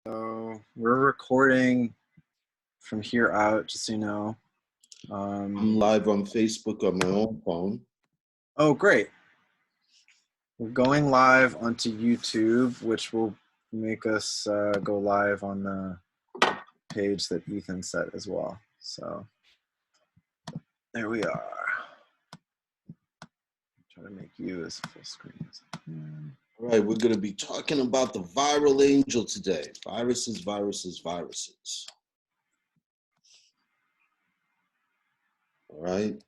So we're recording from here out, just so you know. I'm live on Facebook on my own phone. Oh, great. We're going live onto YouTube, which will make us go live on the page that Ethan set as well. So there we are. Try to make you as full screen as I can. All right, we're going to be talking about the viral angel today. Viruses, viruses, viruses. All right.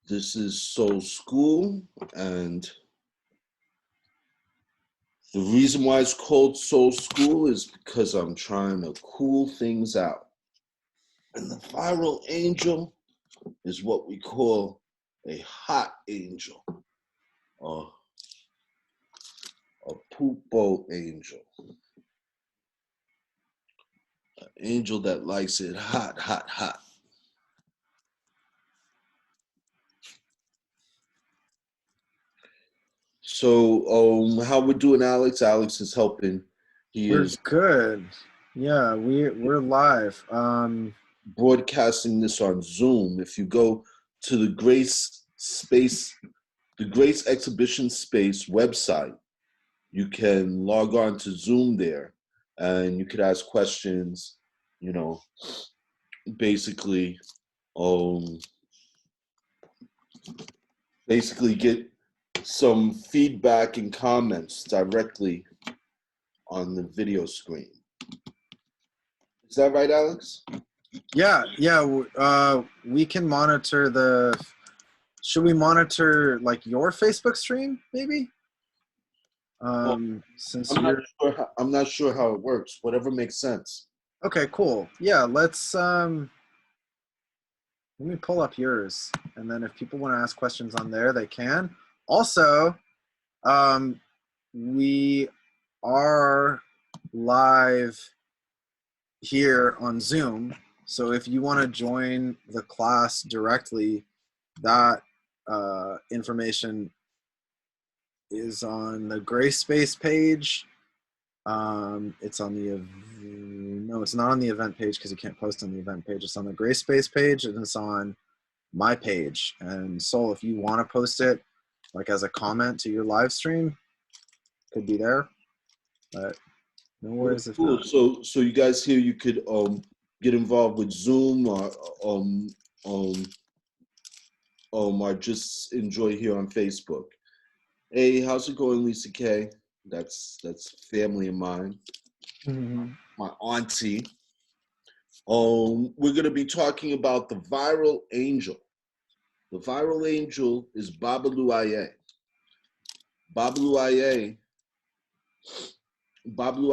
This is SCOOL, and the reason why it's called SCOOL is because I'm trying to cool things out. And the viral angel is what we call a hot angel, or a poopo angel. An angel that likes it hot, hot, hot. So how we're doing, Alex? Alex is helping. We're good. Yeah, we're live. Broadcasting this on Zoom. If you go to the Grace Exhibition Space website, you can log on to Zoom there, and you could ask questions. You know, basically get some feedback and comments directly on the video screen. Is that right, Alex? Yeah. We can monitor the. Should we monitor like your Facebook stream, maybe? Since I'm not sure how it works. Whatever makes sense. Okay, cool. Yeah, let's let me pull up yours, and then if people want to ask questions on there, they can. Also, we are live here on Zoom, so if you want to join the class directly, that information is on the Gray Space page. It's on the no, it's not on the event page because you can't post on the event page. It's on the Gray Space page, and it's on my page. And Sol, if you want to post it like as a comment to your live stream, could be there. But no worries if cool. not. So you guys here, you could get involved with Zoom or just enjoy here on Facebook. Hey, how's it going, Lisa K? That's family of mine. Mm-hmm. My auntie. We're gonna be talking about the viral angel. The viral angel is Babalu Aye. Babalu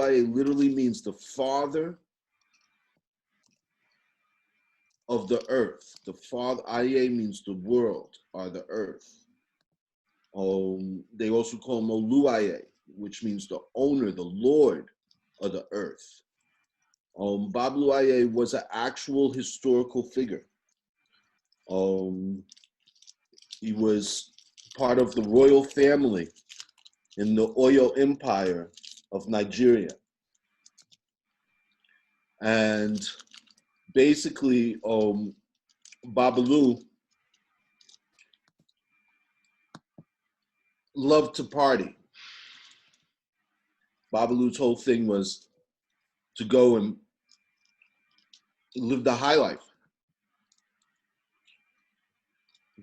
Aye literally means the father of the earth. The father, Aye means the world or the earth. They also call him Oluaye, which means the owner, the lord of the earth. Babalu Aye was an actual historical figure. He was part of the royal family in the Oyo Empire of Nigeria. And basically, Babalu loved to party. Babalu's whole thing was to go and live the high life.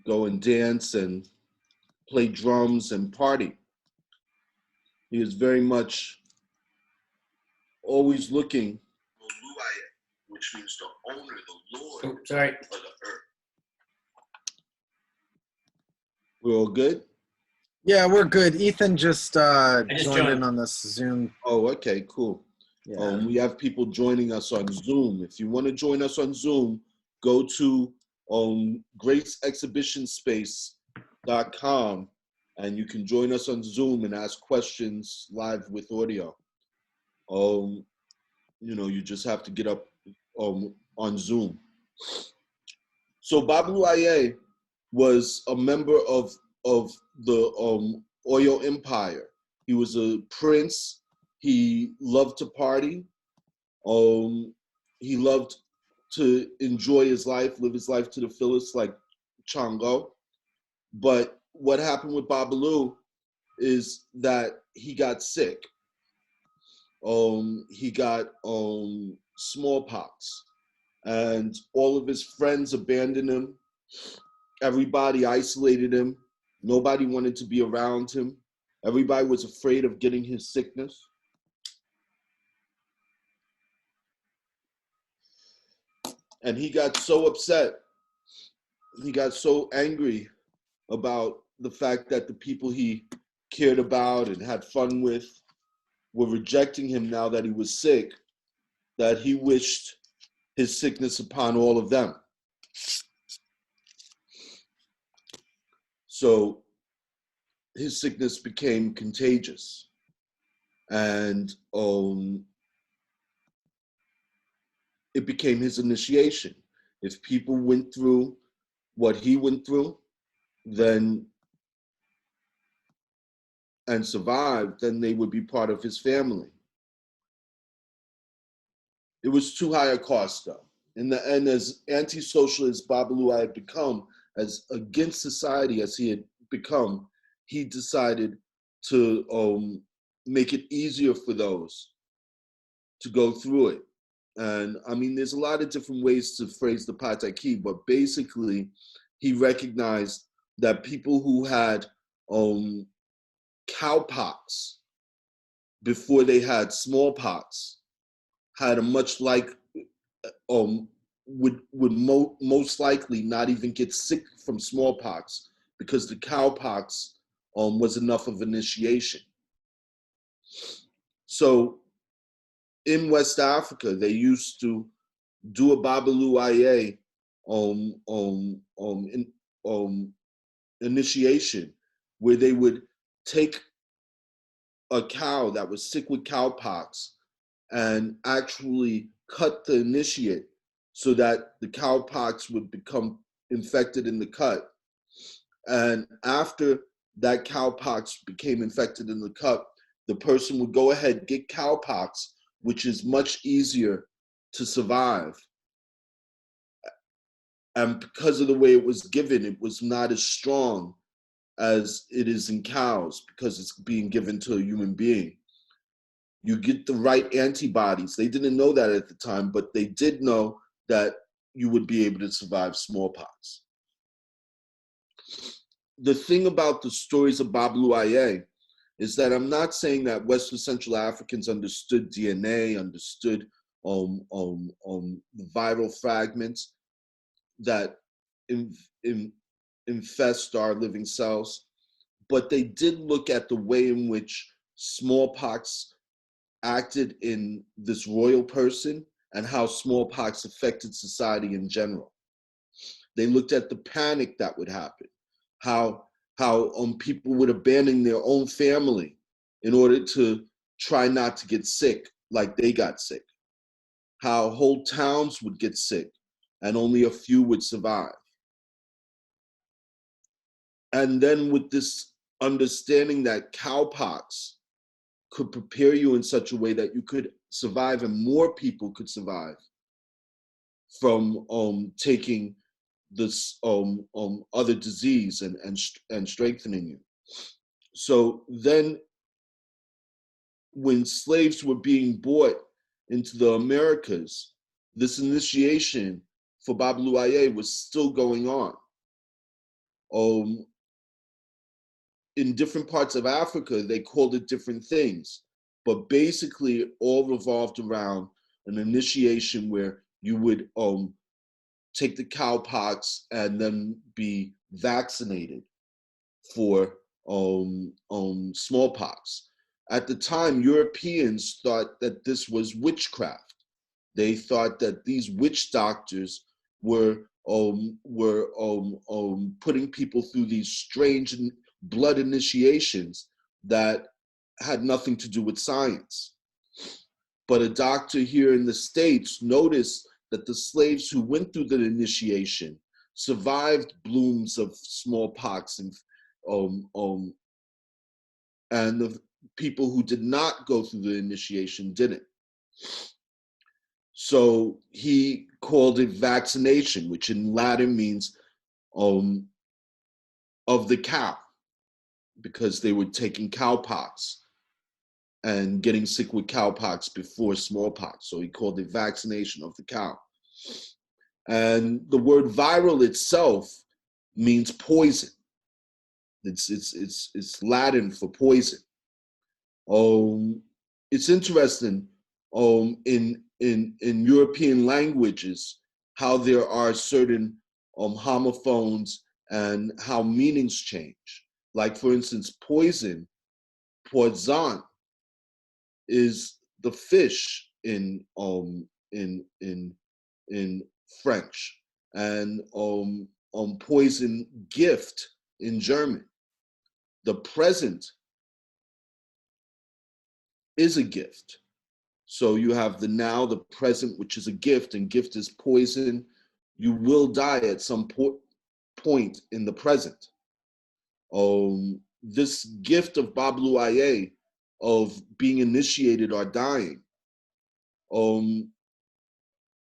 Go and dance and play drums and party. He was very much always looking, which means the owner, the lord of the earth. We're all good? Yeah, we're good. Ethan just joined in on this Zoom. Oh, okay, cool. Yeah. We have people joining us on Zoom. If you want to join us on Zoom, go to graceexhibitionspace.com and you can join us on Zoom and ask questions live with audio. You just have to get up on Zoom. So Babalu Aye was a member of the Oyo Empire. He was a prince. He loved to party. He loved to enjoy his life, live his life to the fullest, like Chongo. But what happened with Babalu is that he got sick. He got smallpox, and all of his friends abandoned him. Everybody isolated him. Nobody wanted to be around him. Everybody was afraid of getting his sickness. And he got so upset. He got so angry about the fact that the people he cared about and had fun with were rejecting him now that he was sick, that he wished his sickness upon all of them. So his sickness became contagious. And it became his initiation. If people went through what he went through, then and survived, then they would be part of his family. It was too high a cost, though. In the end, as antisocial as Babalu had become, as against society as he had become, he decided to make it easier for those to go through it. And I mean, there's a lot of different ways to phrase the pataki, but basically, he recognized that people who had cowpox before they had smallpox had a much would most likely not even get sick from smallpox because the cowpox was enough of initiation. So in West Africa, they used to do a Babalu Aye initiation where they would take a cow that was sick with cowpox and actually cut the initiate so that the cowpox would become infected in the cut. And after that cowpox became infected in the cut, the person would go ahead, get cowpox, which is much easier to survive. And because of the way it was given, it was not as strong as it is in cows because it's being given to a human being. You get the right antibodies. They didn't know that at the time, but they did know that you would be able to survive smallpox. The thing about the stories of Babalu Aye is that I'm not saying that Western Central Africans understood DNA, understood the viral fragments that infest our living cells, but they did look at the way in which smallpox acted in this royal person and how smallpox affected society in general. They looked at the panic that would happen, how people would abandon their own family in order to try not to get sick like they got sick, how whole towns would get sick and only a few would survive. And then with this understanding that cowpox could prepare you in such a way that you could survive and more people could survive from taking this other disease and strengthening you. So then when slaves were being brought into the Americas, this initiation for Babalu Aye was still going on. In different parts of Africa, they called it different things, but basically it all revolved around an initiation where you would take the cowpox and then be vaccinated for smallpox. At the time, Europeans thought that this was witchcraft. They thought that these witch doctors were putting people through these strange blood initiations that had nothing to do with science. But a doctor here in the States noticed that the slaves who went through the initiation survived blooms of smallpox and people who did not go through the initiation didn't. So he called it vaccination, which in Latin means of the cow, because they were taking cowpox and getting sick with cowpox before smallpox. So he called it vaccination of the cow. And the word viral itself means poison. It's Latin for poison. It's interesting in European languages how there are certain homophones and how meanings change. Like, for instance, poison, poisson, is the fish in French, and poison, gift in German. The present is a gift. So you have the now, the present, which is a gift, and gift is poison. You will die at some point in the present. This gift of Bablu Aye, of being initiated or dying, the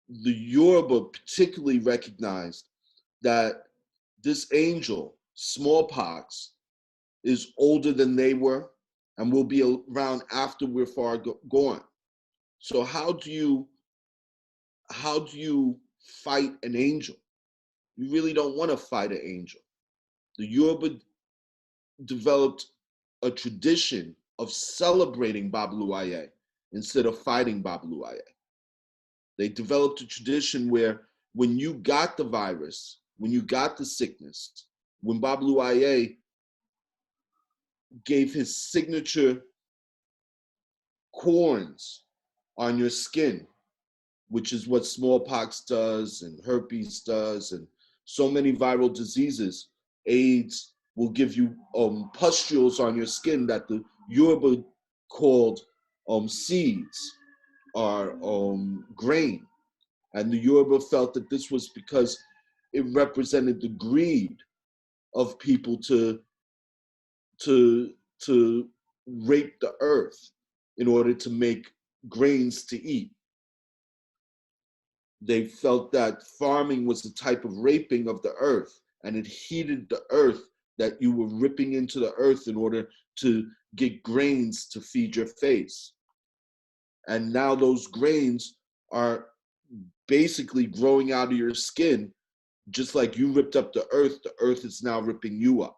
Yoruba particularly recognized that this angel, smallpox, is older than they were and will be around after we're far gone. So how do you fight an angel? You really don't want to fight an angel. The Yoruba developed a tradition of celebrating Bablu Aye instead of fighting Bablu Aye. They developed a tradition where when you got the virus, when you got the sickness, when Bablu Aye gave his signature corns on your skin, which is what smallpox does and herpes does and so many viral diseases, AIDS, will give you pustules on your skin that the Yoruba called seeds, or grain. And the Yoruba felt that this was because it represented the greed of people to rape the earth in order to make grains to eat. They felt that farming was a type of raping of the earth, and it heated the earth, that you were ripping into the earth in order to get grains to feed your face. And now those grains are basically growing out of your skin. Just like you ripped up the earth is now ripping you up.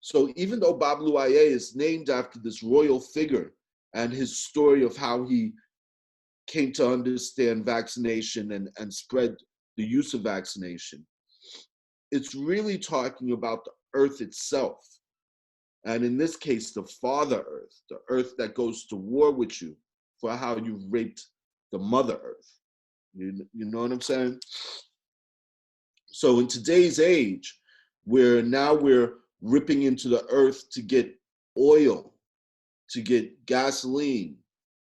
So even though Bablu Aye is named after this royal figure and his story of how he came to understand vaccination and spread the use of vaccination, it's really talking about the earth itself. And in this case, the Father Earth, the earth that goes to war with you for how you raped the Mother Earth. You know what I'm saying? So in today's age, where now we're ripping into the earth to get oil, to get gasoline,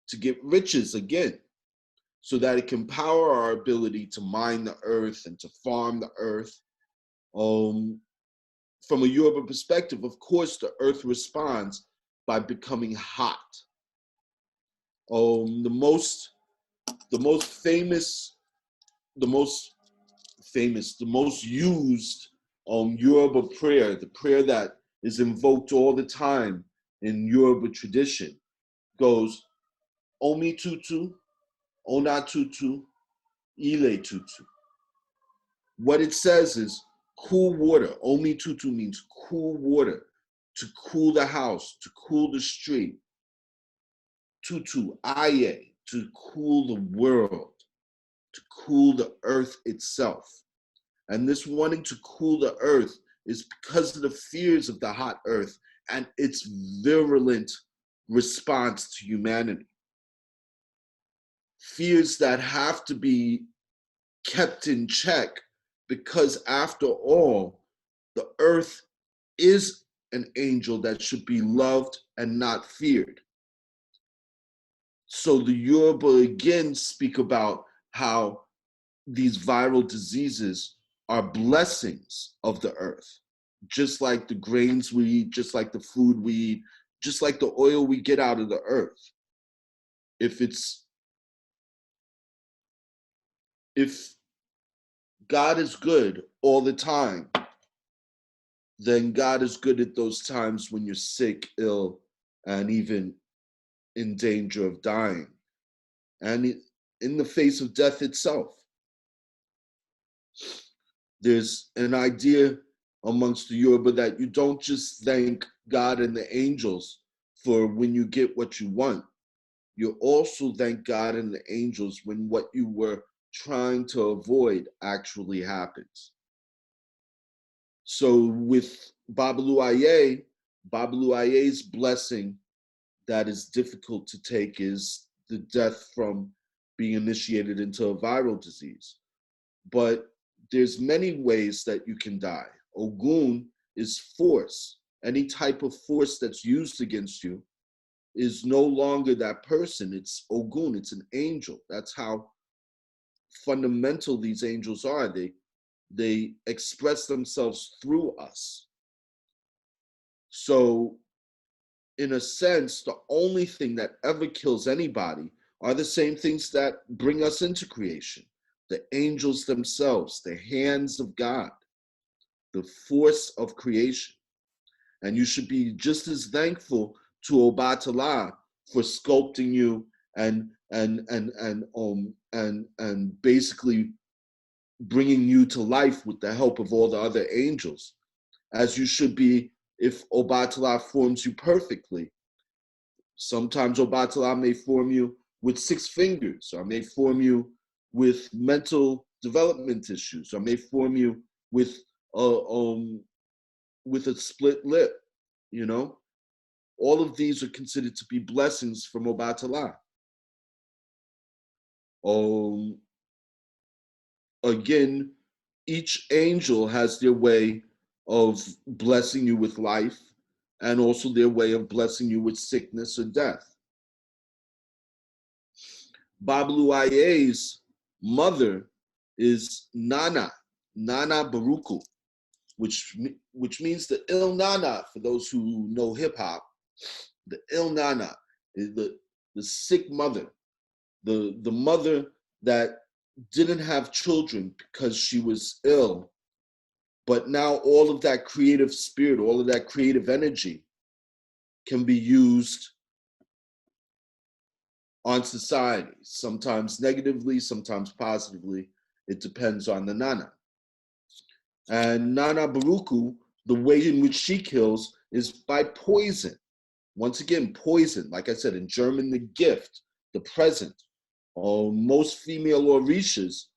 to get riches again, so that it can power our ability to mine the earth and to farm the earth. From a Yoruba perspective, of course, the earth responds by becoming hot. The most used Yoruba prayer, the prayer that is invoked all the time in Yoruba tradition, goes Omi tutu, Ona tutu, Ile tutu. What it says is cool water. Omi tutu means cool water, to cool the house, to cool the street. Tutu, aye, to cool the world, to cool the earth itself. And this wanting to cool the earth is because of the fears of the hot earth and its virulent response to humanity. Fears that have to be kept in check, because after all, the earth is an angel that should be loved and not feared. So the Yoruba again speak about how these viral diseases are blessings of the earth, just like the grains we eat, just like the food we eat, just like the oil we get out of the earth. If God is good all the time, then God is good at those times when you're sick, ill, and even in danger of dying, and in the face of death itself. There's an idea amongst the Yoruba that you don't just thank God and the angels for when you get what you want. You also thank God and the angels when what you were trying to avoid actually happens. So with Babaluaye's blessing that is difficult to take is the death from being initiated into a viral disease. But there's many ways that you can die. Ogun is force. Any type of force that's used against you is no longer that person. It's Ogun, it's an angel. That's how fundamental these angels are. They express themselves through us. So in a sense, the only thing that ever kills anybody are the same things that bring us into creation. The angels themselves, the hands of God, the force of creation. And you should be just as thankful to Obatala for sculpting you and basically bringing you to life with the help of all the other angels, as you should be if Obatala forms you perfectly. Sometimes Obatala may form you with 6 fingers, or may form you with mental development issues, or may form you with a split lip, you know? All of these are considered to be blessings from Obatala. Again, each angel has their way of blessing you with life, and also their way of blessing you with sickness or death. Babaluaye's mother is Nana Baruku, which means the ill Nana, for those who know hip hop. The ill Nana is the sick mother, the mother that didn't have children because she was ill, but now all of that creative spirit, all of that creative energy can be used on society, sometimes negatively, sometimes positively. It depends on the Nana. And Nana Baruku, the way in which she kills is by poison. Once again, poison, like I said, in German, the gift, the present. Most female Orishas,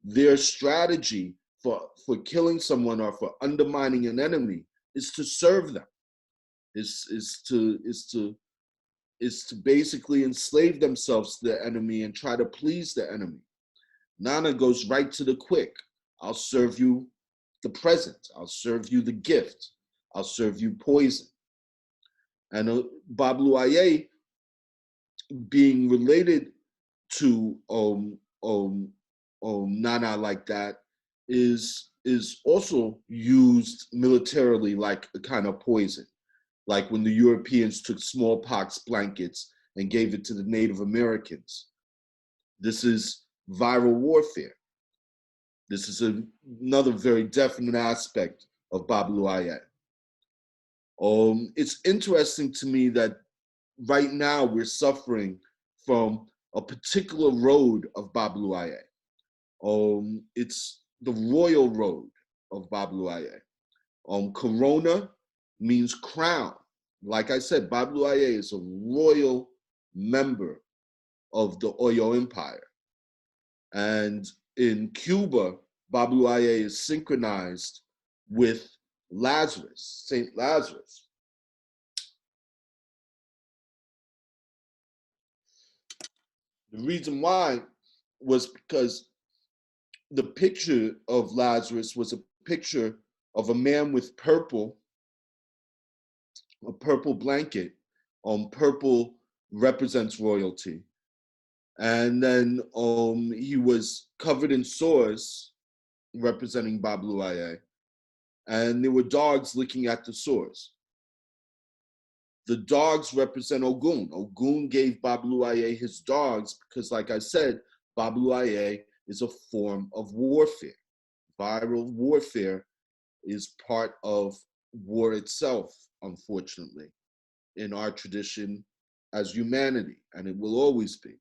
their strategy for killing someone or for undermining an enemy is to serve them, is to basically enslave themselves to the enemy and try to please the enemy. Nana goes right to the quick. I'll serve you the present. I'll serve you the gift. I'll serve you poison. And Babaluaye, being related to Nana like that, is also used militarily like a kind of poison. Like when the Europeans took smallpox blankets and gave it to the Native Americans. This is viral warfare. This is another very definite aspect of Babaluaye. It's interesting to me that right now we're suffering from a particular road of Babaluaye. It's the royal road of Babaluaye. Corona means crown. Like I said, Babaluaye is a royal member of the Oyo Empire. And in Cuba, Babaluaye is synchronized with Lazarus, Saint Lazarus. The reason why was because the picture of Lazarus was a picture of a man with purple, a purple blanket. Purple represents royalty. And then he was covered in sores, representing Babaluaye. And there were dogs licking at the sores. The dogs represent Ogun. Ogun gave Babluaye his dogs because, like I said, Babluaye is a form of warfare. Viral warfare is part of war itself, unfortunately, in our tradition as humanity, and it will always be.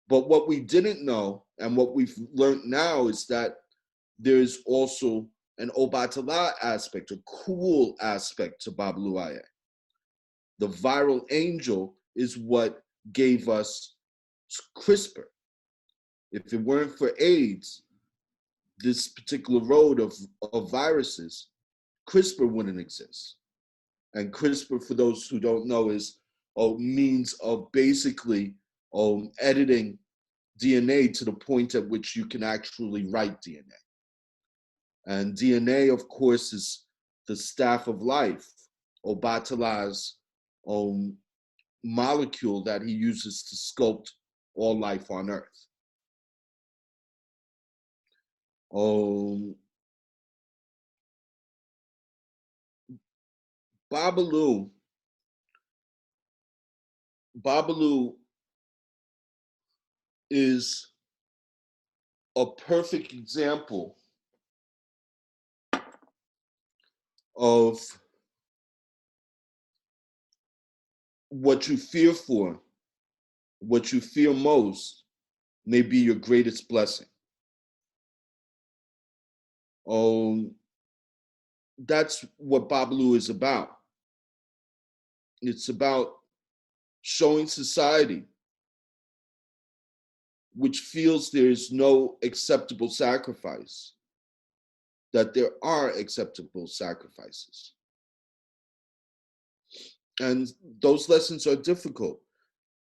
But what we didn't know, and what we've learned now, is that there's also an Obatala aspect, a cool aspect to Babluaye. The viral angel is what gave us CRISPR. If it weren't for AIDS, this particular road of viruses, CRISPR wouldn't exist. And CRISPR, for those who don't know, is a means of basically editing DNA to the point at which you can actually write DNA. And DNA, of course, is the staff of life, Obatala's molecule that he uses to sculpt all life on Earth. Babalu is a perfect example of what you fear for, what you fear most, may be your greatest blessing. That's what Babalu is about. It's about showing society, which feels there is no acceptable sacrifice, that there are acceptable sacrifices. And those lessons are difficult.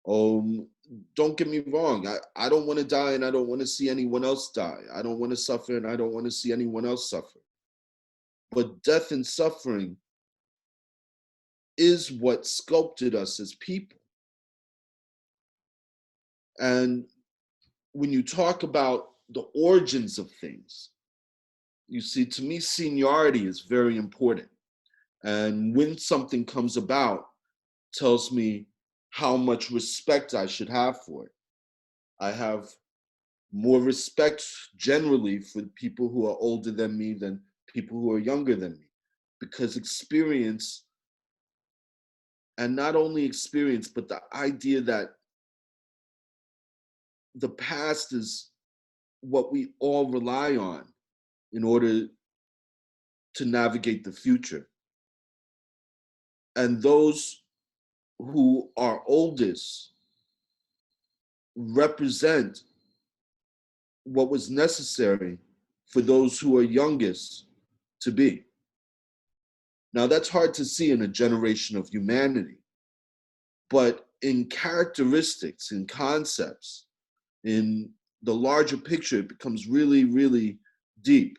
Don't get me wrong, I don't want to die and I don't want to see anyone else die. I don't want to suffer and I don't want to see anyone else suffer. But death and suffering is what sculpted us as people. And when you talk about the origins of things, you see, to me, seniority is very important. And when something comes about, tells me how much respect I should have for it. I have more respect generally for people who are older than me than people who are younger than me, because experience, and not only experience, but the idea that the past is what we all rely on in order to navigate the future. And those who are oldest represent what was necessary for those who are youngest to be. Now, that's hard to see in a generation of humanity, but in characteristics, in concepts, in the larger picture, it becomes really, really deep.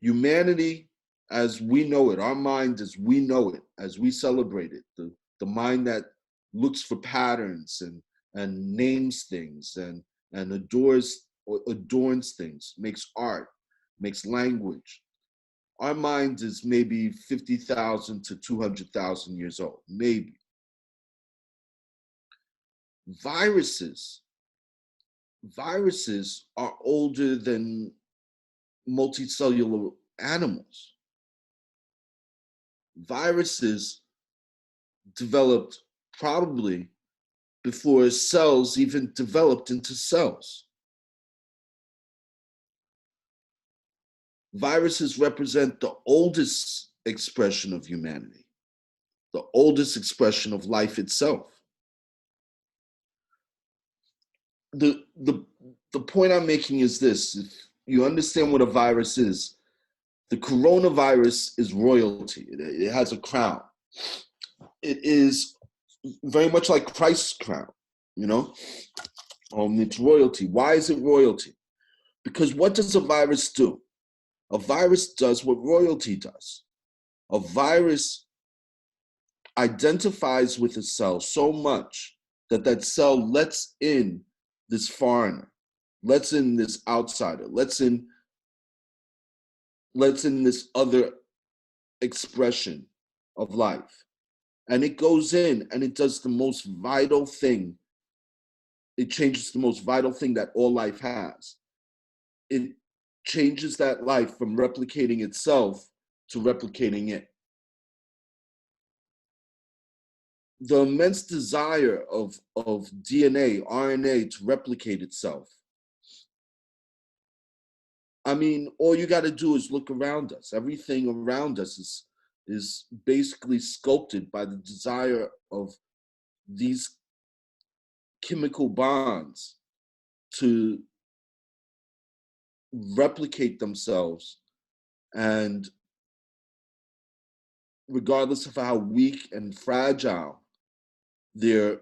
Humanity as we know it, our mind as we know it, as we celebrate it, the mind that looks for patterns and names things and adorns things, makes art, makes language. Our mind is maybe 50,000 to 200,000 years old, maybe. Viruses are older than multicellular animals. Viruses developed probably before cells even developed into cells. Viruses represent the oldest expression of humanity, the oldest expression of life itself. The point I'm making is this: if you understand what a virus is, the coronavirus is royalty. It has a crown. It is very much like Christ's crown, you know? It's royalty. Why is it royalty? Because what does a virus do? A virus does what royalty does. A virus identifies with a cell so much that that cell lets in this foreigner, lets in this outsider, lets in this other expression of life. And it goes in and it does the most vital thing. It changes the most vital thing that all life has. It changes that life from replicating itself to replicating it. The immense desire of DNA, RNA to replicate itself. I mean, all you got to do is look around us. Everything around us is basically sculpted by the desire of these chemical bonds to replicate themselves. And regardless of how weak and fragile their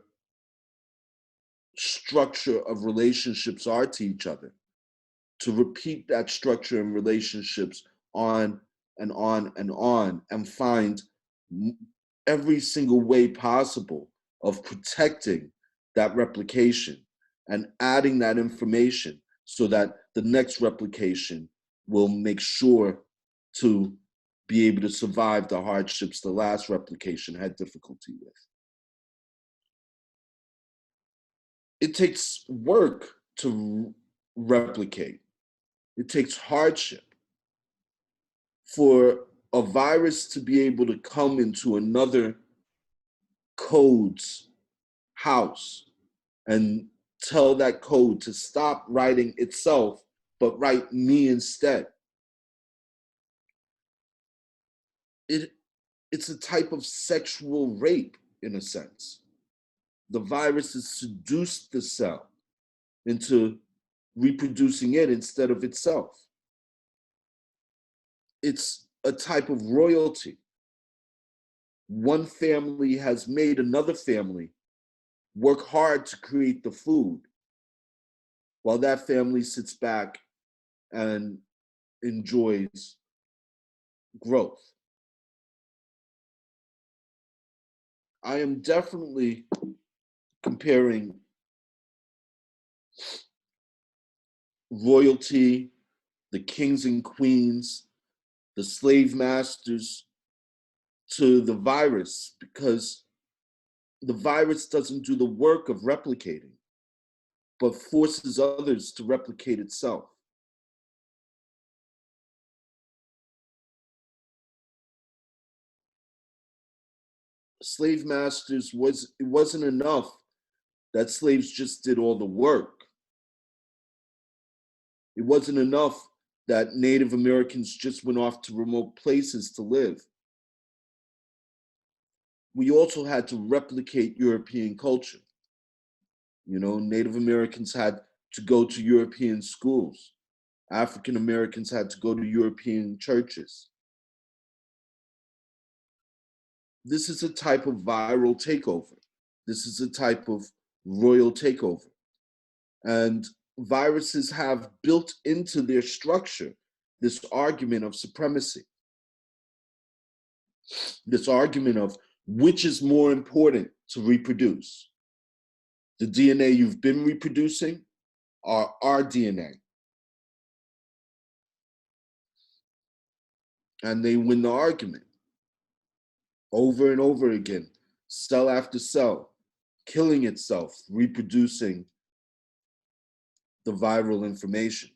structure of relationships are to each other, to repeat that structure and relationships on and on and on, and find every single way possible of protecting that replication and adding that information so that the next replication will make sure to be able to survive the hardships the last replication had difficulty with. It takes work to replicate. It takes hardship for a virus to be able to come into another code's house and tell that code to stop writing itself, but write me instead. It's a type of sexual rape, in a sense. The virus has seduced the cell into reproducing it instead of itself. It's a type of royalty. One family has made another family work hard to create the food, while that family sits back and enjoys growth. I am definitely comparing royalty, the kings and queens, the slave masters, to the virus, because the virus doesn't do the work of replicating, but forces others to replicate itself. Slave masters, it wasn't enough that slaves just did all the work. It wasn't enough that Native Americans just went off to remote places to live. We also had to replicate European culture. You know, Native Americans had to go to European schools. African Americans had to go to European churches. This is a type of viral takeover. This is a type of royal takeover. And viruses have built into their structure this argument of supremacy, this argument of which is more important to reproduce. The DNA you've been reproducing or our DNA? And they win the argument over and over again, cell after cell, killing itself, reproducing the viral information.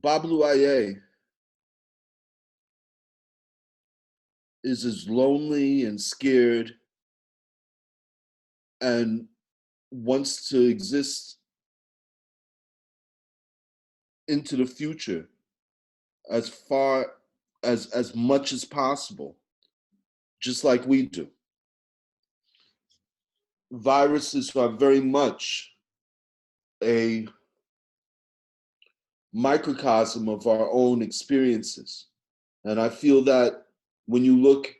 Bablu Aye is as lonely and scared and wants to exist into the future as far as much as possible, just like we do. Viruses are very much a microcosm of our own experiences. And I feel that when you look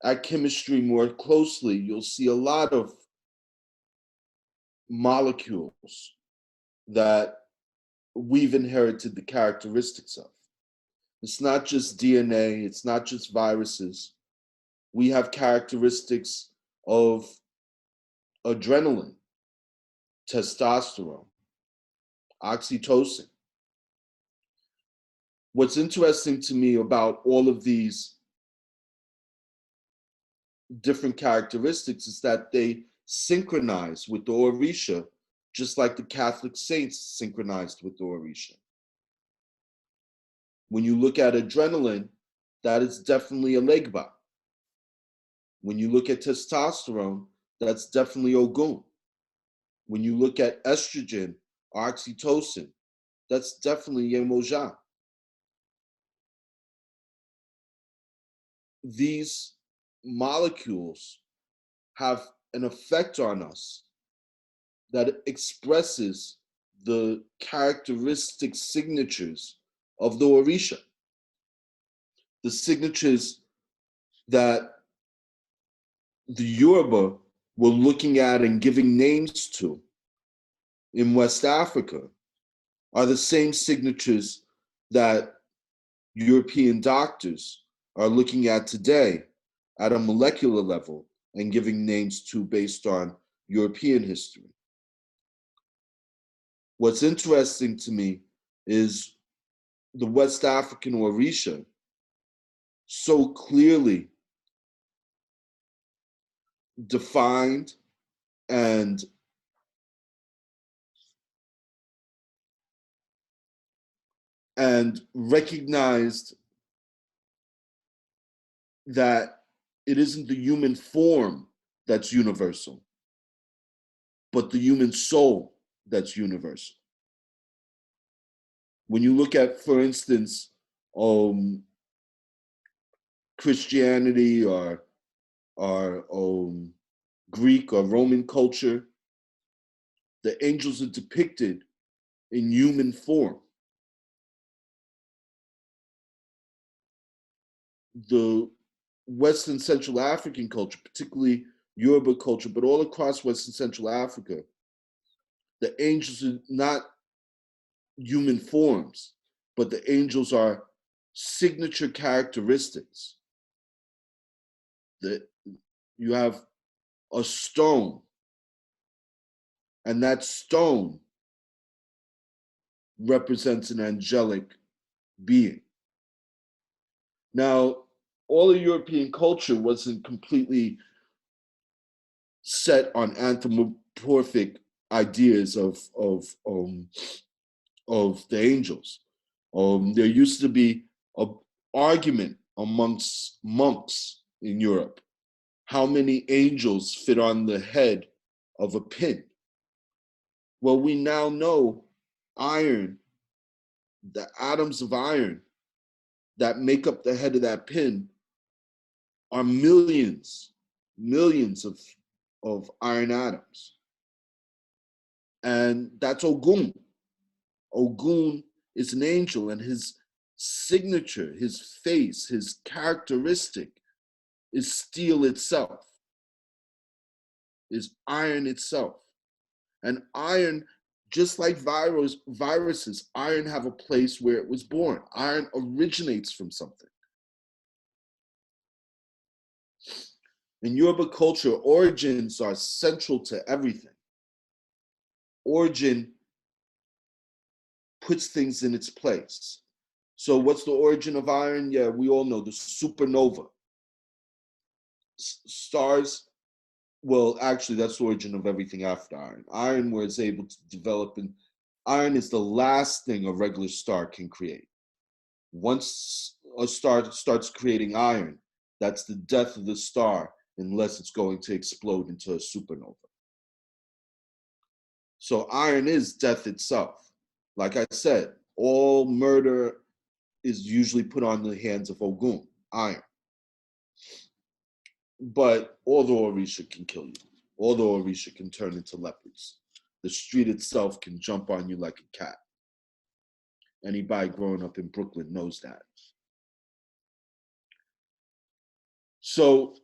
at chemistry more closely, you'll see a lot of molecules that we've inherited the characteristics of. It's not just DNA, it's not just viruses. We have characteristics of adrenaline, testosterone, oxytocin. What's interesting to me about all of these different characteristics is that they synchronize with the Orisha, just like the Catholic saints synchronized with the Orisha. When you look at adrenaline, that is definitely a Legba. When you look at testosterone, that's definitely Ogun. When you look at estrogen, oxytocin, that's definitely Yemoja. These molecules have an effect on us that expresses the characteristic signatures of the Orisha. The signatures that the Yoruba were looking at and giving names to in West Africa are the same signatures that European doctors are looking at today at a molecular level and giving names to based on European history. What's interesting to me is the West African Orisha so clearly defined and recognized that it isn't the human form that's universal, but the human soul that's universal. When you look at, for instance, Christianity or Greek or Roman culture, the angels are depicted in human form. The West and Central African culture, particularly Yoruba culture, but all across West and Central Africa, the angels are not human forms, but the angels are signature characteristics. That you have a stone, and that stone represents an angelic being. Now, all of European culture wasn't completely set on anthropomorphic ideas of the angels. There used to be an argument amongst monks in Europe. How many angels fit on the head of a pin? Well, we now know iron, the atoms of iron that make up the head of that pin are millions of iron atoms. And that's Ogun. Ogun is an angel, and his signature, his face, his characteristic is steel itself, is iron itself. And iron, just like viruses, iron have a place where it was born. Iron originates from something. In Yoruba culture, origins are central to everything. Origin puts things in its place. So what's the origin of iron? Yeah, we all know the supernova. Stars, well, actually, that's the origin of everything after iron. Iron was able to develop, and iron is the last thing a regular star can create. Once a star starts creating iron, that's the death of the star, unless it's going to explode into a supernova. So iron is death itself. Like I said, all murder is usually put on the hands of Ogun, iron. But all the Orisha can kill you. All the Orisha can turn into leopards. The street itself can jump on you like a cat. Anybody growing up in Brooklyn knows that. So,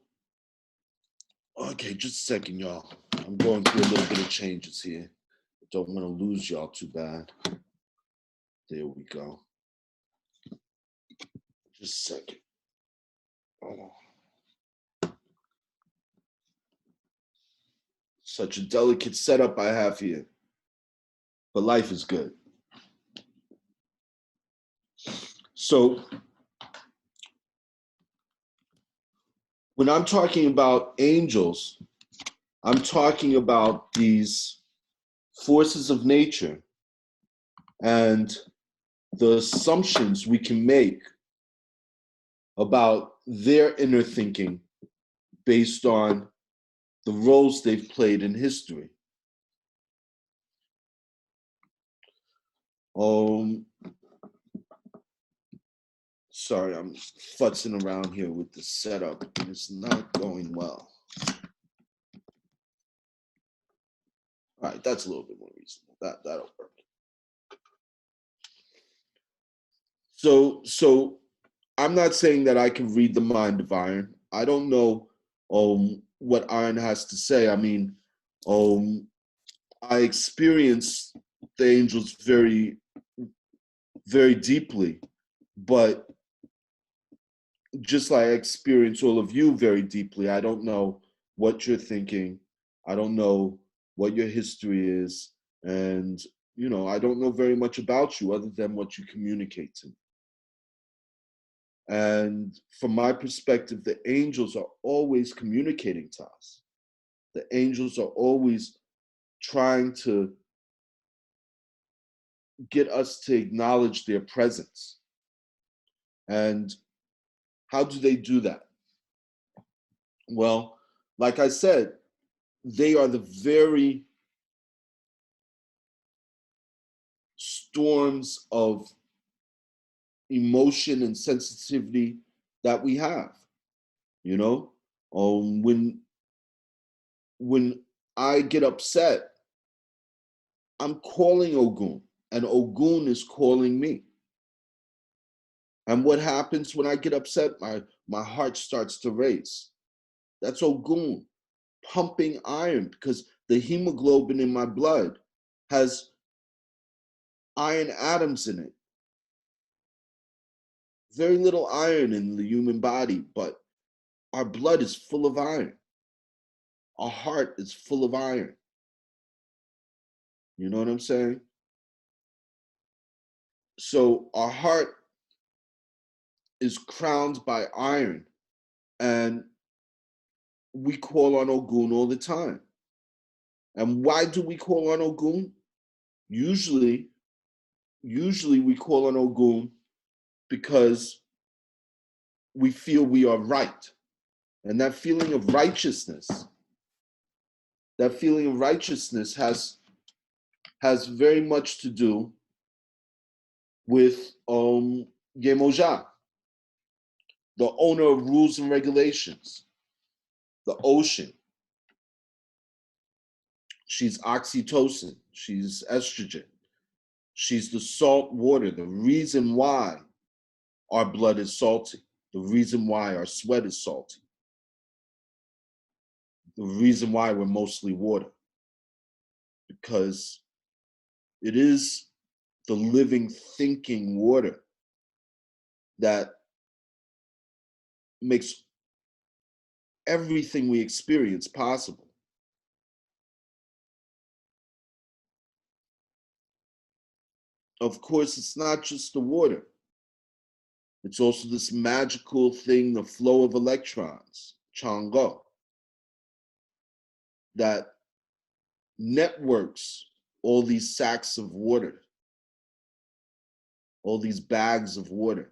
okay, just a second, y'all. I'm going through a little bit of changes here. Don't want to lose y'all too bad. There we go. Just a second. Oh. Such a delicate setup I have here, but life is good. So when I'm talking about angels, I'm talking about these forces of nature and the assumptions we can make about their inner thinking based on the roles they've played in history. Sorry, I'm futzing around here with the setup and it's not going well. All right, that's a little bit more reasonable. That'll work. So I'm not saying that I can read the mind of Iron. I don't know what Iron has to say. I mean, I experience the angels very, very deeply, but just like I experience all of you very deeply, I don't know what you're thinking. I don't know what your history is. And, you know, I don't know very much about you other than what you communicate to me. And from my perspective, the angels are always communicating to us. The angels are always trying to get us to acknowledge their presence. And how do they do that? Well, like I said, they are the very storms of emotion and sensitivity that we have. You know, when I get upset, I'm calling Ogun, and Ogun is calling me. And what happens when I get upset? My heart starts to race. That's Ogun pumping iron, because the hemoglobin in my blood has iron atoms in it. Very little iron in the human body, but our blood is full of iron. Our heart is full of iron. You know what I'm saying? So our heart is crowned by iron, and we call on Ogun all the time. And why do we call on Ogun? Usually we call on Ogun because we feel we are right. And that feeling of righteousness has very much to do with Yemoja, the owner of rules and regulations, the ocean. She's oxytocin, she's estrogen, she's the salt water, the reason why our blood is salty, the reason why our sweat is salty, the reason why we're mostly water, because it is the living, thinking water that makes everything we experience possible. Of course, it's not just the water. It's also this magical thing, the flow of electrons, Chango, that networks all these sacks of water, all these bags of water,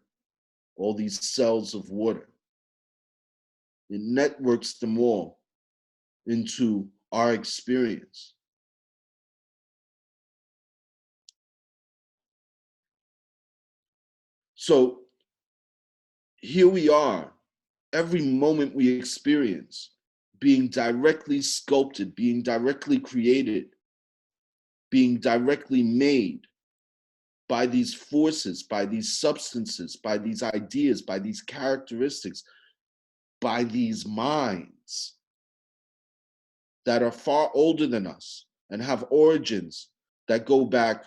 all these cells of water. It networks them all into our experience. So here we are, every moment we experience being directly sculpted, being directly created, being directly made by these forces, by these substances, by these ideas, by these characteristics, by these minds that are far older than us and have origins that go back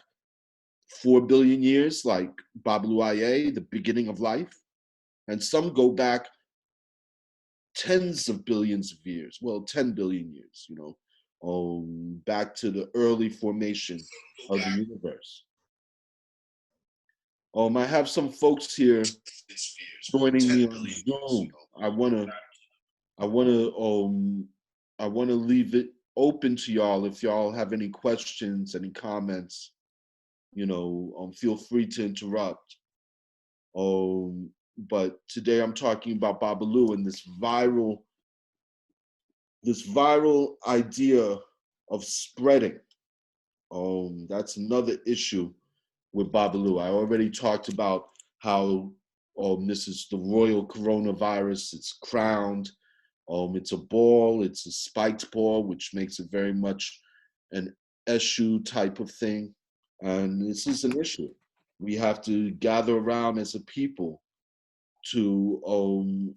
4 billion years, like Bablu Aye, the beginning of life, and some go back tens of billions of years, well, 10 billion years, you know, back to the early formation of the universe. I have some folks here joining me on Zoom. I wanna leave it open to y'all. If y'all have any questions, any comments, feel free to interrupt. But today I'm talking about Babalu and this viral idea of spreading. That's another issue with Babalu. I already talked about how this is the royal coronavirus. It's crowned. It's a ball. It's a spiked ball, which makes it very much an issue type of thing. And this is an issue. We have to gather around as a people to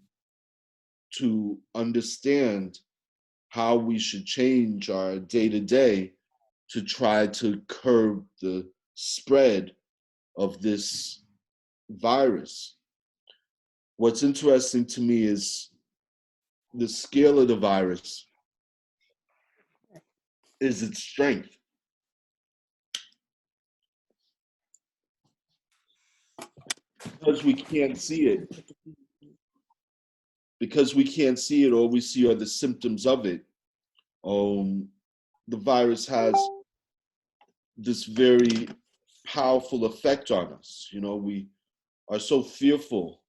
understand how we should change our day-to-day to try to curb the spread of this virus. What's interesting to me is the scale of the virus is its strength. Because we can't see it, all we see are the symptoms of it. The virus has this very powerful effect on us. We are so fearful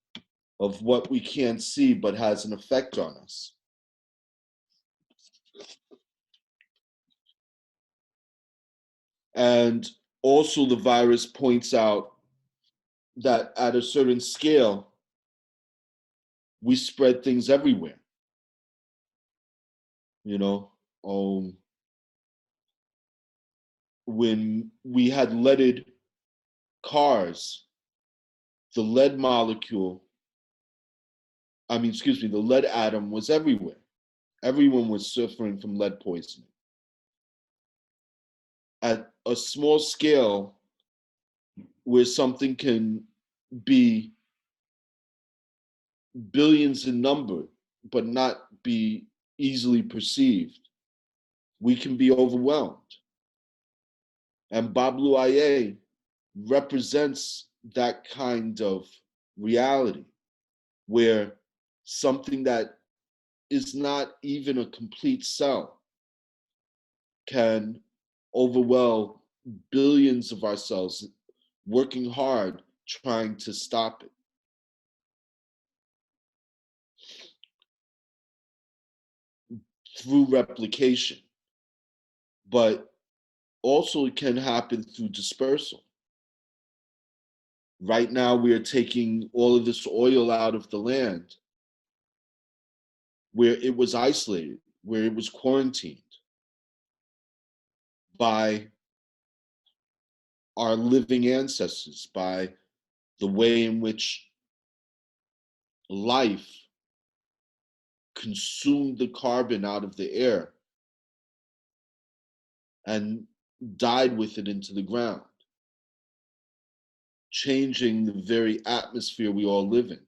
of what we can't see, but has an effect on us. And also the virus points out that at a certain scale, we spread things everywhere. When we had leaded cars, the lead molecule, the lead atom was everywhere. Everyone was suffering from lead poisoning. At a small scale, where something can be billions in number, but not be easily perceived, we can be overwhelmed. And Bablu Aye represents that kind of reality, where something that is not even a complete cell can overwhelm billions of our cells working hard trying to stop it. Through replication, but also it can happen through dispersal. Right now, we are taking all of this oil out of the land where it was isolated, where it was quarantined by our living ancestors, by the way in which life consumed the carbon out of the air and died with it into the ground, changing the very atmosphere we all live in.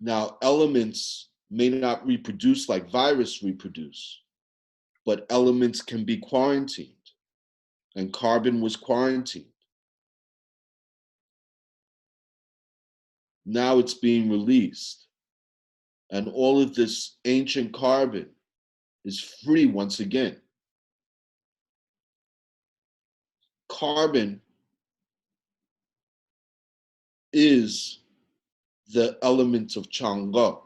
Now, elements may not reproduce like virus reproduce, but elements can be quarantined, and carbon was quarantined. Now it's being released, and all of this ancient carbon is free once again. Carbon is the element of Chang'e.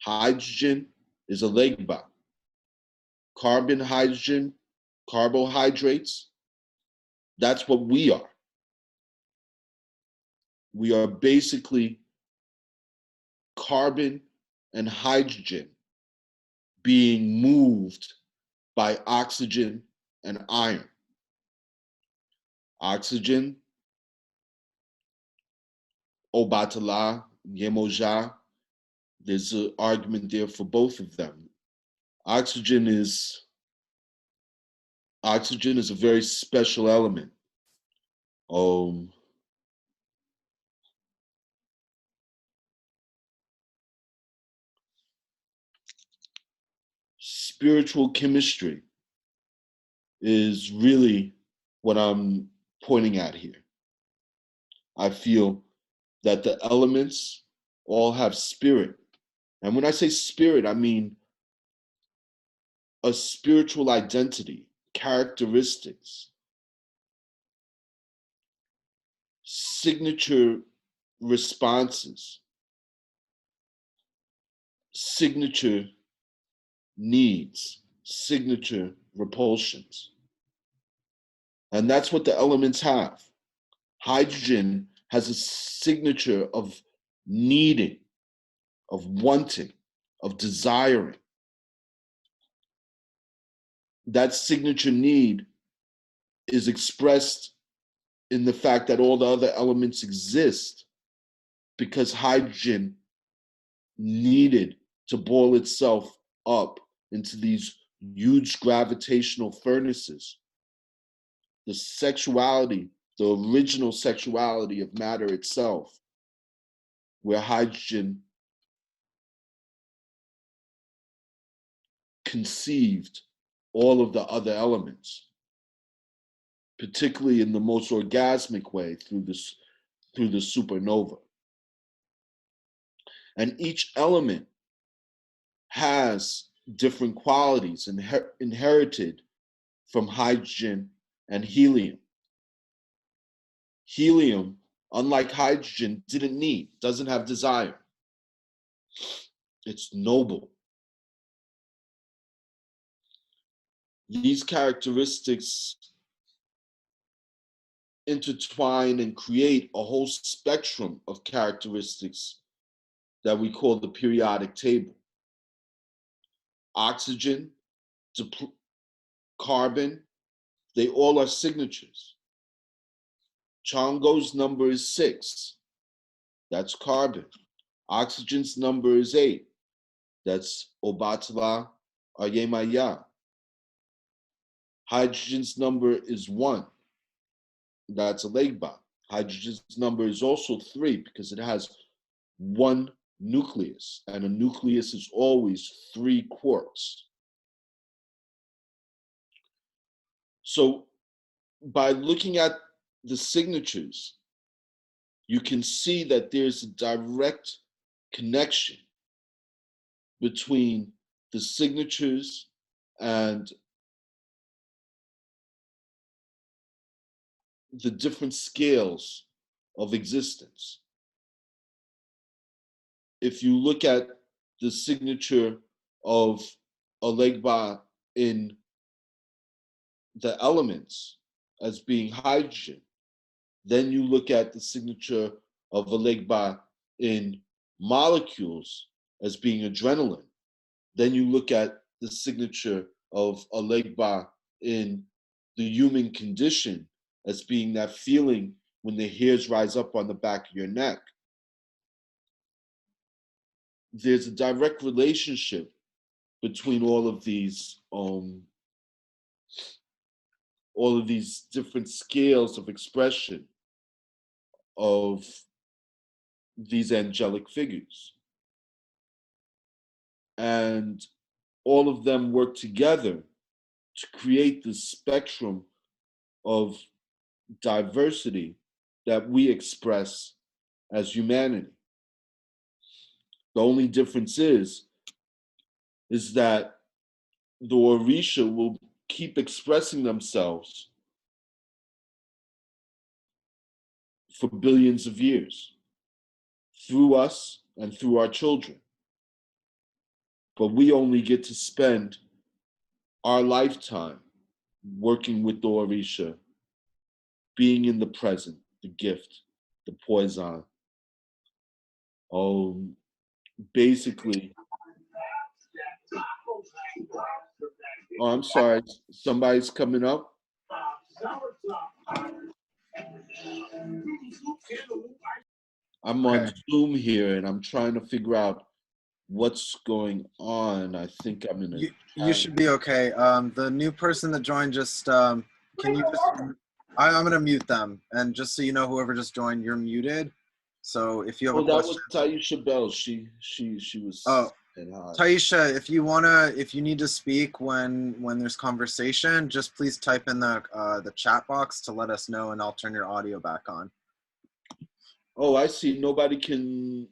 Hydrogen is a legba. Carbon, hydrogen, carbohydrates, that's what we are. We are basically carbon and hydrogen being moved by oxygen and iron. Oxygen, Obatala, Yemoja, there's an argument there for both of them. Oxygen is a very special element. spiritual chemistry is really what I'm pointing at here. I feel that the elements all have spirit. And when I say spirit, I mean a spiritual identity, characteristics, signature responses, signature needs, signature repulsions. And that's what the elements have. Hydrogen has a signature of needing, of wanting, of desiring. That signature need is expressed in the fact that all the other elements exist because hydrogen needed to boil itself up into these huge gravitational furnaces. The sexuality, the original sexuality of matter itself, where hydrogen conceived all of the other elements, particularly in the most orgasmic way through the supernova. And each element has different qualities inherited from hydrogen and helium. Helium, unlike hydrogen, doesn't have desire. It's noble. These characteristics intertwine and create a whole spectrum of characteristics that we call the periodic table. Oxygen, carbon, they all are signatures. Chongo's number is 6. That's carbon. Oxygen's number is 8. That's Obatala Ayemaya. Hydrogen's number is 1. That's Alegba. Hydrogen's number is also 3 because it has 1 nucleus, and a nucleus is always 3 quarks. So by looking at the signatures, you can see that there's a direct connection between the signatures and the different scales of existence. If you look at the signature of Alegba in the elements as being hydrogen, then you look at the signature of Alegba in molecules as being adrenaline. Then you look at the signature of Alegba in the human condition as being that feeling when the hairs rise up on the back of your neck. There's a direct relationship between all of these different scales of expression of these angelic figures. And all of them work together to create this spectrum of diversity that we express as humanity. The only difference is that the Orisha will keep expressing themselves for billions of years through us and through our children. But we only get to spend our lifetime working with the Orisha, being in the present, the gift, the poison. Basically, I'm sorry, somebody's coming up. I'm on Zoom here and I'm trying to figure out what's going on. I think I'm in a... You should be okay. The new person that joined just, can you just, I'm gonna mute them. And just so you know, whoever just joined, you're muted. So if you have a question. That was Taisha Bell. She was... Oh, And hi. Taisha, if you need to speak when there's conversation, just please type in the chat box to let us know, and I'll turn your audio back on. Oh, I see. Nobody can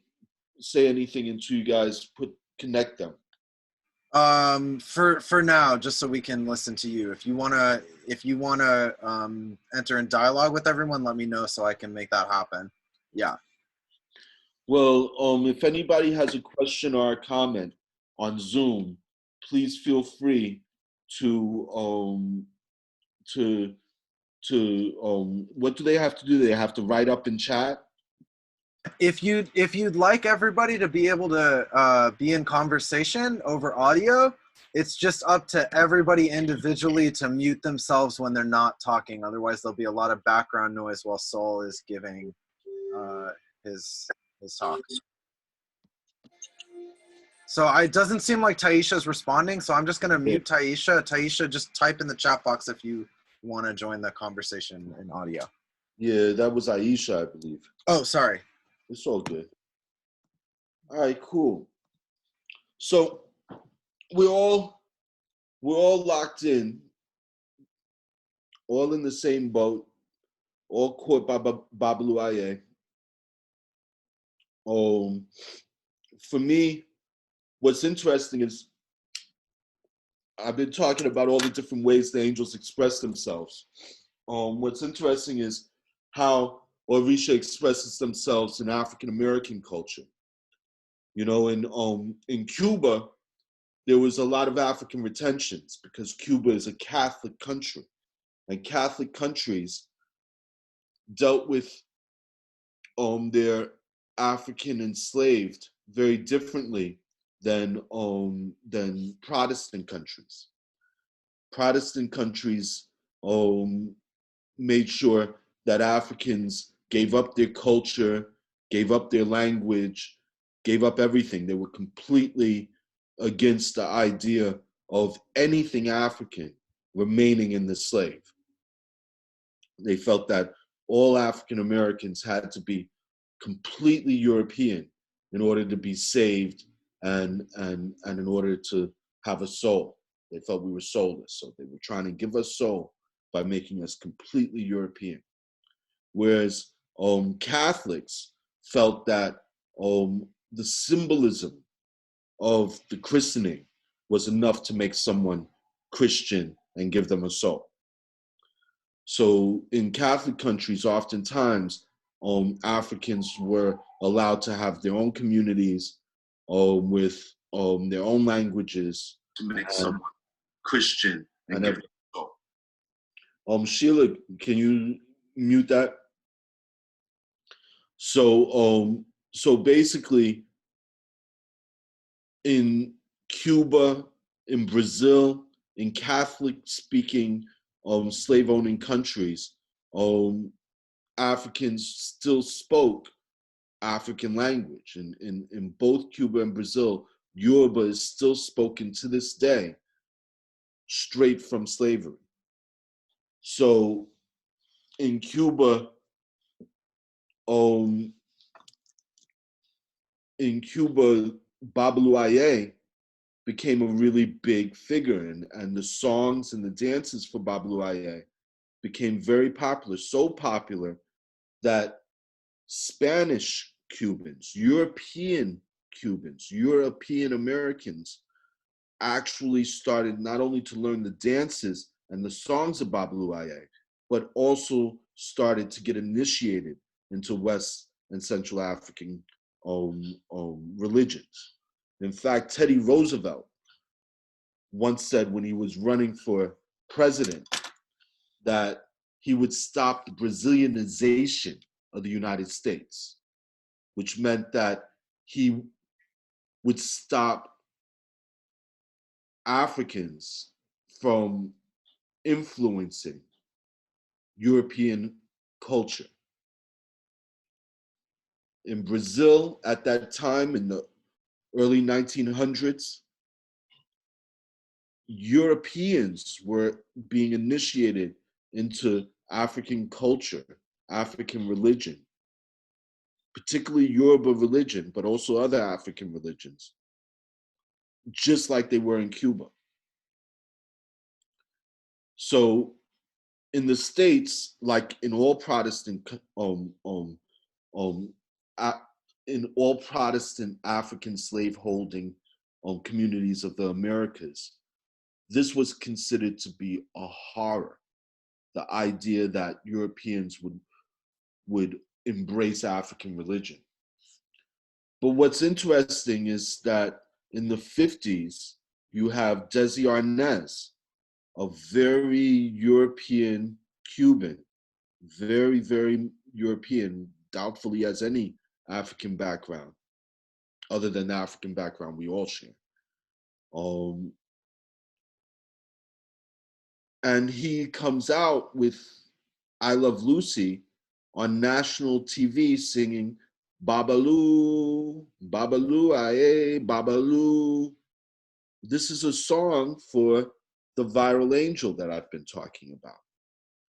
say anything until you guys connect them. For now, just so we can listen to you. If you wanna enter in dialogue with everyone, let me know so I can make that happen. Yeah. Well, if anybody has a question or a comment on Zoom, please feel free to what do they have to do? They have to write up in chat. If you'd like everybody to be able to be in conversation over audio, it's just up to everybody individually to mute themselves when they're not talking. Otherwise, there'll be a lot of background noise while Sol is giving his talk. So it doesn't seem like Taisha's responding, so I'm just going to mute Taisha. Taisha, just type in the chat box if you want to join the conversation in audio. Yeah, that was Aisha, I believe. Oh, sorry. It's all good. All right, cool. So we're all locked in, all in the same boat, all caught by Babaluaye. For me, what's interesting is I've been talking about all the different ways the angels express themselves. What's interesting is how Orisha expresses themselves in African American culture. You know, in Cuba, there was a lot of African retentions because Cuba is a Catholic country, and Catholic countries dealt with their African enslaved very differently than Protestant countries. Protestant countries made sure that Africans gave up their culture, gave up their language, gave up everything. They were completely against the idea of anything African remaining in the slave. They felt that all African Americans had to be completely European in order to be saved and in order to have a soul. They felt we were soulless, so they were trying to give us soul by making us completely European. Whereas Catholics felt that the symbolism of the christening was enough to make someone Christian and give them a soul. So in Catholic countries, oftentimes Africans were allowed to have their own communities with their own languages to make someone Christian and everything. Sheila, can you mute that? So basically, in Cuba, in Brazil, in Catholic-speaking slave-owning countries, Africans still spoke African language. In both Cuba and Brazil, Yoruba is still spoken to this day, straight from slavery. So in Cuba, Babaluaye became a really big figure, and the songs and the dances for Babaluaye became very popular, so popular that Spanish Cubans, European Cubans, European Americans actually started not only to learn the dances and the songs of Babaluaye, but also started to get initiated into West and Central African religions. In fact, Teddy Roosevelt once said when he was running for president that he would stop the Brazilianization of the United States, which meant that he would stop Africans from influencing European culture. In Brazil, at that time, in the early 1900s, Europeans were being initiated into African culture, African religion, particularly Yoruba religion, but also other African religions. just like they were in Cuba. So in the States, like in all Protestant um, in all Protestant African slaveholding communities of the Americas, this was considered to be a horror. The idea that Europeans would embrace African religion. But what's interesting is that in the 50s, you have Desi Arnaz, a very European Cuban, very, very European, doubtfully has any African background, other than the African background we all share. And he comes out with I Love Lucy on national TV singing Babaloo, Babaloo, aye, Babaloo. This is a song for the viral angel that I've been talking about.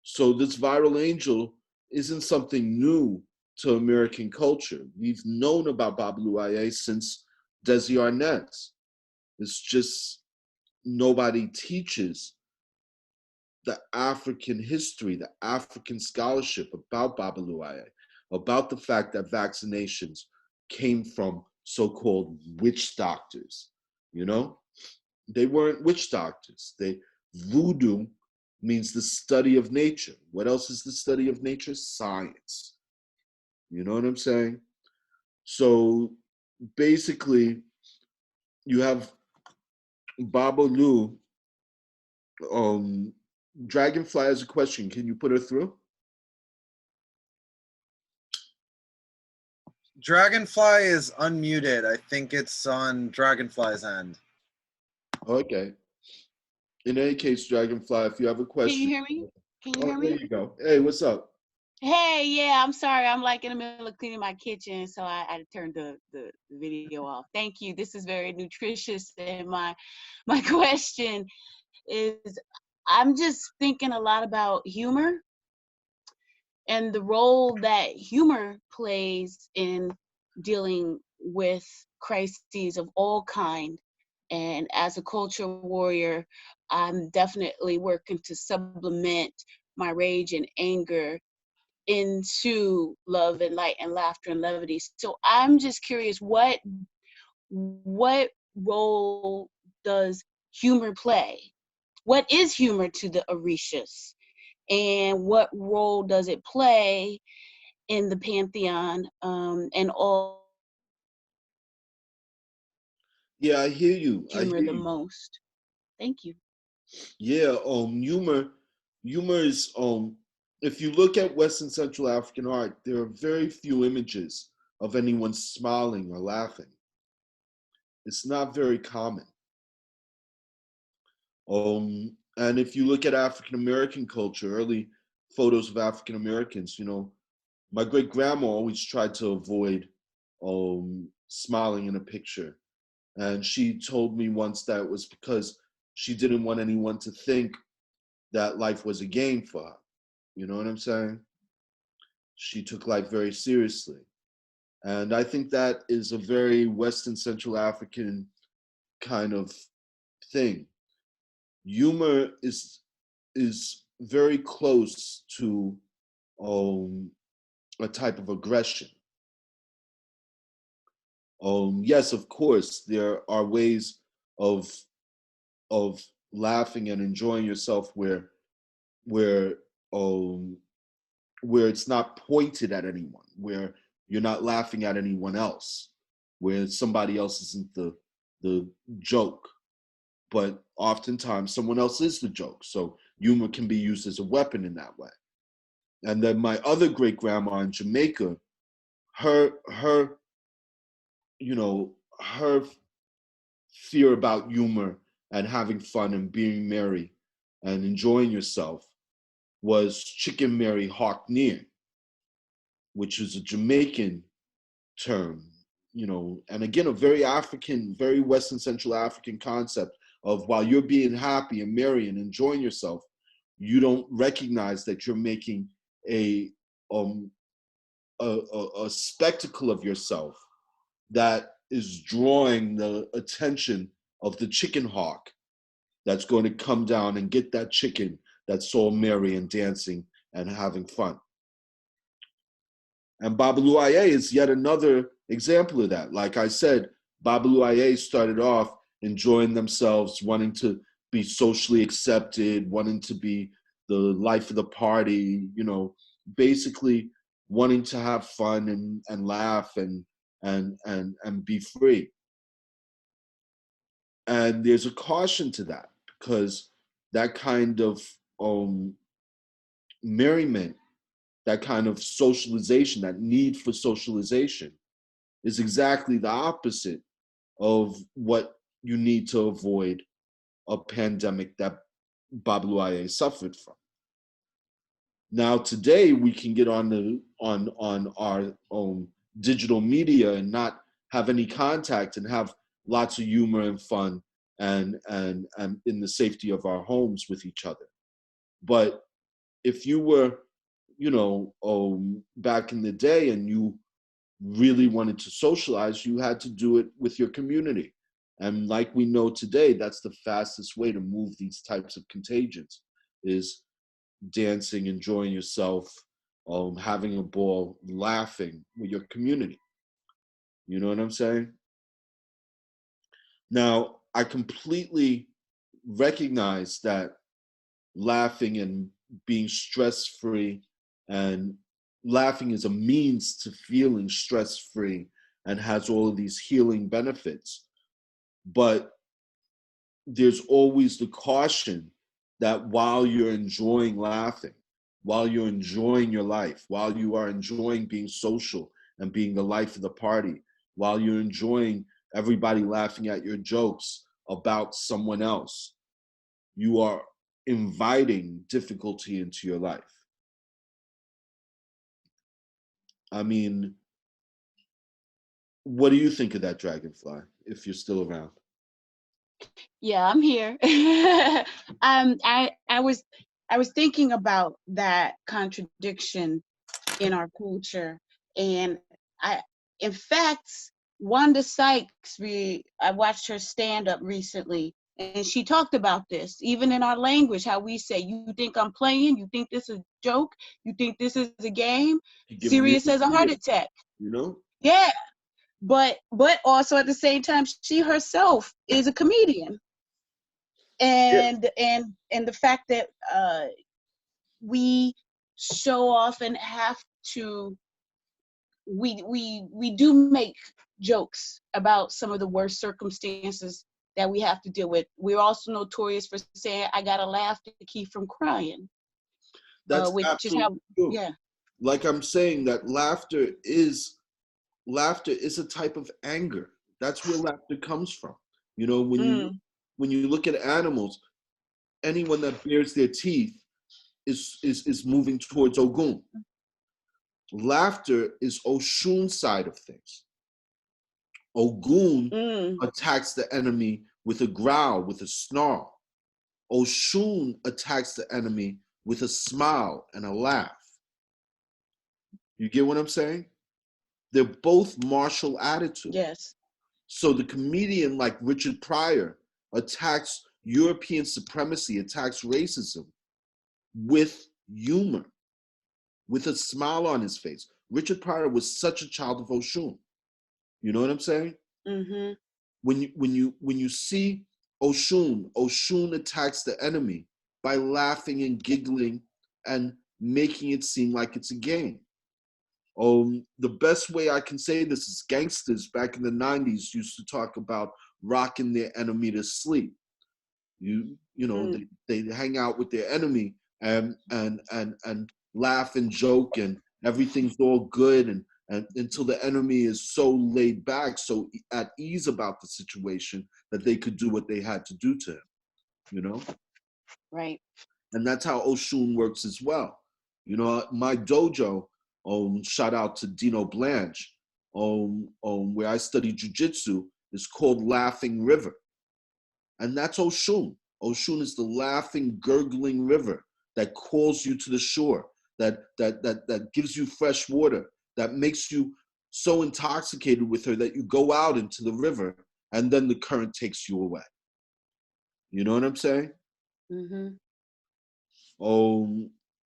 So this viral angel isn't something new to American culture. We've known about Babaloo Aye since Desi Arnaz. It's just nobody teaches the African history, the African scholarship about Babaloo Aye, about the fact that vaccinations came from so-called witch doctors. You know, they weren't witch doctors. Voodoo means the study of nature. What else is the study of nature? Science. You know what I'm saying? So basically, you have Babaloo. Dragonfly has a question. Can you put her through? Dragonfly is unmuted. I think it's on Dragonfly's end. Okay. In any case, Dragonfly, if you have a question. Can you hear me? Can you hear me? There you go. Hey, what's up? Hey, yeah, I'm sorry. I'm like in the middle of cleaning my kitchen, so I turned the video off. Thank you. This is very nutritious. And my question is, I'm just thinking a lot about humor and the role that humor plays in dealing with crises of all kind. And as a culture warrior, I'm definitely working to supplement my rage and anger into love and light and laughter and levity. So I'm just curious, what role does humor play? What is humor to the Orishas? And what role does it play in the pantheon and all? Yeah, I hear you. Humor the most. Thank you. Yeah, humor is if you look at West and Central African art, there are very few images of anyone smiling or laughing. It's not very common. And if you look at African American culture, early photos of African Americans, you know, my great grandma always tried to avoid smiling in a picture. And she told me once that it was because she didn't want anyone to think that life was a game for her. You know what I'm saying? She took life very seriously. And I think that is a very West and Central African kind of thing. Humor is very close to a type of aggression. Yes, of course, there are ways of laughing and enjoying yourself where it's not pointed at anyone, where you're not laughing at anyone else, where somebody else isn't the joke, but oftentimes someone else is the joke. So humor can be used as a weapon in that way. And then my other great grandma in Jamaica, her you know, her fear about humor and having fun and being merry and enjoying yourself was Chicken Mary Hawk Near, which is a Jamaican term, you know, and again, a very African, very Western Central African concept of while you're being happy and merry and enjoying yourself, you don't recognize that you're making a spectacle of yourself that is drawing the attention of the chicken hawk that's going to come down and get that chicken that's all merry and dancing and having fun. And Babalu Aye is yet another example of that. Like I said, Babalu Aye started off enjoying themselves, wanting to be socially accepted, wanting to be the life of the party, you know, basically wanting to have fun and laugh and be free. And there's a caution to that, because that kind of merriment, that kind of socialization, that need for socialization is exactly the opposite of what you need to avoid a pandemic that Babalu Aye suffered from. Now today we can get on our own digital media and not have any contact and have lots of humor and fun and in the safety of our homes with each other. But if you were, you know, back in the day and you really wanted to socialize, you had to do it with your community. And like we know today, that's the fastest way to move these types of contagions, is dancing, enjoying yourself, having a ball, laughing with your community. You know what I'm saying? Now, I completely recognize that laughing and being stress-free, and laughing is a means to feeling stress-free and has all of these healing benefits. But there's always the caution that while you're enjoying laughing, while you're enjoying your life, while you are enjoying being social and being the life of the party, while you're enjoying everybody laughing at your jokes about someone else, you are inviting difficulty into your life. I mean, what do you think of that, Dragonfly, if you're still around? Yeah, I'm here. I was thinking about that contradiction in our culture, and in fact, Wanda Sykes, I watched her stand up recently, and she talked about this, even in our language, how we say, "You think I'm playing? You think this is a joke? You think this is a game? Serious as a heart attack." You know? Yeah, but also at the same time, she herself is a comedian. And the fact that we so often have to, we do make jokes about some of the worst circumstances that we have to deal with. We're also notorious for saying, "I gotta laugh to keep from crying." That's which is absolutely how, true. yeah. Like I'm saying, that laughter is a type of anger. That's where laughter comes from. You know, when you look at animals, anyone that bares their teeth is moving towards Ogun. Laughter is Oshun's side of things. Ogun attacks the enemy with a growl, with a snarl. Oshun attacks the enemy with a smile and a laugh. You get what I'm saying? They're both martial attitudes. Yes. So the comedian like Richard Pryor attacks European supremacy, attacks racism with humor, with a smile on his face. Richard Pryor was such a child of Oshun. You know what I'm saying? Mm-hmm. When you see Oshun attacks the enemy by laughing and giggling and making it seem like it's a game. The best way I can say this is gangsters back in the 90s used to talk about rocking their enemy to sleep. You know, they hang out with their enemy and laugh and joke and everything's all good and until the enemy is so laid back, so at ease about the situation that they could do what they had to do to him, you know? Right. And that's how Oshun works as well. You know, my dojo, shout out to Dino Blanche, where I study jujitsu, is called Laughing River. And that's Oshun. Oshun is the laughing, gurgling river that calls you to the shore, that gives you fresh water, that makes you so intoxicated with her that you go out into the river and then the current takes you away. You know what I'm saying? Mm-hmm.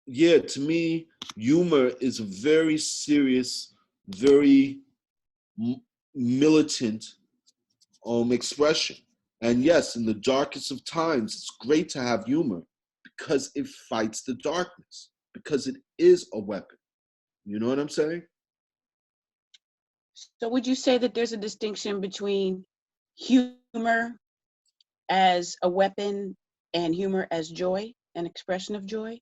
Yeah, to me, humor is a very serious, very militant expression. And yes, in the darkest of times, it's great to have humor because it fights the darkness, because it is a weapon. You know what I'm saying? So would you say that there's a distinction between humor as a weapon and humor as joy, an expression of joy?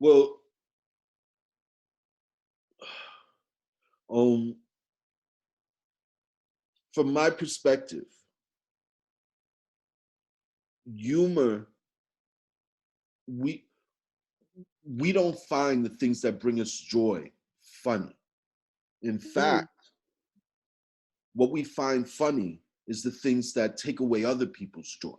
Well, um, from my perspective, humor, we we don't find the things that bring us joy funny. In Mm, fact, what we find funny is the things that take away other people's joy.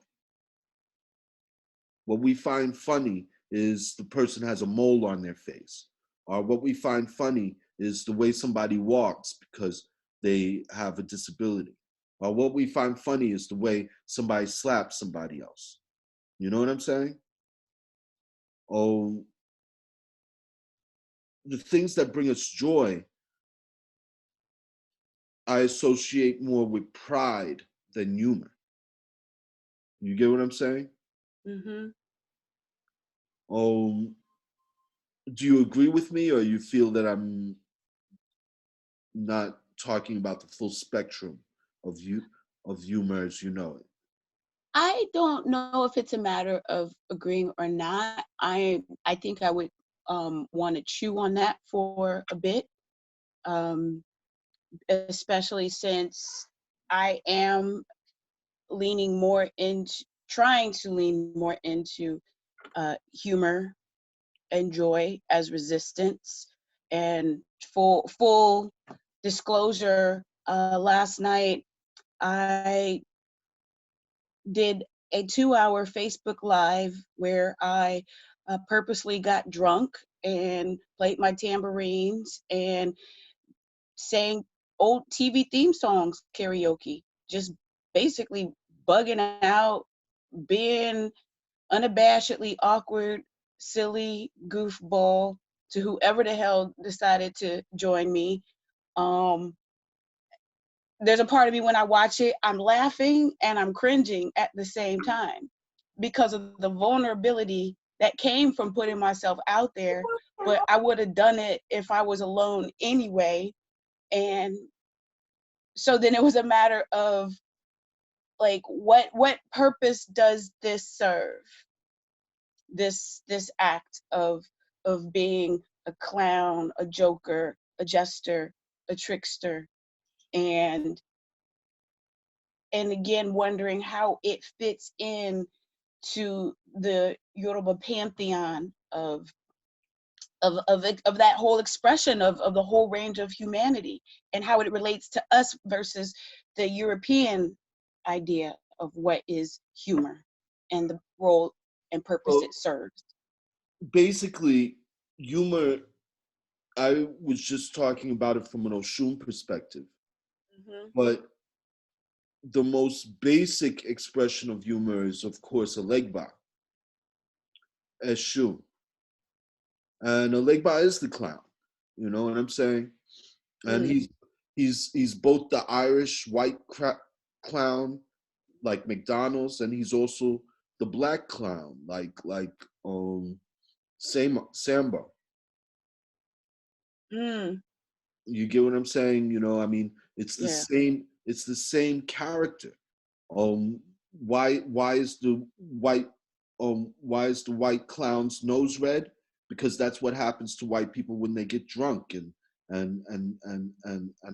What we find funny is the person has a mole on their face. Or what we find funny is the way somebody walks because they have a disability. Or what we find funny is the way somebody slaps somebody else. You know what I'm saying? Oh, the things that bring us joy, I associate more with pride than humor. You get what I'm saying? mm-hmm. Um, do you agree with me, or you feel that I'm not talking about the full spectrum of humor as you know it? I don't know if it's a matter of agreeing or not. I think I would want to chew on that for a bit, um, especially since I am leaning more into trying to lean more into humor and joy as resistance. And full disclosure, last night I did a 2-hour Facebook Live where I purposely got drunk and played my tambourines and sang old TV theme songs karaoke, just basically bugging out, being unabashedly awkward, silly goofball to whoever the hell decided to join me. Um, there's a part of me when I watch it, I'm laughing and I'm cringing at the same time because of the vulnerability that came from putting myself out there. But I would have done it if I was alone anyway. And so then it was a matter of like, what purpose does this serve? This act of being a clown, a joker, a jester, a trickster, and again wondering how it fits in to the Yoruba pantheon of that whole expression of the whole range of humanity and how it relates to us versus the European idea of what is humor and the role and purpose Well, it serves. basically, humor, I was just talking about it from an Oshun perspective, Mm-hmm. but the most basic expression of humor is, of course, a legba, Eshu. And a legba is the clown. You know what I'm saying? And Mm. he's both the Irish white clown, like McDonald's, and he's also the black clown, like Sambo. Mm. You get what I'm saying? You know, I mean, Yeah. it's the same character. Um, why is the white clown's nose red? Because that's what happens to white people when they get drunk and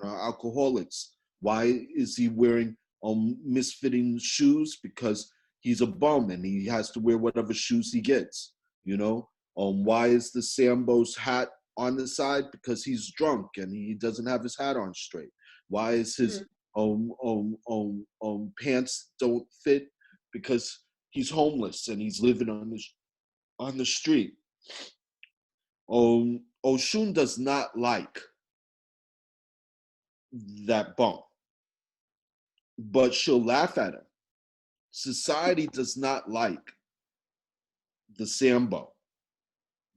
are alcoholics. Why is he wearing misfitting shoes? Because he's a bum and he has to wear whatever shoes he gets. You know. Why is the Sambo's hat on the side? Because he's drunk and he doesn't have his hat on straight. Why is his Mm. pants don't fit? Because he's homeless and he's living on the street. Oshun does not like that bum, but she'll laugh at him Society does not like the Sambo,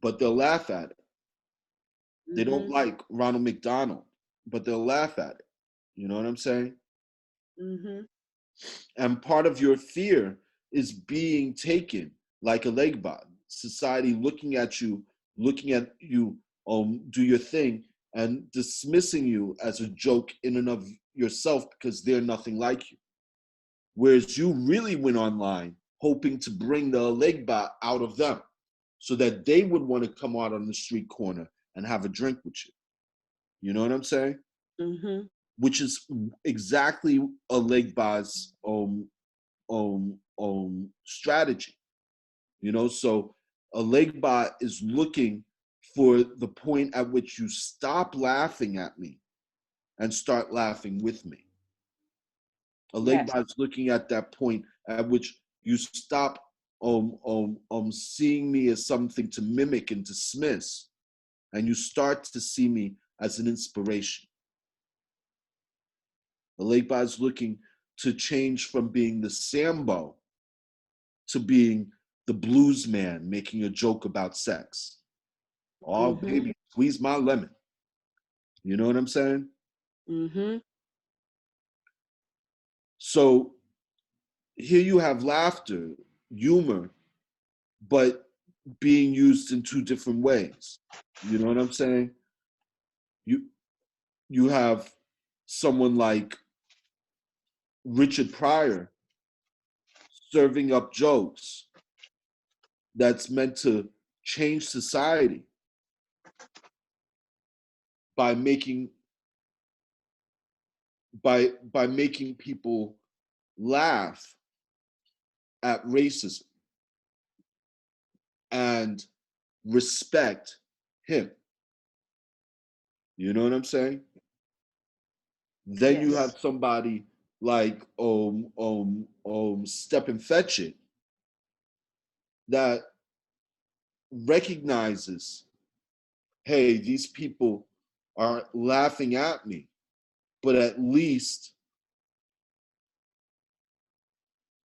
but they'll laugh at it. They don't like Ronald McDonald, but they'll laugh at it. You know what I'm saying? And part of your fear is being taken like a legbot. Society looking at you do your thing and dismissing you as a joke in and of yourself because they're nothing like you. Whereas you really went online hoping to bring the legbot out of them so that they would want to come out on the street corner and have a drink with you. You know what I'm saying? Which is exactly a legbot's strategy. You know, so a legbot is looking for the point at which you stop laughing at me and start laughing with me. A legbot is looking at that point at which you stop seeing me as something to mimic and dismiss, and you start to see me as an inspiration. The legbot is looking to change from being the Sambo to being the blues man making a joke about sex. Oh, baby, squeeze my lemon. You know what I'm saying? So here you have laughter, humor, but being used in two different ways. You know what I'm saying? You have someone like Richard Pryor serving up jokes that's meant to change society by making people laugh at racism and respect him. You know what I'm saying? Then you have somebody like Step and Fetch It that recognizes, hey, these people are laughing at me, but at least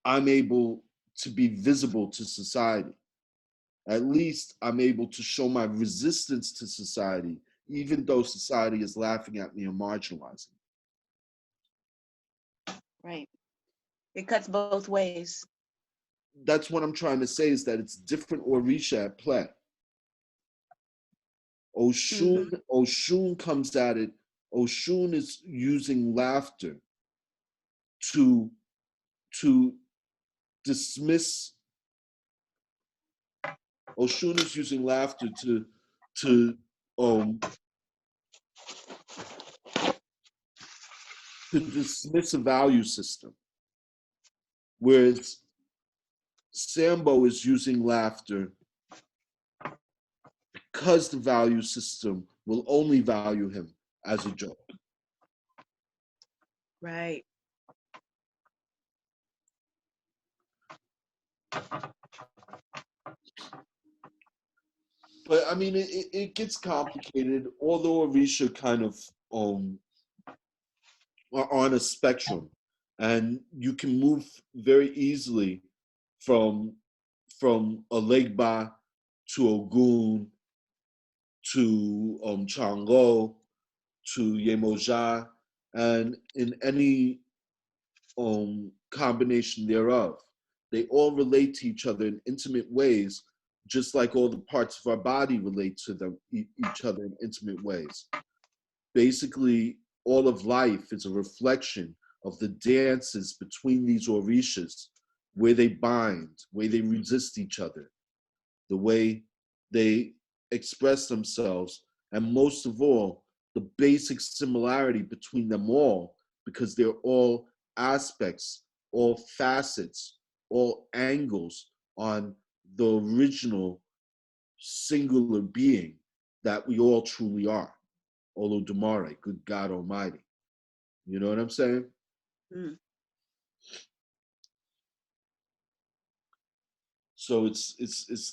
I'm able to be visible to society. At least I'm able to show my resistance to society, even though society is laughing at me and marginalizing. Right. It cuts both ways. That's what I'm trying to say, is that it's different Orisha at play. Oshun comes at it. Oshun is using laughter to dismiss. Oshun is using laughter to dismiss a value system, whereas Sambo is using laughter because the value system will only value him as a joke. Right. But I mean, it gets complicated. Although Orisha kind of are on a spectrum, and you can move very easily from a Legba to Ogun to Chango to Yemoja, and in any combination thereof. They all relate to each other in intimate ways, just like all the parts of our body relate to each other in intimate ways. Basically, all of life is a reflection of the dances between these orishas, where they bind, where they resist each other, the way they express themselves, and most of all, the basic similarity between them all, because they're all aspects, all facets, all angles on the original singular being that we all truly are. Olodumare, good God Almighty. You know what I'm saying? So it's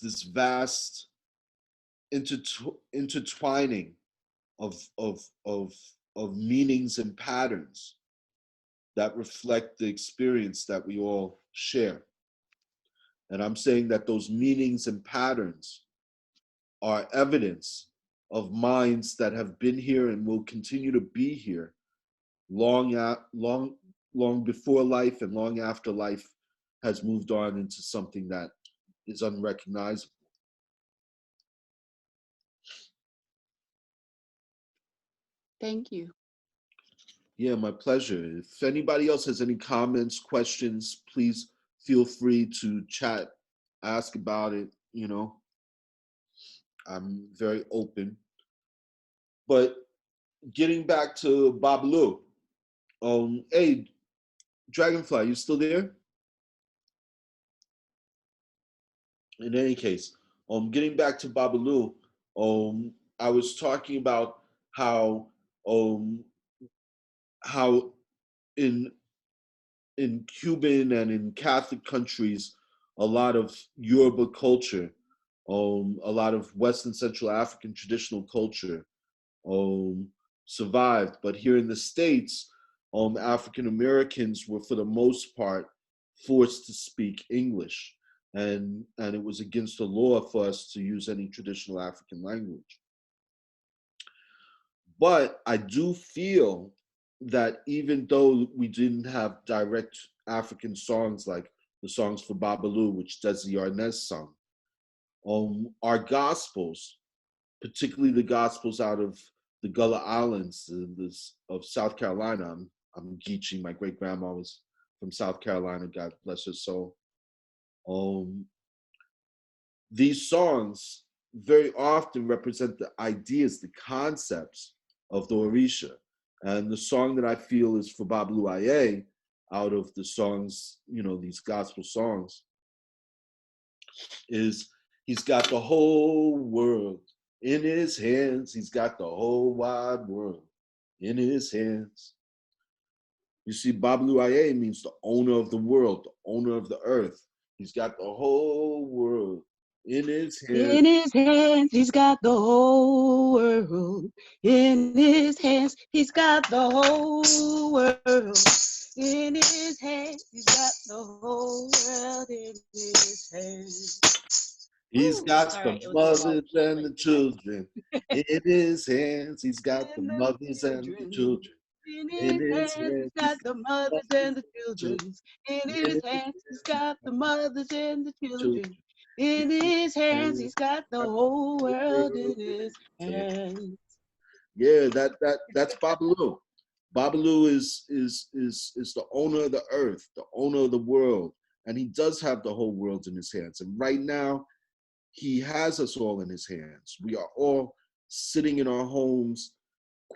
this vast intertwining of meanings and patterns that reflect the experience that we all share. And I'm saying that those meanings and patterns are evidence of minds that have been here and will continue to be here long before life and long after life has moved on into something that is unrecognizable. Thank you. Yeah, my pleasure. If anybody else has any comments, questions, please feel free to chat, ask about it, you know. I'm very open. But getting back to Babalu, hey, Dragonfly, you still there? In any case, getting back to Babalu, I was talking about how um, how in Cuban and in Catholic countries, a lot of Yoruba culture, a lot of West and Central African traditional culture survived. But here in the States, African Americans were, for the most part, forced to speak English. And it was against the law for us to use any traditional African language. But I do feel that even though we didn't have direct African songs like the songs for Babalu, which Desi Arnaz sung, our gospels, particularly the gospels out of the Gullah Islands of South Carolina. I'm Geechee. My great grandma was from South Carolina. God bless her soul. These songs very often represent the ideas, the concepts of the Orisha. And the song that I feel is for Babalu Aye, out of the songs, you know, these gospel songs, is he's got the whole world in his hands. He's got the whole wide world in his hands. You see, Babalu Aye means the owner of the world, the owner of the earth. He's got the whole world in his hands. In his hands, he's got the whole world. In his hands, he's got the whole world. In his hands, he's got the whole world in his hands. He's got Sorry, the mothers and the children in his hands. He's got the mothers and the children. In his hands, he's got the mothers and the children. In his hands, he's got the mothers and the children. In his hands, he's got the whole world in his hands. Yeah, that's Babalu. Babalu is the owner of the earth, the owner of the world, and he does have the whole world in his hands. And right now, he has us all in his hands. We are all sitting in our homes,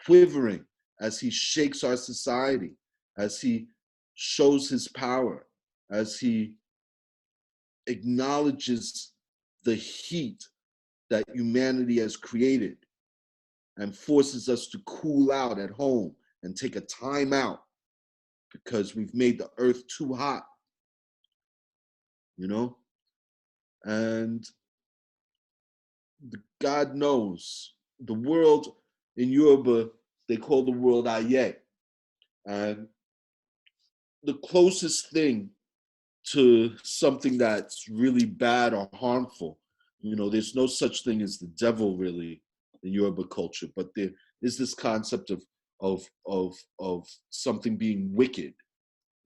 quivering as he shakes our society, as he shows his power, as he acknowledges the heat that humanity has created and forces us to cool out at home and take a time out because we've made the earth too hot, you know? And God knows, the world in Yoruba, they call the world Aye. And the closest thing to something that's really bad or harmful, you know, there's no such thing as the devil really in Yoruba culture, but there is this concept of something being wicked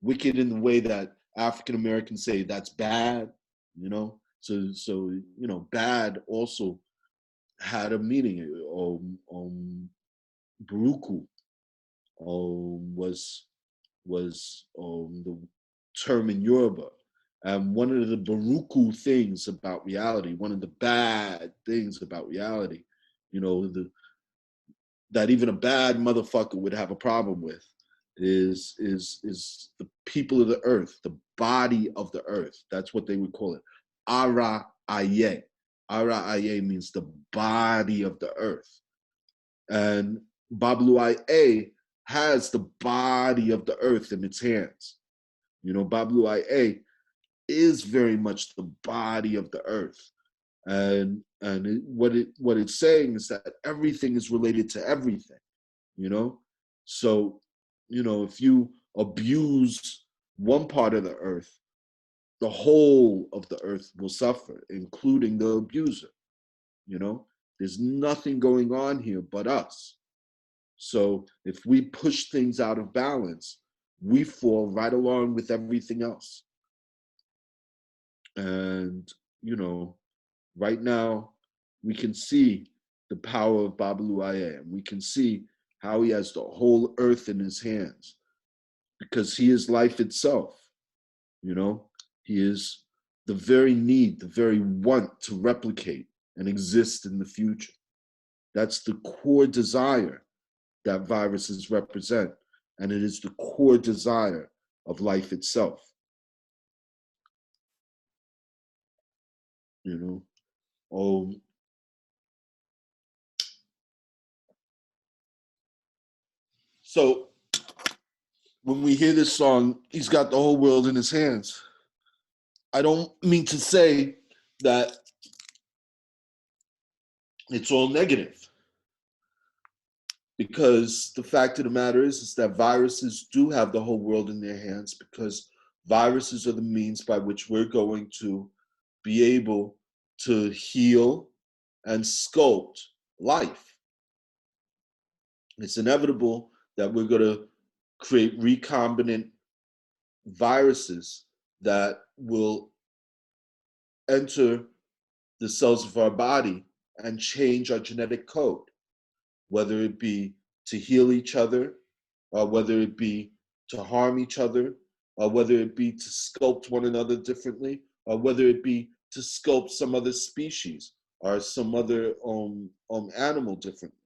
in the way that African Americans say that's bad, you know. So you know, bad also had a meaning. Buruku was the term in Yoruba. And one of the Baruku things about reality, one of the bad things about reality, you know, that even a bad motherfucker would have a problem with, is the people of the earth, the body of the earth. That's what they would call it. Ara Aye. Ara Aye means the body of the earth. And Babalu Aye has the body of the earth in its hands. You know, Babalu Aye is very much the body of the earth. And what it's saying is that everything is related to everything, you know? So, you know, if you abuse one part of the earth, the whole of the earth will suffer, including the abuser. You know, there's nothing going on here but us. So if we push things out of balance, we fall right along with everything else. And, you know, right now we can see the power of Babalu Aye, and we can see how he has the whole earth in his hands because he is life itself. You know, he is the very need, the very want to replicate and exist in the future. That's the core desire that viruses represent, and it is the core desire of life itself. You know, so when we hear this song, he's got the whole world in his hands. I don't mean to say that it's all negative, because the fact of the matter is that viruses do have the whole world in their hands, because viruses are the means by which we're going to be able to heal and sculpt life. It's inevitable that we're going to create recombinant viruses that will enter the cells of our body and change our genetic code, whether it be to heal each other, or whether it be to harm each other, or whether it be to sculpt one another differently, or whether it be to sculpt some other species or some other animal differently.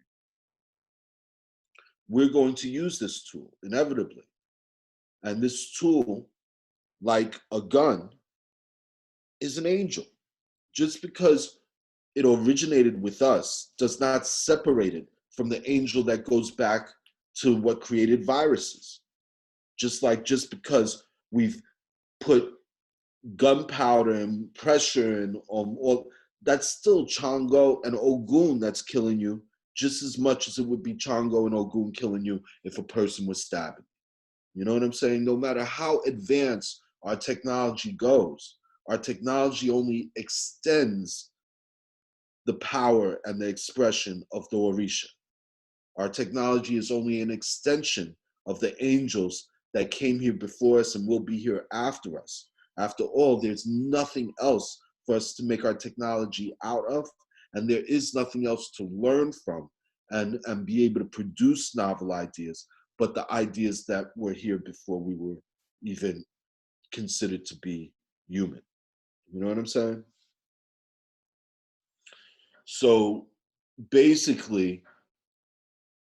We're going to use this tool, inevitably. And this tool, like a gun, is an angel. Just because it originated with us does not separate it from the angel that goes back to what created viruses. Just because we've put gunpowder and pressure and all, that's still Chango and Ogun that's killing you just as much as it would be Chango and Ogun killing you if a person was stabbing. You know what I'm saying? No matter how advanced our technology goes, our technology only extends the power and the expression of the Orisha. Our technology is only an extension of the angels that came here before us and will be here after us. After all, there's nothing else for us to make our technology out of, and there is nothing else to learn from and be able to produce novel ideas, but the ideas that were here before we were even considered to be human. You know what I'm saying? So basically,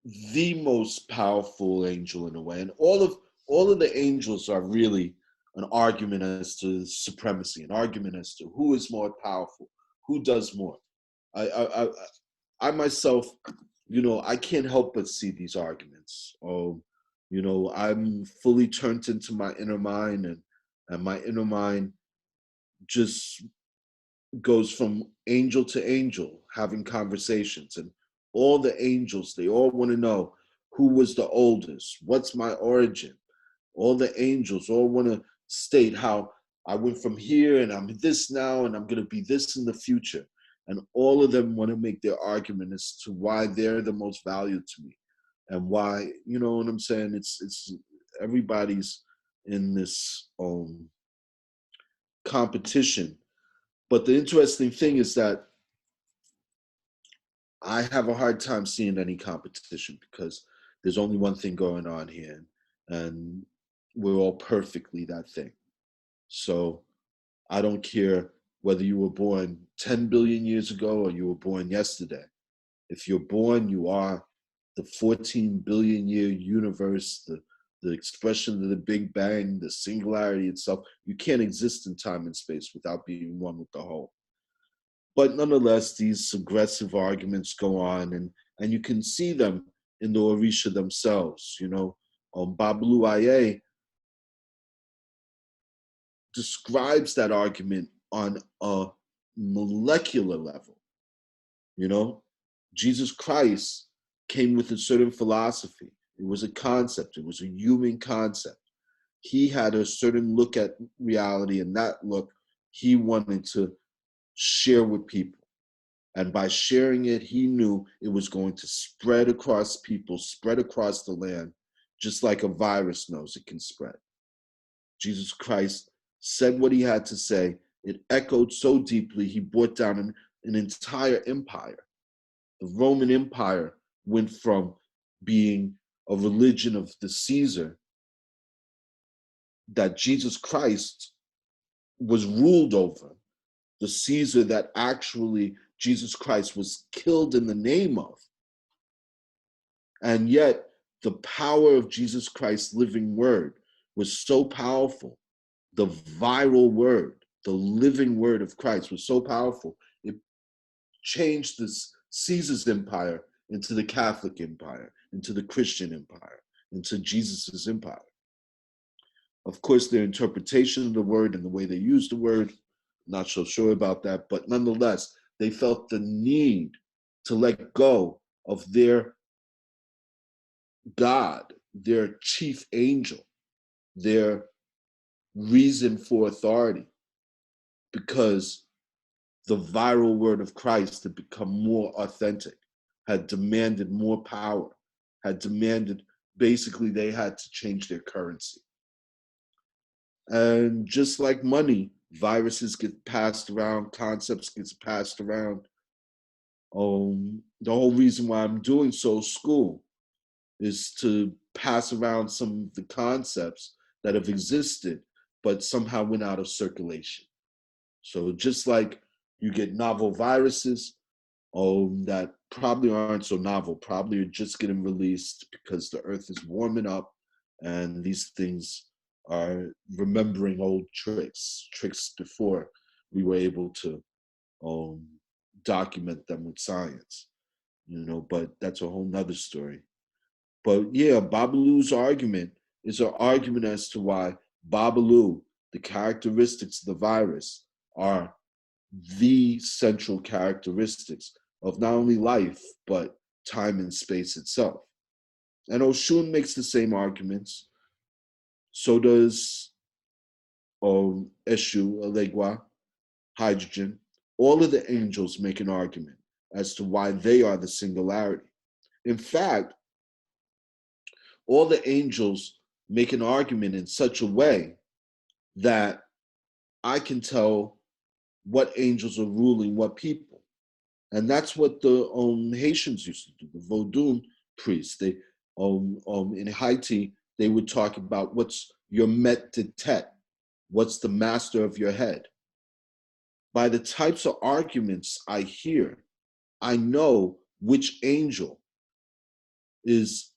the most powerful angel in a way, and all of the angels are really an argument as to supremacy, an argument as to who is more powerful, who does more. I myself, you know, I can't help but see these arguments. You know, I'm fully turned into my inner mind, and my inner mind just goes from angel to angel, having conversations, and all the angels, they all want to know who was the oldest, what's my origin. All the angels all want to state how I went from here and I'm this now and I'm going to be this in the future. And all of them want to make their argument as to why they're the most valued to me and why, you know what I'm saying? It's everybody's in this competition. But the interesting thing is that I have a hard time seeing any competition because there's only one thing going on here, and we're all perfectly that thing. So I don't care whether you were born 10 billion years ago or you were born yesterday. If you're born, you are the 14 billion year universe, the expression of the Big Bang, the singularity itself. You can't exist in time and space without being one with the whole. But nonetheless, these aggressive arguments go on, and you can see them in the Orisha themselves. You know, Babalu Aye describes that argument on a molecular level. You know, Jesus Christ came with a certain philosophy. It was a concept. It was a human concept. He had a certain look at reality, and that look he wanted to share with people. And by sharing it, he knew it was going to spread across people, spread across the land, just like a virus knows it can spread. Jesus Christ said what he had to say. It echoed so deeply, he brought down an entire empire. The Roman Empire went from being a religion of the Caesar that Jesus Christ was ruled over, the Caesar that actually Jesus Christ was killed in the name of. And yet the power of Jesus Christ's living word was so powerful. The viral word, the living word of Christ was so powerful. It changed this Caesar's empire into the Catholic empire, into the Christian empire, into Jesus's empire. Of course, their interpretation of the word and the way they used the word, not so sure about that, but nonetheless, they felt the need to let go of their God, their chief angel, their reason for authority, because the viral word of Christ had become more authentic, had demanded more power, had demanded, basically they had to change their currency. And just like money, viruses get passed around, concepts get passed around. The whole reason why I'm doing SCOOL is to pass around some of the concepts that have existed, but somehow went out of circulation. So just like you get novel viruses that probably aren't so novel, probably are just getting released because the earth is warming up and these things are remembering old tricks before we were able to document them with science, but that's a whole nother story. But yeah, Babalu's argument is an argument as to why Babalu, the characteristics of the virus, are the central characteristics of not only life, but time and space itself. And Oshun makes the same arguments. So does Eshu, Elegua, hydrogen. All of the angels make an argument as to why they are the singularity. In fact, all the angels make an argument in such a way that I can tell what angels are ruling what people. And that's what the Haitians used to do, the Vodun priests. They, in Haiti, they would talk about what's your met de tete, what's the master of your head. By the types of arguments I hear, I know which angel is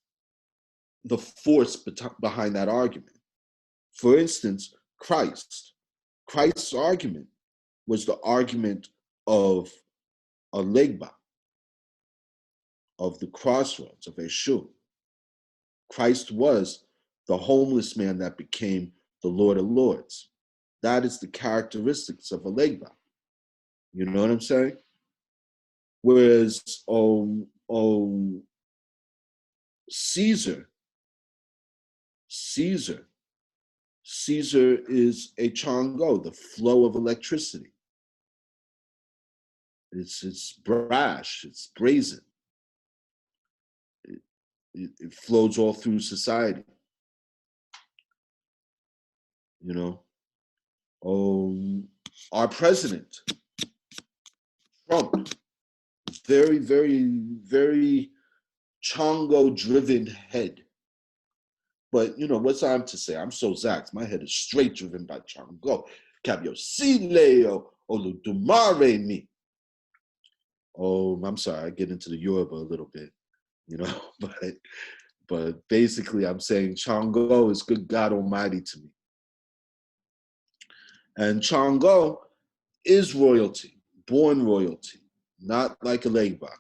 the force behind that argument. For instance, Christ's argument was the argument of a legba, of the crossroads, of Eshu. Christ was the homeless man that became the Lord of Lords. That is the characteristics of a legba. You know what I'm saying? Whereas Caesar is a Chongo, the flow of electricity. It's brash, it's brazen. It flows all through society. Our president, Trump, very, very, very Chongo-driven head. But what's I'm to say? I'm so zaxed. My head is straight driven by Chongo. Cabio Sileo Oludumare me. I'm sorry, I get into the Yoruba a little bit, but basically I'm saying Chongo is good God Almighty to me. And Chongo is royalty, born royalty, not like a Legba.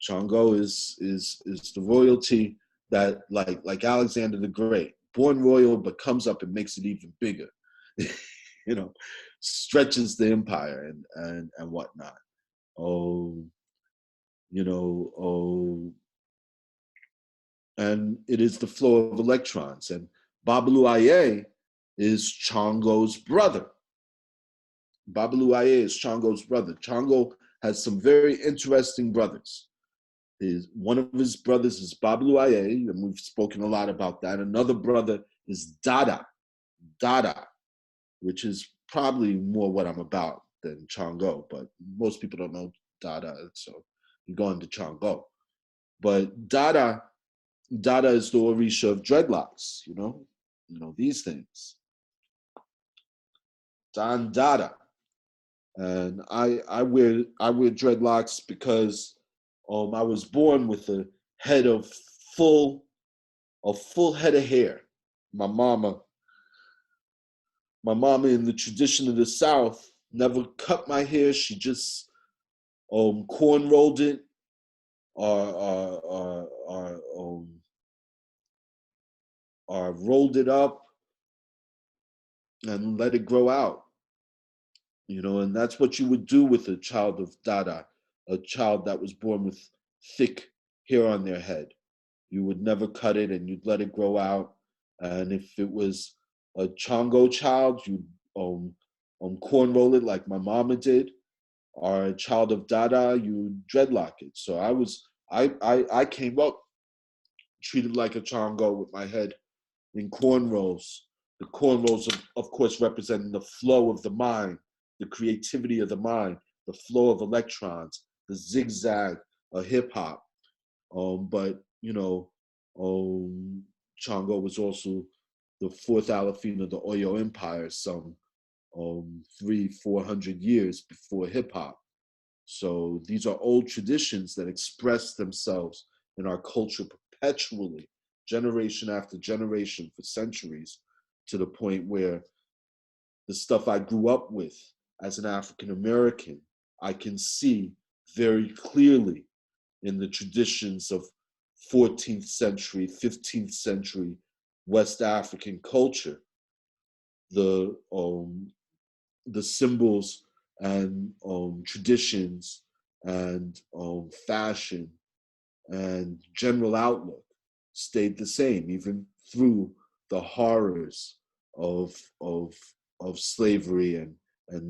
Chongo is the royalty that like Alexander the Great, born royal but comes up and makes it even bigger, stretches the empire and whatnot. And it is the flow of electrons. And Babalu Aye is Chongo's brother. Babalu Aye is Chongo's brother. Chongo has some very interesting brothers. One of his brothers is Babalu Aye, and we've spoken a lot about that. Another brother is Dada, which is probably more what I'm about than Chongo, but most people don't know Dada, so you go into Chongo. But Dada is the Orisha of dreadlocks, you know these things. Don Dada. And I wear dreadlocks because I was born with a full head of hair. My mama in the tradition of the South never cut my hair. She just corn rolled it or rolled it up and let it grow out. And that's what you would do with a child of Dada, a child that was born with thick hair on their head. You would never cut it, and you'd let it grow out. And if it was a Chongo child, you'd corn roll it like my mama did, or a child of Dada, you dreadlock it. So I came up treated like a Chongo with my head in cornrows. The cornrows, of course, representing the flow of the mind, the creativity of the mind, the flow of electrons, the zigzag of hip hop. But Chongo was also the fourth Alephine of the Oyo Empire, some 300-400 years before hip hop. So these are old traditions that express themselves in our culture perpetually, generation after generation, for centuries, to the point where the stuff I grew up with as an African American, I can see very clearly in the traditions of 14th century, 15th century West African culture, the symbols and traditions and fashion and general outlook stayed the same, even through the horrors of slavery and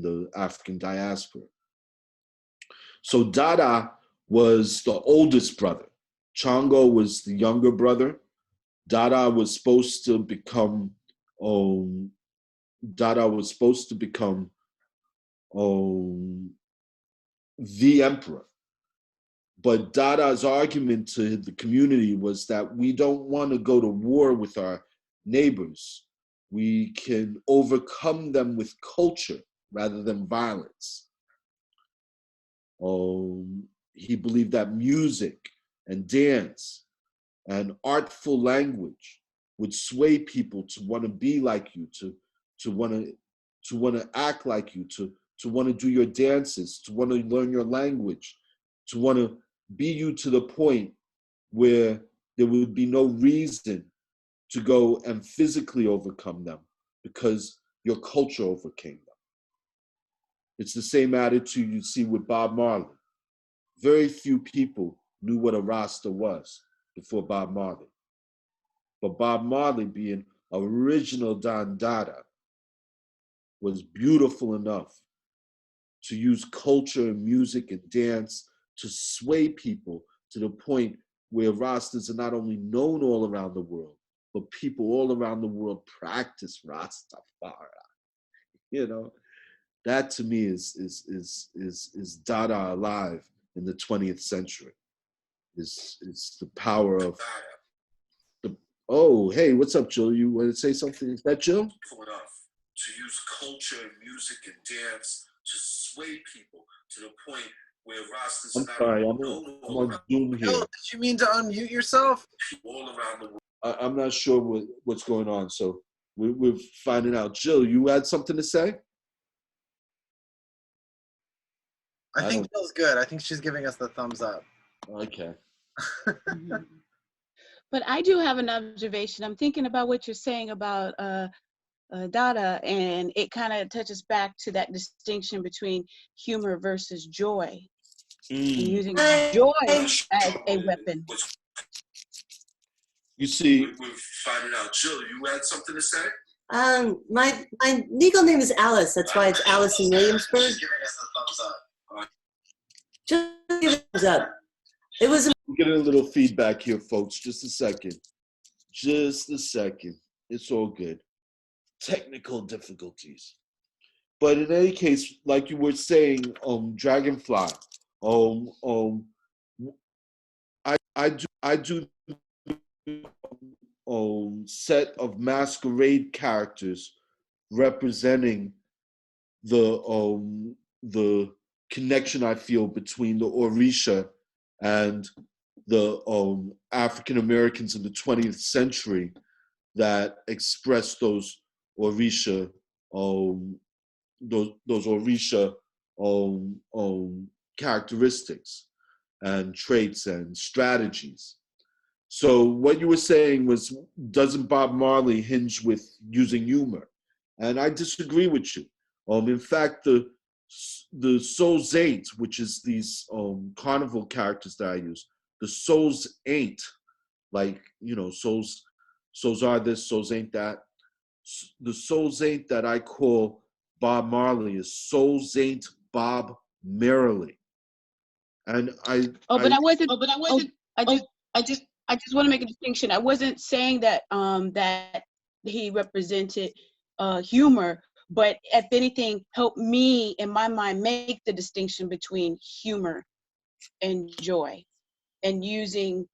the African diaspora. So Dada was the oldest brother. Chongo was the younger brother. Dada was supposed to become the emperor. But Dada's argument to the community was that we don't want to go to war with our neighbors. We can overcome them with culture rather than violence. He believed that music and dance and artful language would sway people to want to be like you, to want to act like you, to want to do your dances, to want to learn your language, to want to be you to the point where there would be no reason to go and physically overcome them because your culture overcame them. It's the same attitude you see with Bob Marley. Very few people knew what a Rasta was before Bob Marley. But Bob Marley, being original Don Dada, was beautiful enough to use culture and music and dance to sway people to the point where Rastas are not only known all around the world, but people all around the world practice Rastafari. That to me is Dada alive in the 20th century. Is the power of the. Oh, hey, what's up, Jill? You want to say something? Is that Jill? Enough to use culture and music and dance to sway people to the point where Rastas. I'm sorry, I'm on Zoom here. Jill, did you mean to unmute yourself? All around the world. I'm not sure what's going on, so we're finding out. Jill, you had something to say? I think Jill's good. I think she's giving us the thumbs up. Okay. But I do have an observation. I'm thinking about what you're saying about Dada, and it kind of touches back to that distinction between humor versus joy, and using joy as a weapon. You see, We're finding out. Jill, you had something to say? My legal name is Alice. That's why it's Alice in Williamsburg. Just giving us a thumbs up. Just give it a thumbs up. It was. we're getting a little feedback here, folks. Just a second. Just a second. It's all good. Technical difficulties. But in any case, like you were saying, Dragonfly, I do set of masquerade characters representing the connection I feel between the Orisha and the African Americans in the 20th century that express those Orisha those Orisha characteristics and traits and strategies. So what you were saying was, doesn't Bob Marley hinge with using humor? And I disagree with you. In fact, the souls ain't, which is these carnival characters that I use, the souls ain't, like, you know, souls are this, souls ain't that. The souls ain't that I call Bob Marley is souls ain't Bob Merrily. And I just want to make a distinction. I wasn't saying that that he represented humor, but if anything, helped me in my mind make the distinction between humor and joy, and using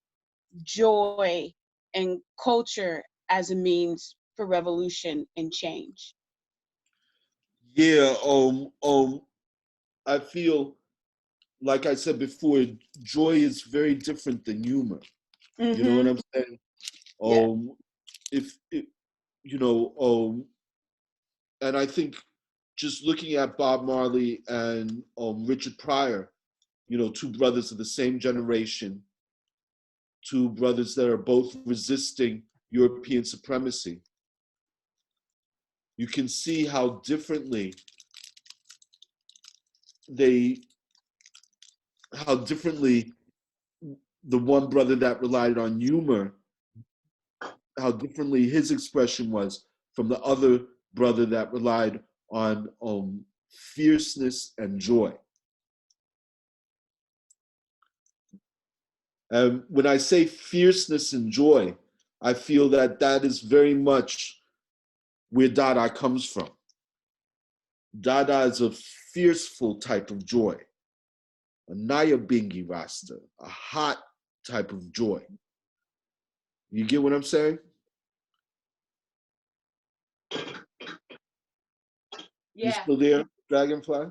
joy and culture as a means for revolution and change. Yeah, I feel, like I said before, joy is very different than humor. Mm-hmm. You know what I'm saying? If you know, and I think just looking at Bob Marley and Richard Pryor, you know, two brothers of the same generation, two brothers that are both resisting European supremacy. You can see how differently the one brother that relied on humor, how differently his expression was from the other brother that relied on fierceness and joy. And when I say fierceness and joy, I feel that that is very much where Dada comes from. Dada is a fierceful type of joy, a Nyabingi Rasta, a hot type of joy. You get what I'm saying? Yeah. You still there, Dragonfly?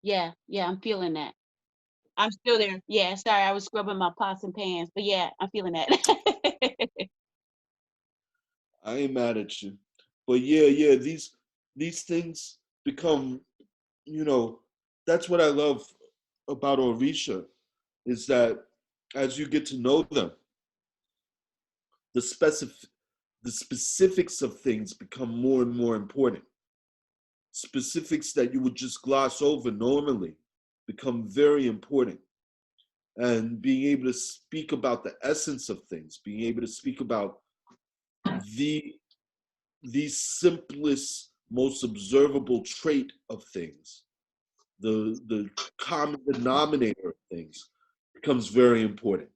Yeah, I'm feeling that. I'm still there. Yeah, sorry, I was scrubbing my pots and pans, but yeah, I'm feeling that. I ain't mad at you. But yeah, these things become, you know, that's what I love about Orisha, is that as you get to know them, the specifics of things become more and more important. Specifics that you would just gloss over normally become very important. And being able to speak about the essence of things, being able to speak about the simplest, most observable trait of things, the common denominator of things, becomes very important.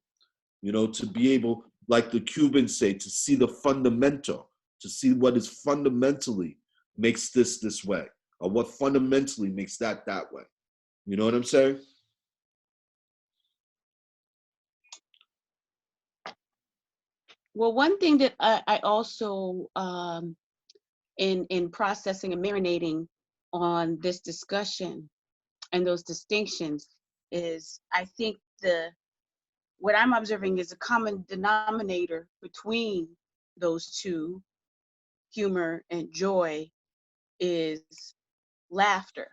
You know, to be able, like the Cubans say, to see the fundamental, to see what is fundamentally makes this way, or what fundamentally makes that way. You know what I'm saying? Well, one thing that I also, in processing and marinating on this discussion and those distinctions, is I think what I'm observing is a common denominator between those two, humor and joy, is laughter.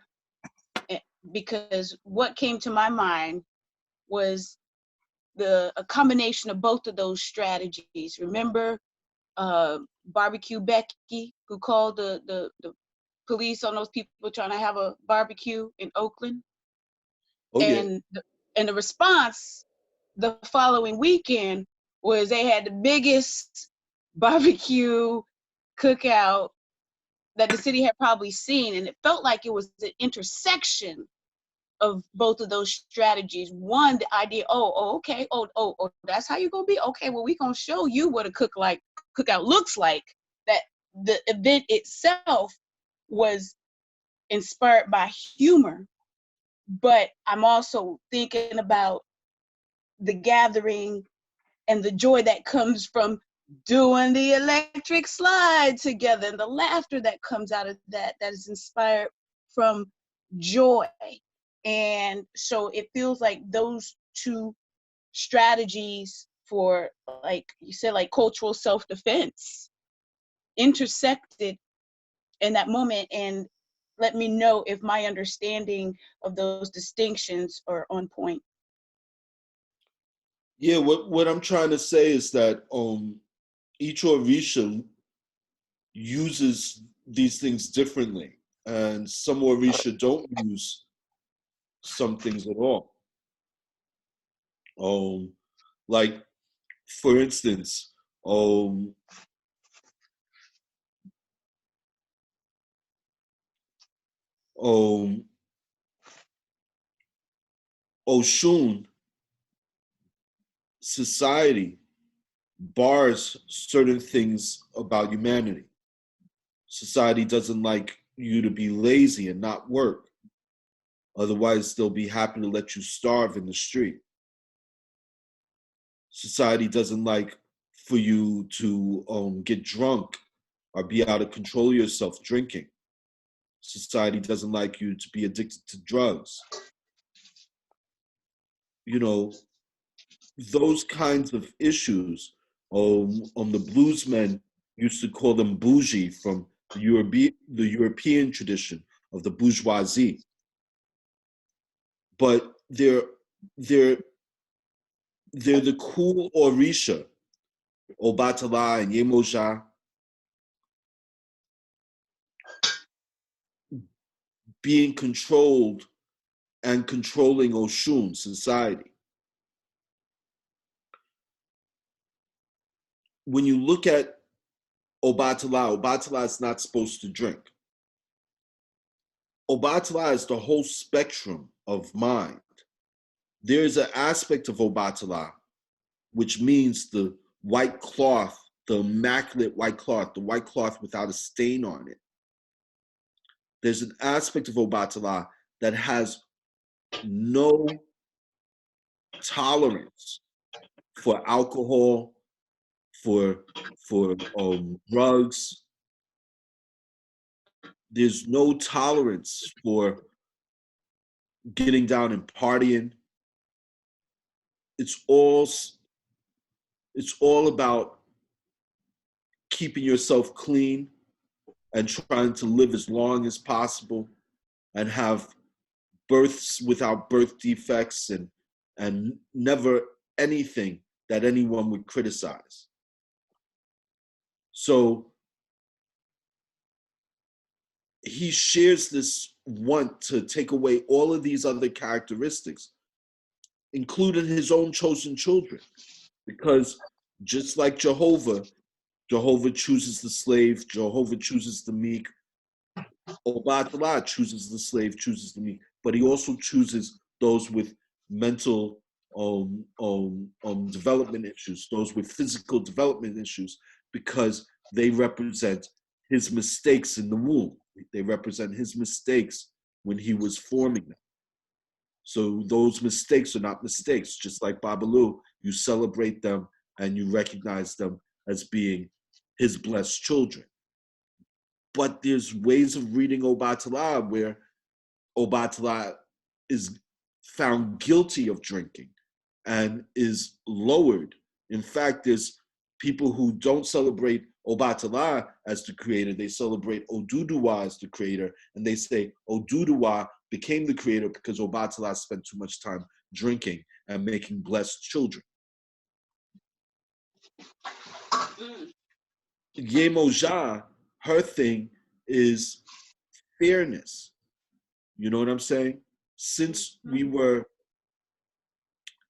Because what came to my mind was a combination of both of those strategies. Remember Barbecue Becky, who called the police on those people trying to have a barbecue in Oakland? Oh, and yeah. the response the following weekend was they had the biggest barbecue cookout that the city had probably seen, and it felt like it was the intersection of both of those strategies. One, the idea, okay, that's how you're gonna be. Okay, well, we gonna show you what a cookout looks like. That the event itself was inspired by humor, but I'm also thinking about the gathering and the joy that comes from doing the electric slide together, and the laughter that comes out of that is inspired from joy. And so it feels like those two strategies for, like you said, like cultural self-defense intersected in that moment. And let me know if my understanding of those distinctions are on point. Yeah, what I'm trying to say is that each Orisha uses these things differently, and some Orisha don't use some things at all. Like, for instance, Oshun society bars certain things about humanity. Society doesn't like you to be lazy and not work. Otherwise, they'll be happy to let you starve in the street. Society doesn't like for you to get drunk or be out of control of yourself drinking. Society doesn't like you to be addicted to drugs. You know, those kinds of issues. The bluesmen used to call them bougie from the European tradition of the bourgeoisie. But they're the cool Orisha, Obatala and Yemoja, being controlled and controlling Oshun society. When you look at Obatala is not supposed to drink. Obatala is the whole spectrum of mind. There is an aspect of Obatala, which means the white cloth, the immaculate white cloth, the white cloth without a stain on it. There's an aspect of Obatala that has no tolerance for alcohol, for drugs. There's no tolerance for getting down and partying. It's all about keeping yourself clean and trying to live as long as possible and have births without birth defects and never anything that anyone would criticize. So he shares this want to take away all of these other characteristics, including his own chosen children. Because just like Jehovah chooses the slave, Jehovah chooses the meek, Obatala chooses the slave, chooses the meek, but he also chooses those with mental development issues, those with physical development issues, because they represent his mistakes in the womb. They represent his mistakes when he was forming them. So those mistakes are not mistakes. Just like Babalu, you celebrate them and you recognize them as being his blessed children. But there's ways of reading Obatala where Obatala is found guilty of drinking and is lowered. In fact, there's people who don't celebrate Obatala as the creator. They celebrate Oduduwa as the creator, and they say Oduduwa became the creator because Obatala spent too much time drinking and making blessed children. Yemoja, her thing is fairness. You know what I'm saying? Since we were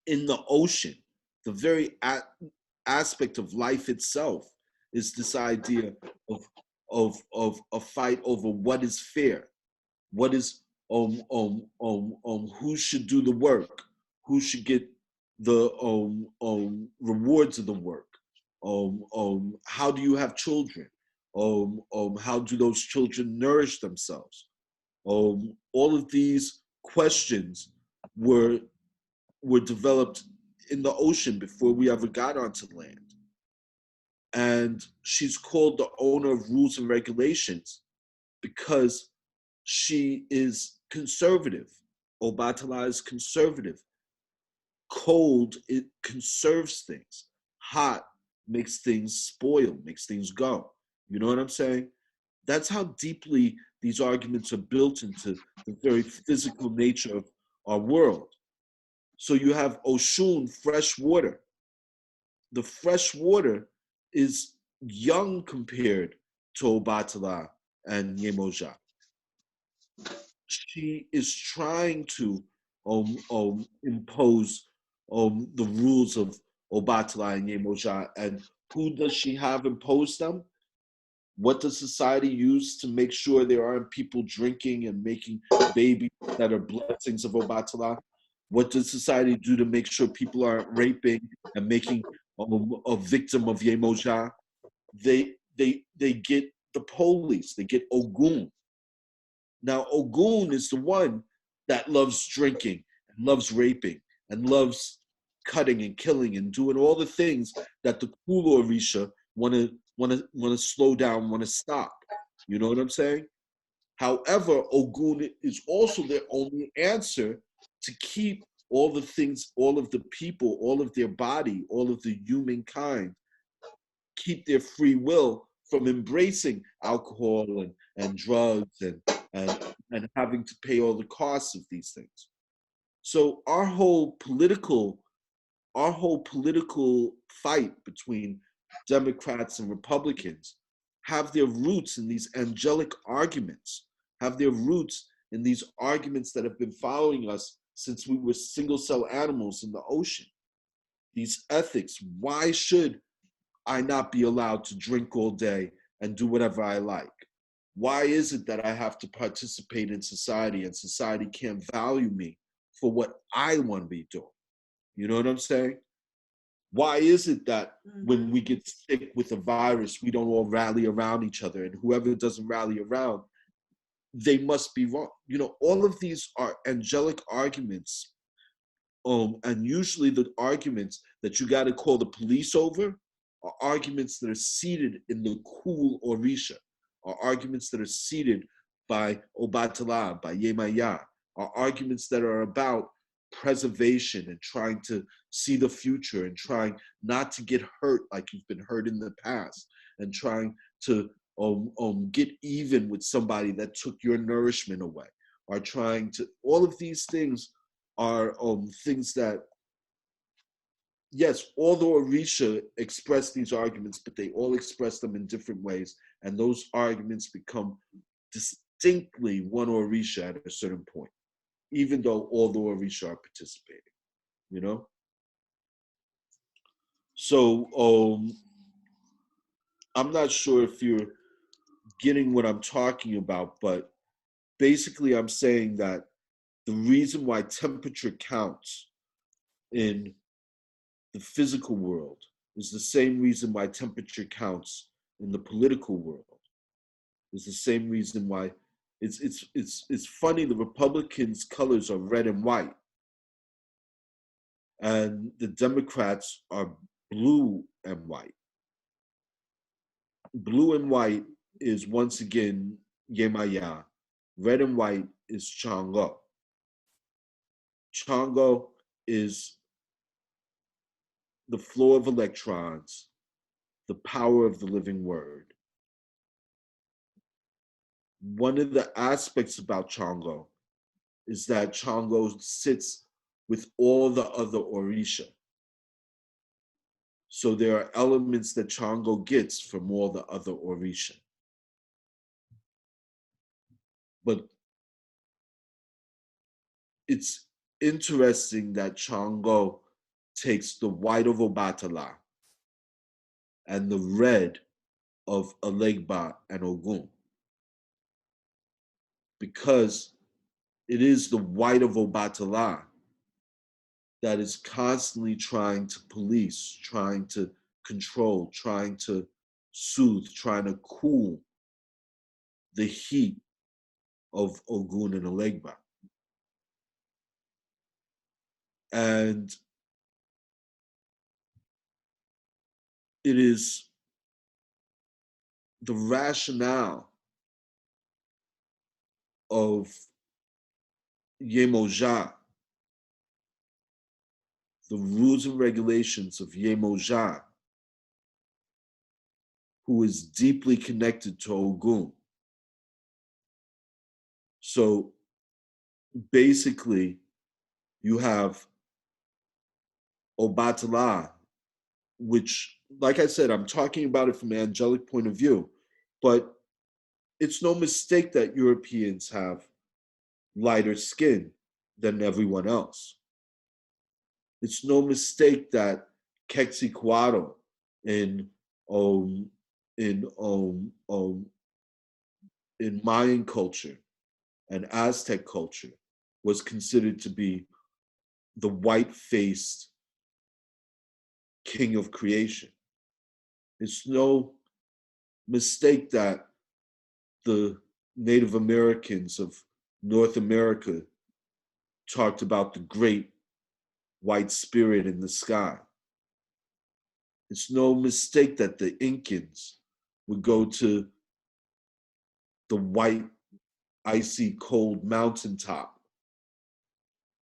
in the ocean, the very aspect of life itself is this idea of a fight over what is fair, what is who should do the work, who should get the rewards of the work, how do you have children, how do those children nourish themselves, all of these questions were developed in the ocean before we ever got onto land. And she's called the owner of rules and regulations because she is conservative. Obatala is conservative. Cold, it conserves things. Hot makes things spoil, makes things go. You know what I'm saying? That's how deeply these arguments are built into the very physical nature of our world. So you have Oshun, fresh water. The fresh water is young compared to Obatala and Yemoja. She is trying to impose the rules of Obatala and Yemoja. And who does she have impose them? What does society use to make sure there aren't people drinking and making babies that are blessings of Obatala? What does society do to make sure people aren't raping and making a victim of Yemoja? They get the police, they get Ogun. Now, Ogun is the one that loves drinking and loves raping and loves cutting and killing and doing all the things that the cool Orisha want to slow down, want to stop. You know what I'm saying? However, Ogun is also their only answer to keep all the things, all of the people, all of their body, all of the humankind, keep their free will from embracing alcohol and drugs and having to pay all the costs of these things. So our whole political fight between Democrats and Republicans have their roots in these angelic arguments, have their roots in these arguments that have been following us since we were single-cell animals in the ocean. These ethics, why should I not be allowed to drink all day and do whatever I like? Why is it that I have to participate in society and society can't value me for what I want to be doing? You know what I'm saying? Why is it that when we get sick with a virus, we don't all rally around each other, and whoever doesn't rally around, they must be wrong? You know, all of these are angelic arguments. And usually the arguments that you got to call the police over are arguments that are seated in the cool Orisha, are arguments that are seated by Obatala, by Yemaya, are arguments that are about preservation and trying to see the future and trying not to get hurt like you've been hurt in the past, and trying to get even with somebody that took your nourishment away, are trying to, all of these things are things that, yes, all the Orisha express these arguments, but they all express them in different ways, and those arguments become distinctly one Orisha at a certain point, even though all the Orisha are participating, you know? So I'm not sure if you're getting what I'm talking about, but basically I'm saying that the reason why temperature counts in the physical world is the same reason why temperature counts in the political world. It's the same reason why it's funny, the Republicans' colors are red and white, and the Democrats are blue and white. Blue and white is once again Yemaya. Red and white is Chango. Chango is the flow of electrons, the power of the living word. One of the aspects about Chango is that Chango sits with all the other Orisha. So there are elements that Chango gets from all the other Orisha. But it's interesting that Chango takes the white of Obatala and the red of Alegba and Ogun. Because it is the white of Obatala that is constantly trying to police, trying to control, trying to soothe, trying to cool the heat of Ogun and Alegba. And it is the rationale of Yemoja, the rules and regulations of Yemoja, who is deeply connected to Ogun. So basically, you have Obatala, which, like I said, I'm talking about it from an angelic point of view, but it's no mistake that Europeans have lighter skin than everyone else. It's no mistake that Quetzalcoatl in Mayan culture and Aztec culture was considered to be the white-faced king of creation. It's no mistake that the Native Americans of North America talked about the great white spirit in the sky. It's no mistake that the Incans would go to the white, icy, cold mountaintop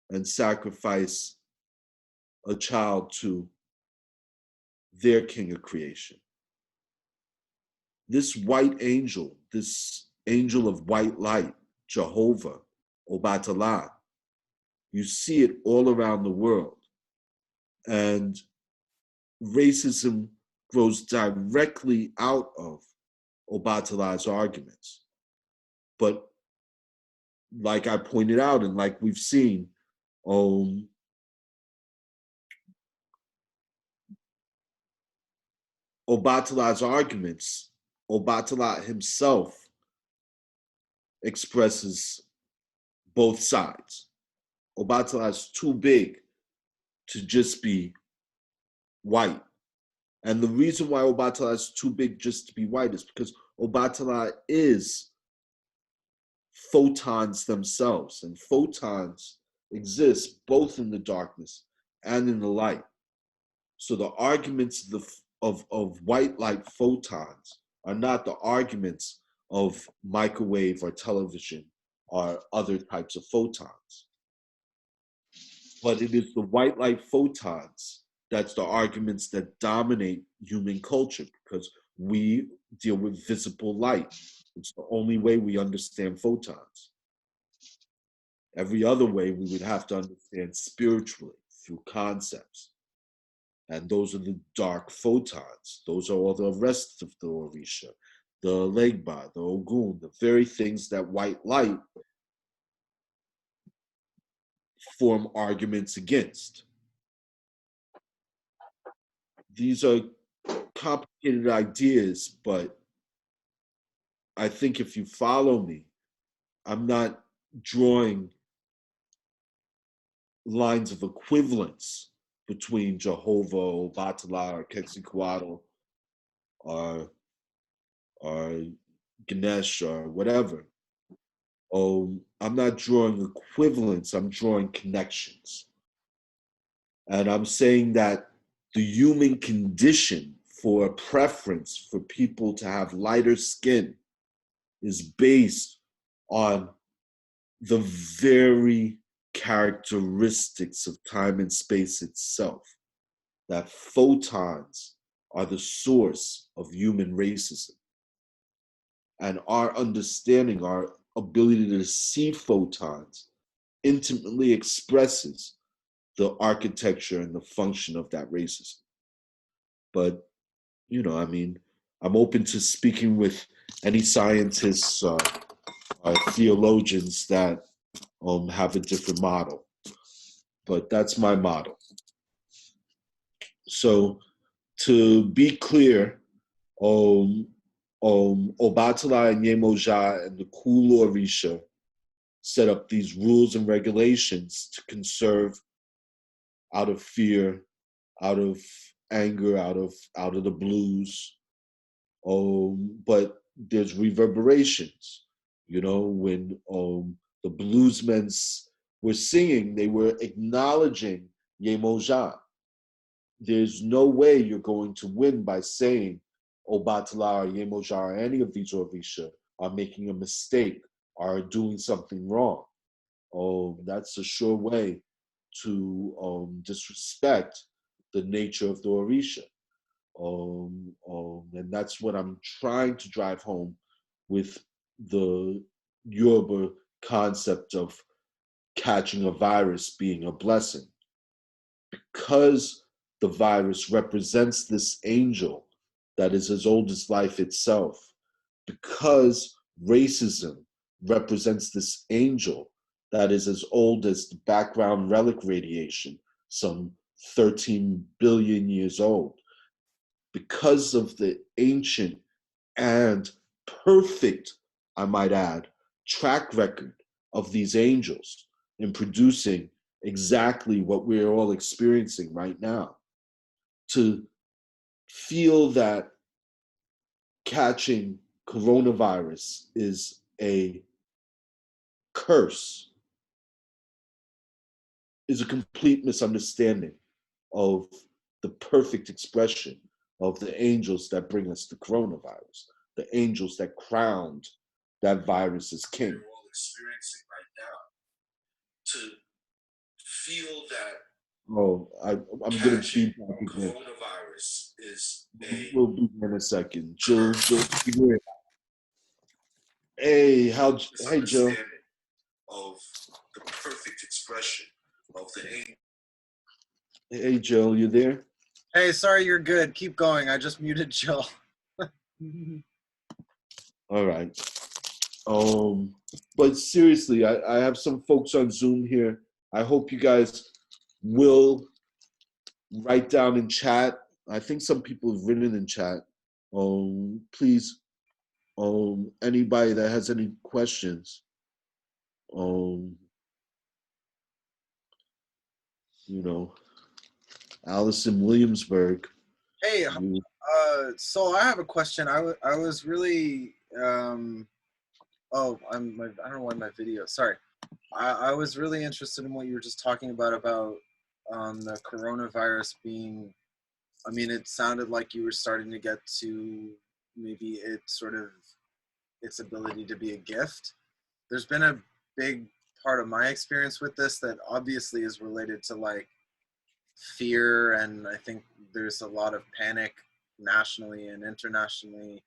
and sacrifice a child to their king of creation. This white angel, this angel of white light, Jehovah, Obatala, you see it all around the world. And racism grows directly out of Obatala's arguments. But like I pointed out, and like we've seen, Obatala's arguments, Obatala himself expresses both sides. Obatala is too big to just be white. And the reason why Obatala is too big just to be white is because Obatala is photons themselves, and photons exist both in the darkness and in the light. So the arguments of white light photons are not the arguments of microwave or television or other types of photons. But it is the white light photons that's the arguments that dominate human culture, because we deal with visible light. It's the only way we understand photons. Every other way we would have to understand spiritually through concepts. And those are the dark photons. Those are all the rest of the Orisha, the Legba, the Ogun, the very things that white light form arguments against. These are complicated ideas, but I think if you follow me, I'm not drawing lines of equivalence between Jehovah or Obatala or Quetzalcoatl or Ganesh or whatever. I'm not drawing equivalence, I'm drawing connections. And I'm saying that the human condition for a preference for people to have lighter skin is based on the very characteristics of time and space itself, that photons are the source of human racism. And our understanding, our ability to see photons intimately expresses the architecture and the function of that racism. But, you know, I mean, I'm open to speaking with any scientists or theologians that have a different model. But that's my model. So to be clear, Obatala and Yemoja and the Kulu Orisha set up these rules and regulations to conserve out of fear, out of anger, out of the blues. But there's reverberations, you know, when the bluesmen were singing, they were acknowledging Yemoja. There's no way you're going to win by saying Obatala or Yemoja or any of these Orisha are making a mistake, are doing something wrong. That's a sure way to disrespect the nature of the Orisha. And that's what I'm trying to drive home with the Yoruba concept of catching a virus being a blessing. Because the virus represents this angel that is as old as life itself, because racism represents this angel that is as old as the background relic radiation, some 13 billion years old, because of the ancient and perfect, I might add, track record of these angels in producing exactly what we're all experiencing right now. To feel that catching coronavirus is a curse is a complete misunderstanding of the perfect expression of the angels that bring us the coronavirus, the angels that crowned that virus as king. We're all experiencing right now. To feel that I'm going to feed back again. coronavirus is a We'll be in a second. Jill, hey, hey, Jill. of the perfect expression of the angel. Hey, Jill, you there? Hey, sorry, you're good. Keep going. I just muted Jill. All right. But seriously, I have some folks on Zoom here. I hope you guys will write down in chat. I think some people have written in chat. Please, anybody that has any questions, you know, Alice in Williamsburg. Hey, so I have a question. I was really I don't know why my video. Sorry, I was really interested in what you were just talking about the coronavirus being. I mean, it sounded like you were starting to get to maybe its ability to be a gift. There's been a big part of my experience with this that obviously is related to like fear, and I think there's a lot of panic nationally and internationally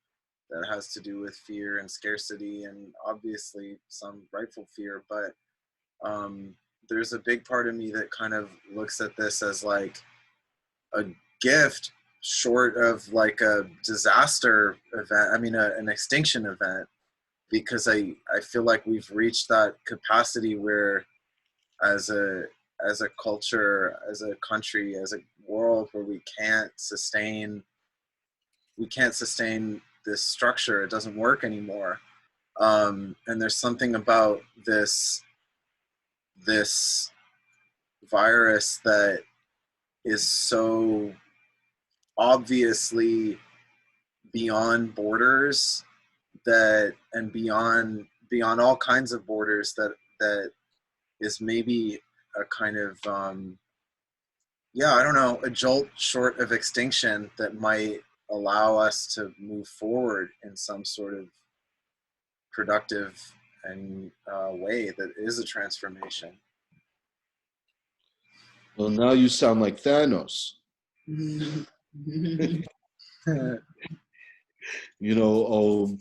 that has to do with fear and scarcity, and obviously some rightful fear, but there's a big part of me that kind of looks at this as like a gift short of like a disaster event, I mean an extinction event, because I feel like we've reached that capacity where as a culture, as a country, as a world, where we can't sustain this structure. It doesn't work anymore. And there's something about this virus that is so obviously beyond borders, and beyond all kinds of borders, that is maybe a kind of I don't know, a jolt short of extinction that might allow us to move forward in some sort of productive and way that is a transformation. Well, now you sound like Thanos. You know,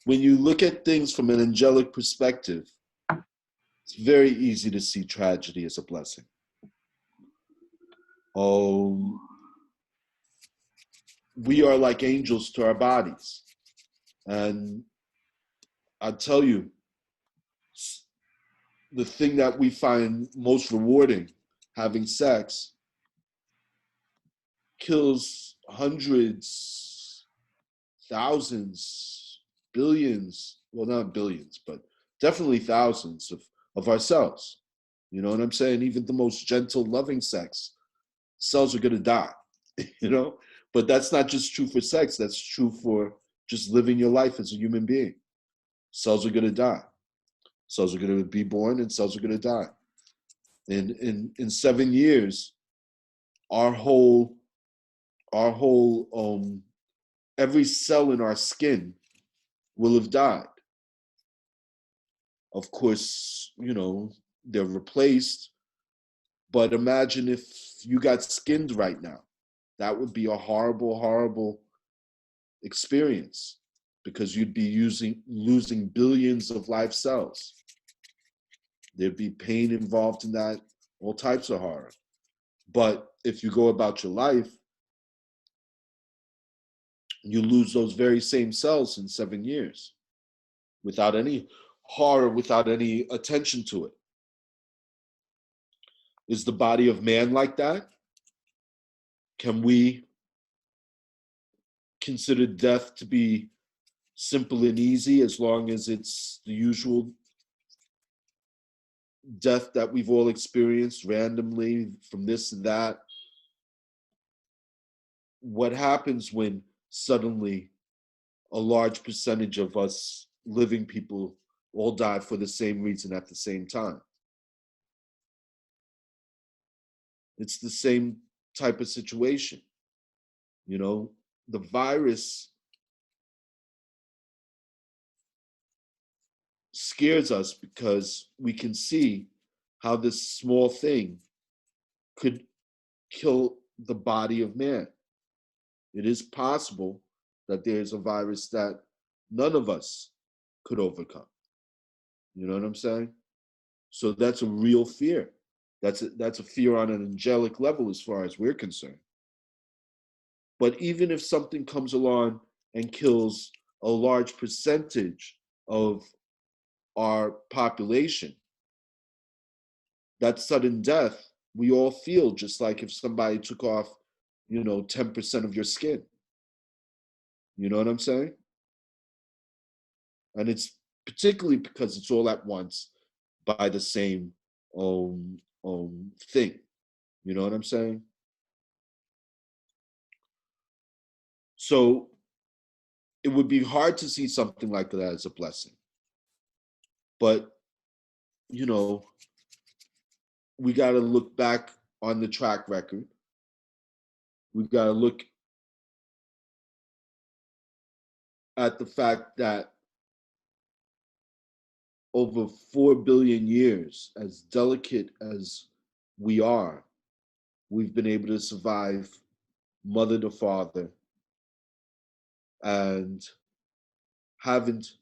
when you look at things from an angelic perspective, it's very easy to see tragedy as a blessing. We are like angels to our bodies. And I tell you, the thing that we find most rewarding, having sex, kills hundreds, thousands, billions, well, not billions, but definitely thousands of ourselves. You know what I'm saying? Even the most gentle, loving sex, cells are going to die, you know? But that's not just true for sex, that's true for just living your life as a human being. Cells are going to die. Cells are going to be born and cells are going to die. In 7 years, our whole every cell in our skin will have died. Of course, you know, they're replaced, but imagine if you got skinned right now. That would be a horrible, horrible experience because you'd be losing billions of live cells. There'd be pain involved in that, all types of horror. But if you go about your life, you lose those very same cells in 7 years without any horror, without any attention to it. Is the body of man like that? Can we consider death to be simple and easy as long as it's the usual death that we've all experienced randomly from this and that? What happens when suddenly a large percentage of us living people all die for the same reason at the same time? It's the same type of situation. You know, the virus scares us because we can see how this small thing could kill the body of man. It is possible that there's a virus that none of us could overcome. You know what I'm saying? So that's a real fear. That's a fear on an angelic level as far as we're concerned. But even if something comes along and kills a large percentage of our population, that sudden death, we all feel just like if somebody took off, 10% of your skin. You know what I'm saying? And it's particularly because it's all at once by the same thing. You know what I'm saying? So it would be hard to see something like that as a blessing. But, we got to look back on the track record. We got to look at the fact that over 4 billion years, as delicate as we are, we've been able to survive mother to father and haven't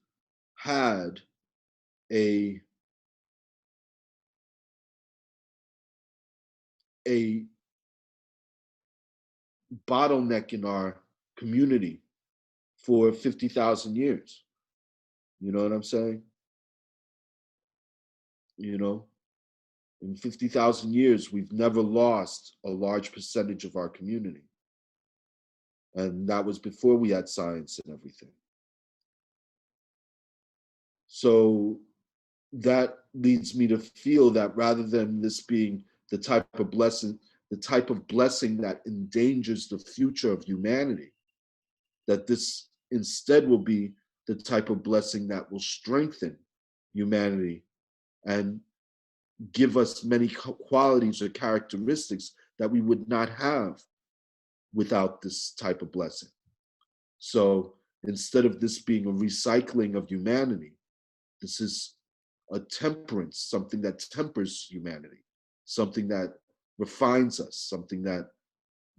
had a bottleneck in our community for 50,000 years. You know what I'm saying? In 50,000 years, we've never lost a large percentage of our community. And that was before we had science and everything. So that leads me to feel that rather than this being the type of blessing that endangers the future of humanity, that this instead will be the type of blessing that will strengthen humanity and give us many qualities or characteristics that we would not have without this type of blessing. So instead of this being a recycling of humanity, this is a temperance, something that tempers humanity, something that refines us, something that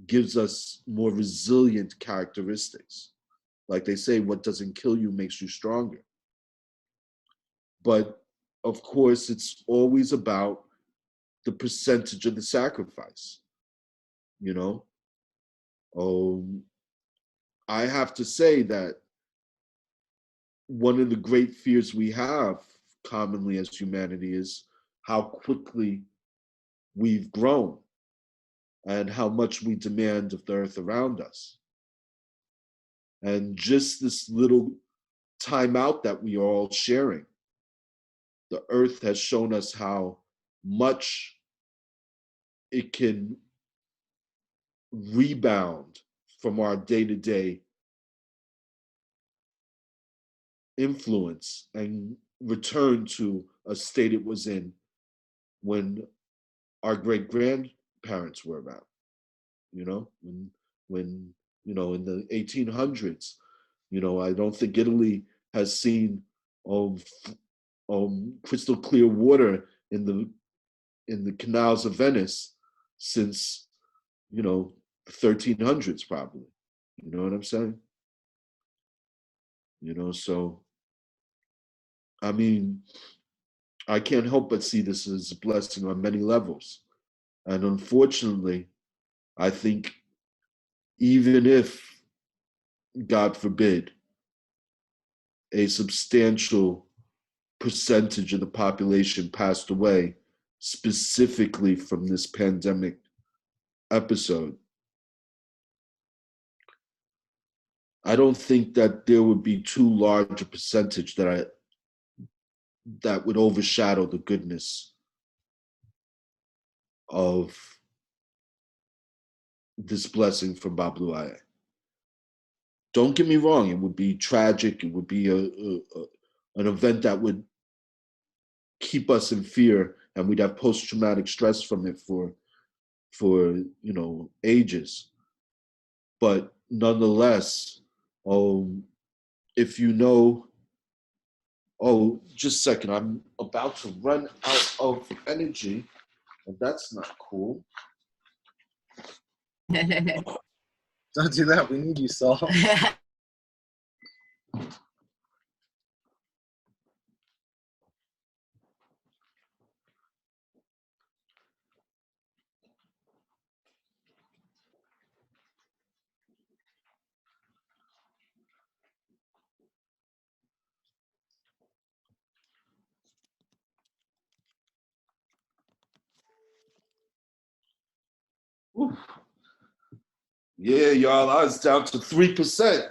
gives us more resilient characteristics. Like they say, what doesn't kill you makes you stronger. But of course, it's always about the percentage of the sacrifice, I have to say that one of the great fears we have commonly as humanity is how quickly we've grown and how much we demand of the earth around us. And just this little time out that we are all sharing, the earth has shown us how much it can rebound from our day-to-day influence and return to a state it was in when our great grandparents were around, you know, when you know, in the 1800s, you know, I don't think Italy has seen crystal clear water in the canals of Venice since, you know, the 1300s probably. You know what I'm saying? You know, so I mean, I can't help but see this as a blessing on many levels. And unfortunately, I think even if, God forbid, a substantial percentage of the population passed away specifically from this pandemic episode, I don't think that there would be too large a percentage that would overshadow the goodness of this blessing from Bablu Aye. Don't get me wrong, it would be tragic, it would be an event that would keep us in fear, and we'd have post-traumatic stress from it for you know, ages. But nonetheless, if you know, just a second, I'm about to run out of energy, and that's not cool. Don't do that. We need you, Saul. Yeah, y'all, I was down to 3%.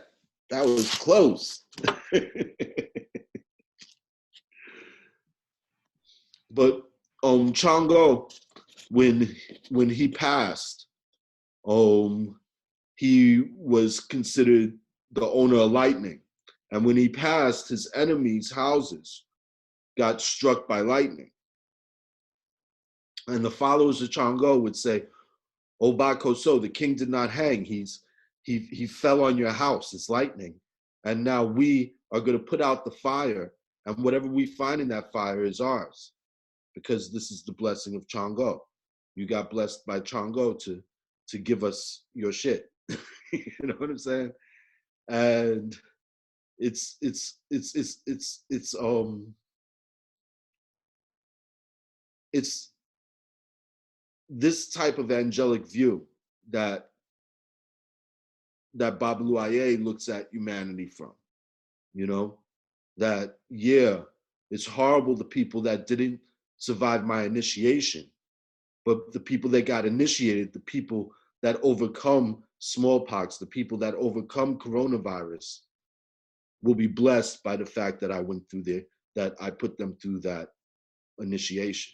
That was close. But Chongo, when he passed, he was considered the owner of lightning. And when he passed, his enemies' houses got struck by lightning. And the followers of Chongo would say, Oba Koso, the king did not hang. He fell on your house. It's lightning. And now we are going to put out the fire, and whatever we find in that fire is ours, because this is the blessing of Chongo. You got blessed by Chongo to give us your shit. You know what I'm saying? And it's this type of angelic view that Bablu Aye looks at humanity from, you know, that, yeah, it's horrible the people that didn't survive my initiation, but the people that got initiated, the people that overcome smallpox, the people that overcome coronavirus will be blessed by the fact that I went through that I put them through that initiation.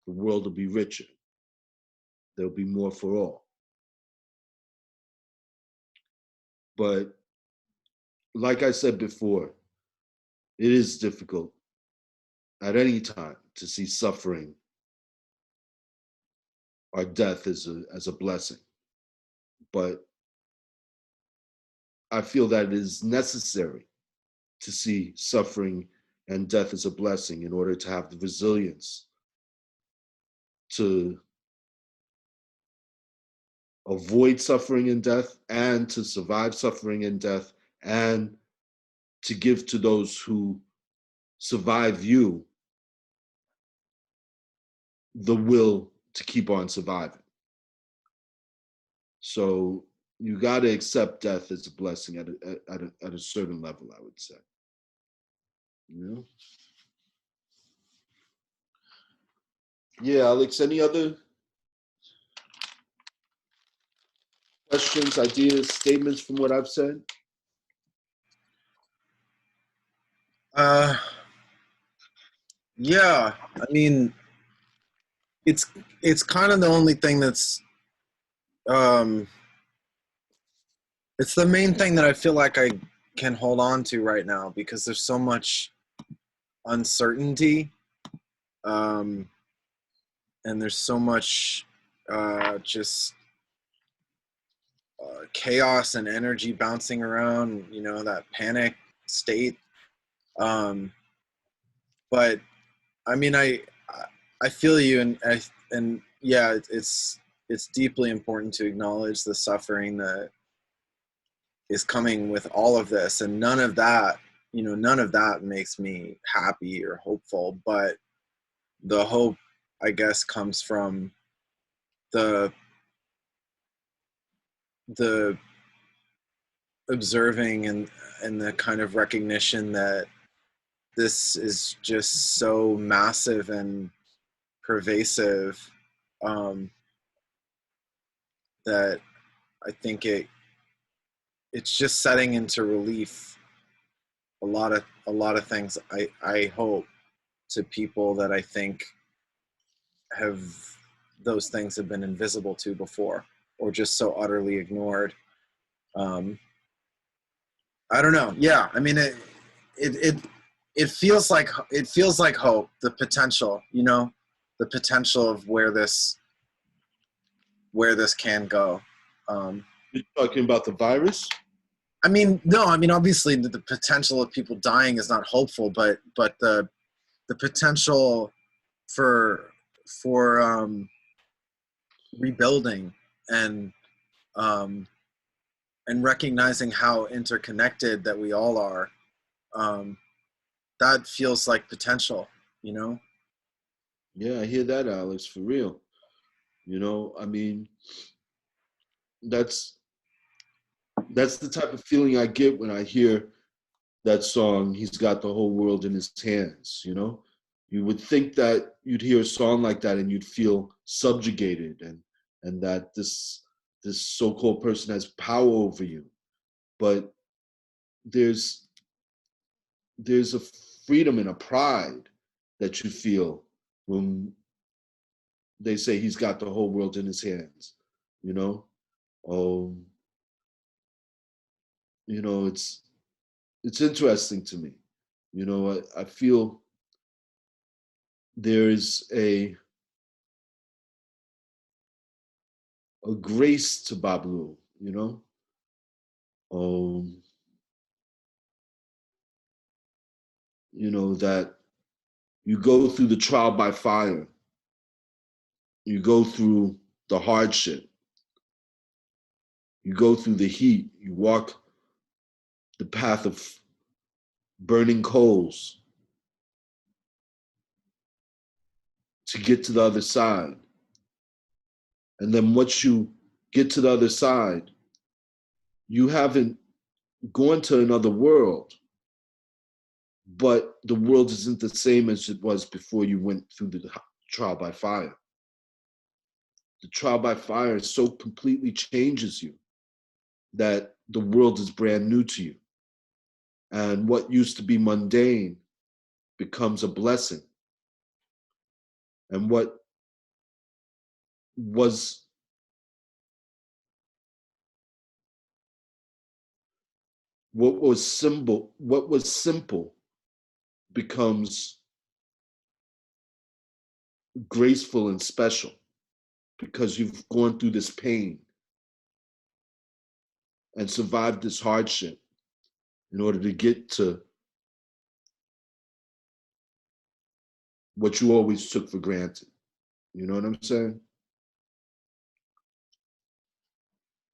The world will be richer. There'll be more for all. But like I said before, it is difficult at any time to see suffering or death as a blessing. But I feel that it is necessary to see suffering and death as a blessing in order to have the resilience to avoid suffering and death, and to survive suffering and death, and to give to those who survive you the will to keep on surviving. So you got to accept death as a blessing at a certain level, I would say. You know? Yeah, Alex, any other questions, ideas, statements from what I've said? Yeah, I mean, it's kind of the only thing that's it's the main thing that I feel like I can hold on to right now, because there's so much uncertainty, and there's so much just chaos and energy bouncing around, you know, that panic state. But I mean, I feel you, and yeah, it's deeply important to acknowledge the suffering that is coming with all of this, and none of that, you know, none of that makes me happy or hopeful. But the hope, I guess, comes from the observing and the kind of recognition that this is just so massive and pervasive, that I think it's just setting into relief a lot of things. I hope, to people that I think have those things have been invisible to before, or just so utterly ignored. I don't know. Yeah, I mean, it feels like hope, the potential, you know, the potential of where this can go. You're talking about the virus? I mean, no, I mean, obviously the potential of people dying is not hopeful, but the potential for rebuilding and recognizing how interconnected that we all are, that feels like potential, you know? Yeah, I hear that, Alex, for real. You know, I mean, that's the type of feeling I get when I hear that song, He's Got the Whole World in His Hands, you know? You would think that you'd hear a song like that and you'd feel subjugated, and that this so-called person has power over you. But there's a freedom and a pride that you feel when they say he's got the whole world in his hands, you know? You know, it's interesting to me. You know, I feel there is a grace to Bablu, you know? You know, that you go through the trial by fire, you go through the hardship, you go through the heat, you walk the path of burning coals to get to the other side. And then once you get to the other side, you haven't gone to another world, but the world isn't the same as it was before you went through the trial by fire. The trial by fire so completely changes you that the world is brand new to you. And what used to be mundane becomes a blessing. And what was simple becomes graceful and special, because you've gone through this pain and survived this hardship in order to get to what you always took for granted. You know what I'm saying?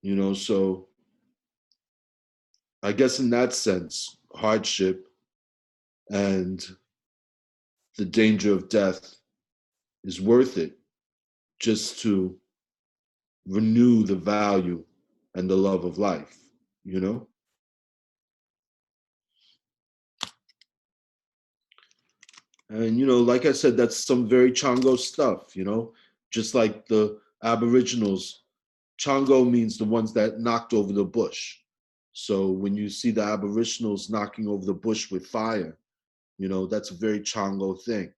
You know, so I guess in that sense, hardship and the danger of death is worth it, just to renew the value and the love of life, you know? And, you know, like I said, that's some very Chongo stuff, you know? Just like the Aboriginals Congo means the ones that knocked over the bush. So when you see the aboriginals knocking over the bush with fire, you know, that's a very Congo thing.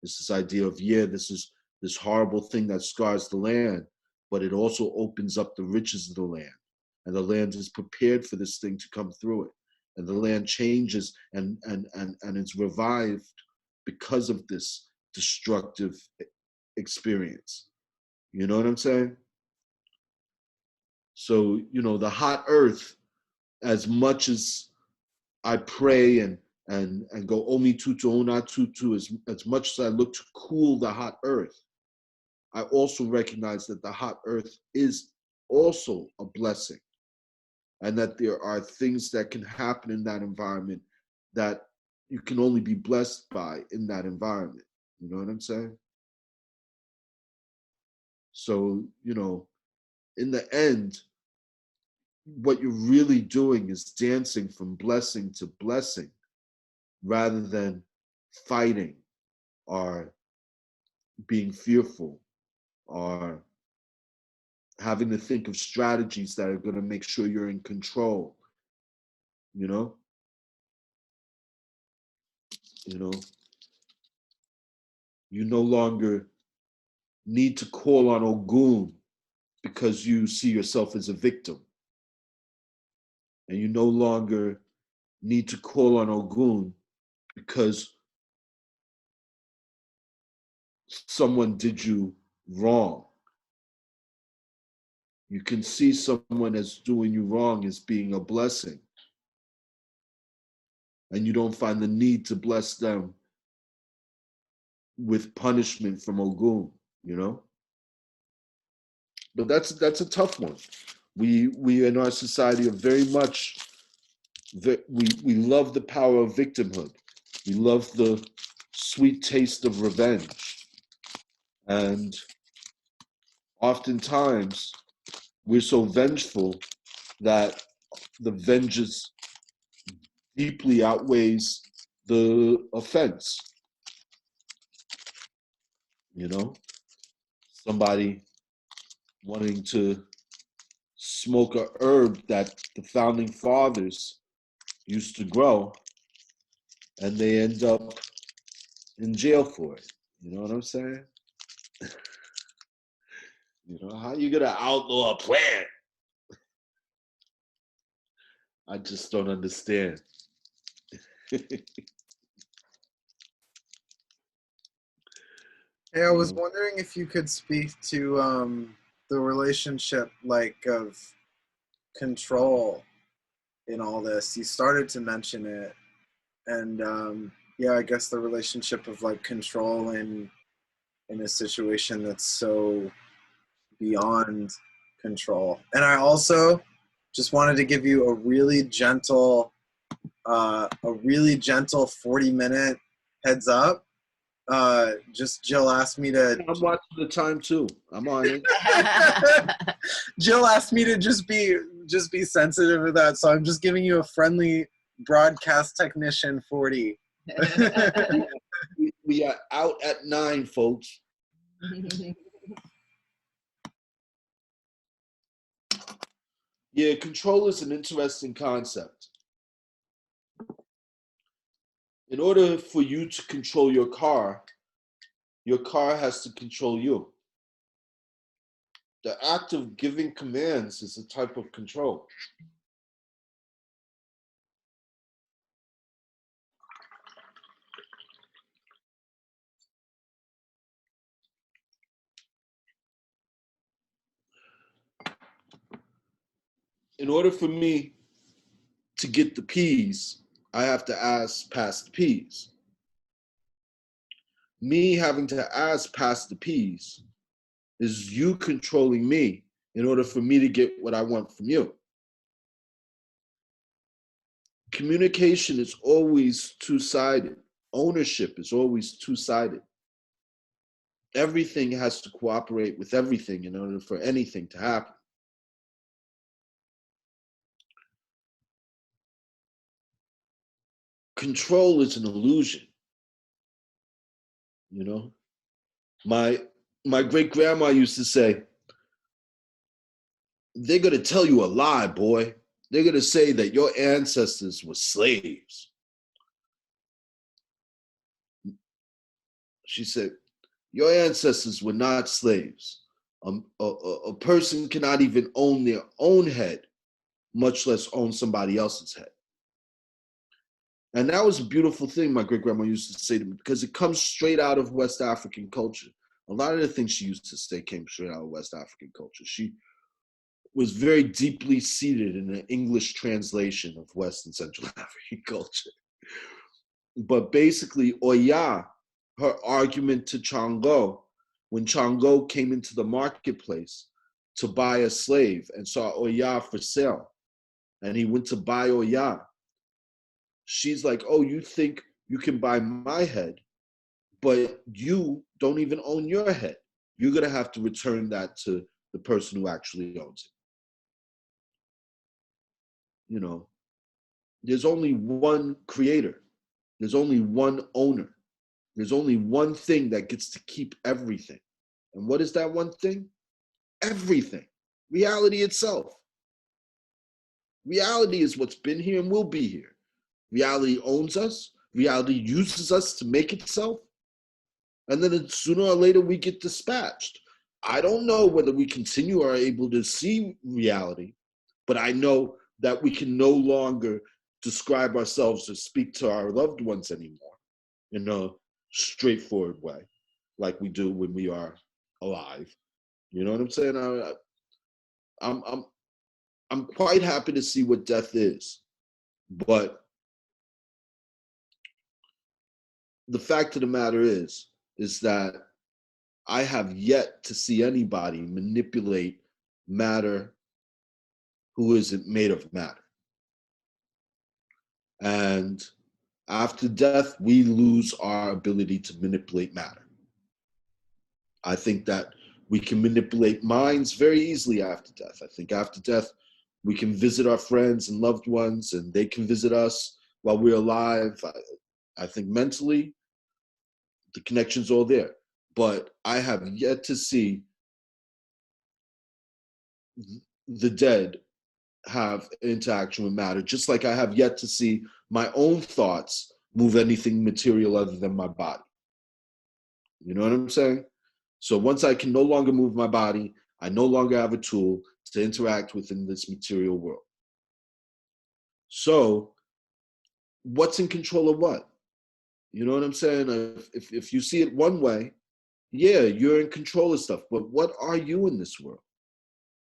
It's this idea of, yeah, this is this horrible thing that scars the land, but it also opens up the riches of the land. And the land is prepared for this thing to come through it. And the land changes and it's revived because of this destructive experience. You know what I'm saying? So, you know, the hot earth, as much as I pray and go Omi Tutu, Ona Tutu, as much as I look to cool the hot earth, I also recognize that the hot earth is also a blessing, and that there are things that can happen in that environment that you can only be blessed by in that environment. You know what I'm saying? So, you know, in the end, what you're really doing is dancing from blessing to blessing rather than fighting or being fearful or having to think of strategies that are going to make sure you're in control. You know, you no longer need to call on Ogun because you see yourself as a victim. And you no longer need to call on Ogun because someone did you wrong. You can see someone that's doing you wrong as being a blessing. And you don't find the need to bless them with punishment from Ogun, you know? But that's a tough one. We in our society are very much, we love the power of victimhood. We love the sweet taste of revenge. And oftentimes we're so vengeful that the vengeance deeply outweighs the offense. You know, somebody wanting to smoke a herb that the founding fathers used to grow, and they end up in jail for it. You know what I'm saying? You know, how you gonna outlaw a plant? I just don't understand. Hey, I was wondering if you could speak to the relationship, like, of control in all this. You started to mention it, and yeah, I guess the relationship of like control in a situation that's so beyond control. And I also just wanted to give you a really gentle 40-minute heads up. Just Jill asked me to. I'm watching the time too. I'm on it. Jill asked me to just be sensitive to that, so I'm just giving you a friendly broadcast technician 40. We are out at 9, folks. Yeah, control is an interesting concept. In order for you to control your car has to control you. The act of giving commands is a type of control. In order for me to get the peas, I have to ask past the peas. Me having to ask past the peas is you controlling me in order for me to get what I want from you. Communication is always two-sided. Ownership is always two-sided. Everything has to cooperate with everything in order for anything to happen. Control is an illusion. You know, my great grandma used to say, they're going to tell you a lie, boy. They're going to say that your ancestors were slaves. She said, your ancestors were not slaves. A person cannot even own their own head, much less own somebody else's head. And that was a beautiful thing my great-grandma used to say to me, because it comes straight out of West African culture. A lot of the things she used to say came straight out of West African culture. She was very deeply seated in an English translation of West and Central African culture. But basically, Oya, her argument to Chango, when Chango came into the marketplace to buy a slave and saw Oya for sale, and he went to buy Oya, she's like, oh, you think you can buy my head, but you don't even own your head. You're going to have to return that to the person who actually owns it. You know, there's only one creator. There's only one owner. There's only one thing that gets to keep everything. And what is that one thing? Everything. Reality itself. Reality is what's been here and will be here. Reality owns us. Reality uses us to make itself. And then sooner or later we get dispatched. I don't know whether we continue or are able to see reality, but I know that we can no longer describe ourselves or speak to our loved ones anymore in a straightforward way, like we do when we are alive. You know what I'm saying? I'm quite happy to see what death is, but the fact of the matter is that I have yet to see anybody manipulate matter who isn't made of matter. And after death, we lose our ability to manipulate matter. I think that we can manipulate minds very easily after death. I think after death, we can visit our friends and loved ones, and they can visit us while we're alive. I think mentally, the connection's all there. But I have yet to see the dead have interaction with matter, just like I have yet to see my own thoughts move anything material other than my body. You know what I'm saying? So once I can no longer move my body, I no longer have a tool to interact within this material world. So what's in control of what? You know what I'm saying? If you see it one way, yeah, you're in control of stuff, but what are you in this world?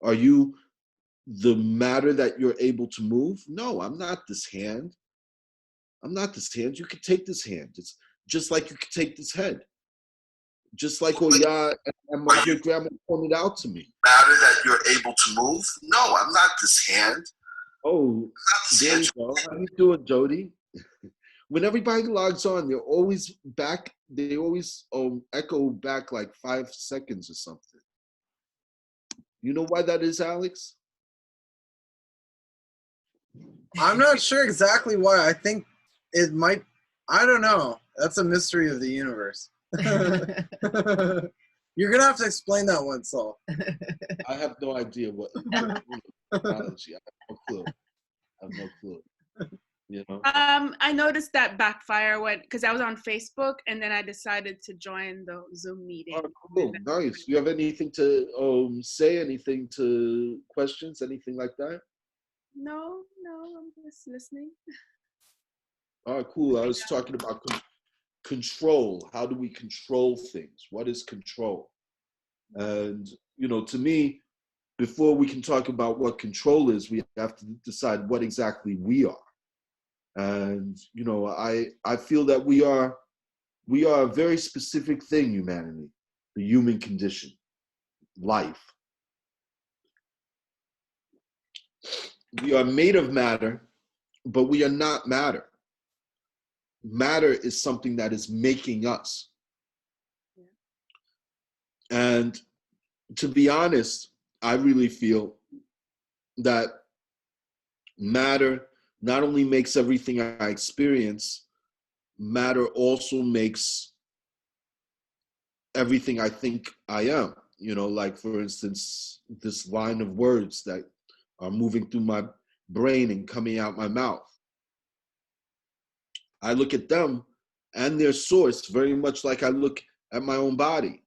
Are you the matter that you're able to move? No, I'm not this hand. I'm not this hand. You could take this hand. It's just like you could take this head. Just like Oya and my great grandma pointed out to me. Matter that you're able to move? No, I'm not this hand. Oh, there you go. How you doing, Jody? When everybody logs on, they're always back. They always echo back like 5 seconds or something. You know why that is, Alex? I'm not sure exactly why. I think it might, I don't know. That's a mystery of the universe. You're going to have to explain that one, Saul. I have no idea what technology. I have no clue. I have no clue. You know? I noticed that backfire because I was on Facebook and then I decided to join the Zoom meeting. Oh, cool. Nice. Do you have anything to say? Anything to questions? Anything like that? No, I'm just listening. Oh, cool. I was talking about control. How do we control things? What is control? And, you know, to me, before we can talk about what control is, we have to decide what exactly we are. And, you know, I feel that we are a very specific thing, humanity, the human condition, life. We are made of matter, but we are not matter. Matter is something that is making us. And to be honest, I really feel that matter not only makes everything I experience, matter also makes everything I think I am. You know, like for instance, this line of words that are moving through my brain and coming out my mouth. I look at them and their source very much like I look at my own body.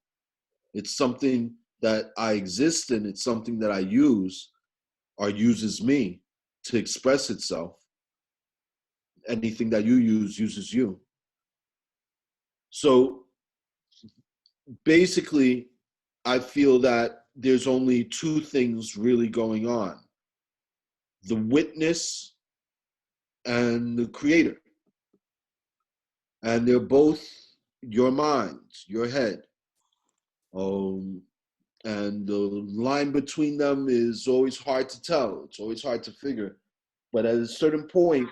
It's something that I exist in, it's something that I use or uses me to express itself. Anything that you use uses you. So basically, I feel that there's only two things really going on: the witness and the creator. And they're both your mind, your head. And the line between them is always hard to tell. It's always hard to figure. But at a certain point,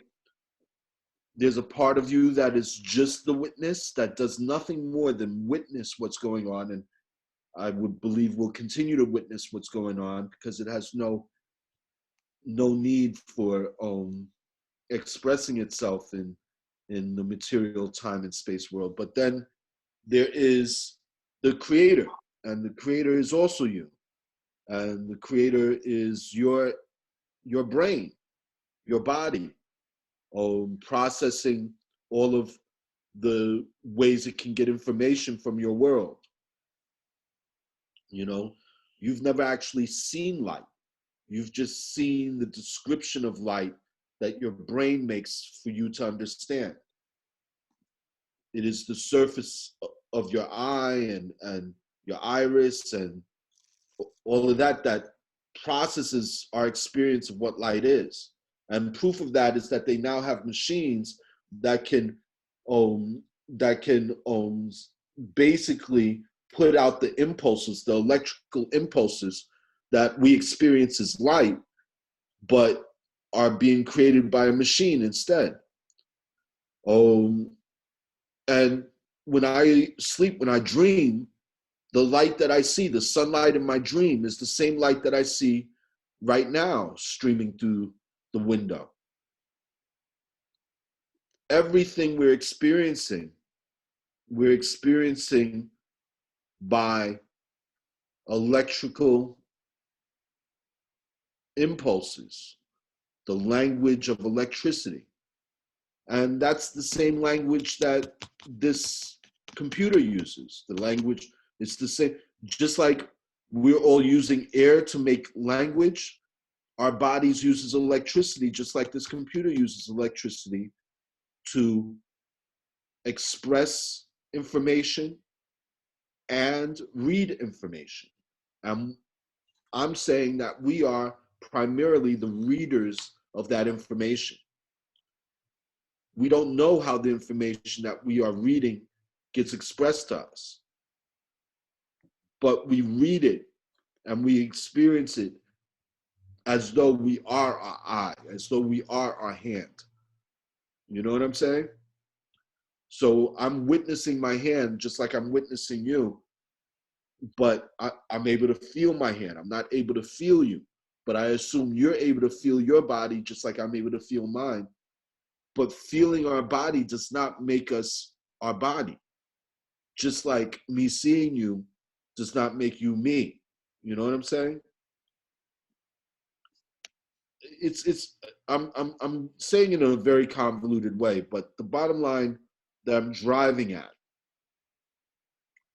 there's a part of you that is just the witness, that does nothing more than witness what's going on. And I would believe will continue to witness what's going on because it has no need for expressing itself in the material time and space world. But then there is the creator, and the creator is also you. And the creator is your brain, your body, processing all of the ways it can get information from your world. You know, you've never actually seen light. You've just seen the description of light that your brain makes for you to understand. It is the surface of your eye and your iris and all of that processes our experience of what light is. And proof of that is that they now have machines that can basically put out the impulses, the electrical impulses that we experience as light, but are being created by a machine instead. And when I sleep, when I dream, the light that I see, the sunlight in my dream, is the same light that I see right now streaming through the window. Everything we're experiencing by electrical impulses, the language of electricity. And that's the same language that this computer uses. The language is the same. Just like we're all using air to make language, our bodies uses electricity, just like this computer uses electricity to express information and read information. I'm saying that we are primarily the readers of that information. We don't know how the information that we are reading gets expressed to us, but we read it and we experience it as though we are our eye, as though we are our hand. You know what I'm saying? So I'm witnessing my hand just like I'm witnessing you, but I'm able to feel my hand. I'm not able to feel you, but I assume you're able to feel your body just like I'm able to feel mine. But feeling our body does not make us our body. Just like me seeing you does not make you me. You know what I'm saying? I'm saying it in a very convoluted way, but the bottom line that I'm driving at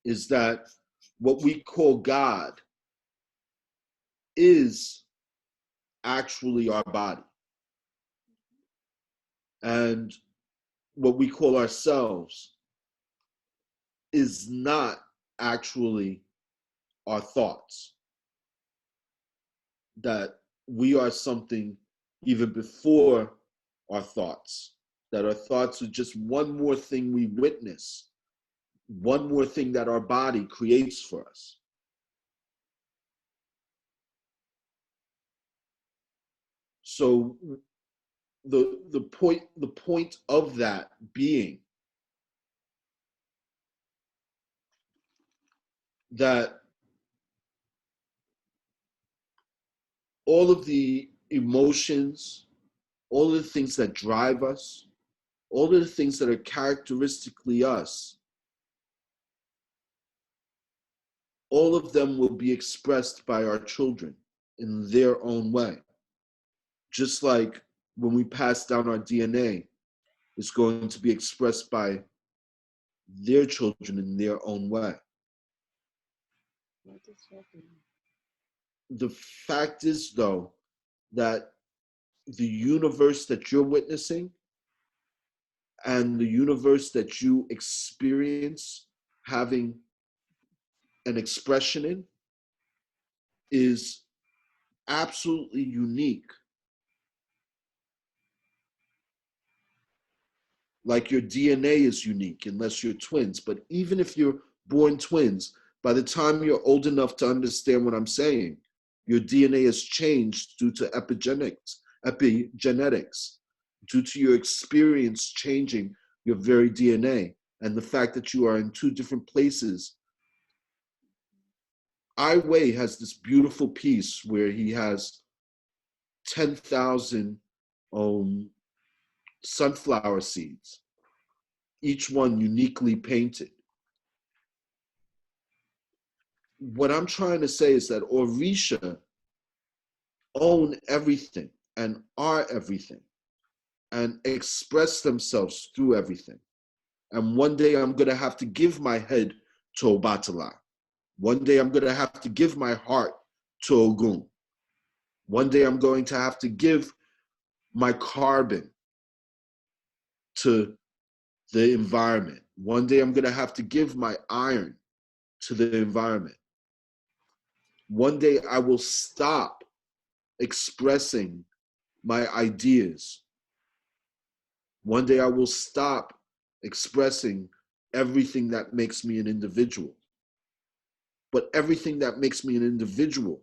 is that what we call God is actually our body. And what we call ourselves is not actually our thoughts. That we are something even before our thoughts. That our thoughts are just one more thing we witness, one more thing that our body creates for us. So the point of that being that all of the emotions, all of the things that drive us, all of the things that are characteristically us, all of them will be expressed by our children in their own way. Just like when we pass down our DNA, it's going to be expressed by their children in their own way. The fact is, though, that the universe that you're witnessing and the universe that you experience having an expression in is absolutely unique. Like your DNA is unique unless you're twins. But even if you're born twins, by the time you're old enough to understand what I'm saying, your DNA has changed due to epigenetics, due to your experience changing your very DNA. And the fact that you are in two different places. Ai Weiwei has this beautiful piece where he has 10,000 sunflower seeds, each one uniquely painted. What I'm trying to say is that Orisha own everything and are everything and express themselves through everything. And one day I'm going to have to give my head to Obatala. One day I'm going to have to give my heart to Ogun. One day I'm going to have to give my carbon to the environment. One day I'm going to have to give my iron to the environment. One day I will stop expressing my ideas. One day I will stop expressing everything that makes me an individual. But everything that makes me an individual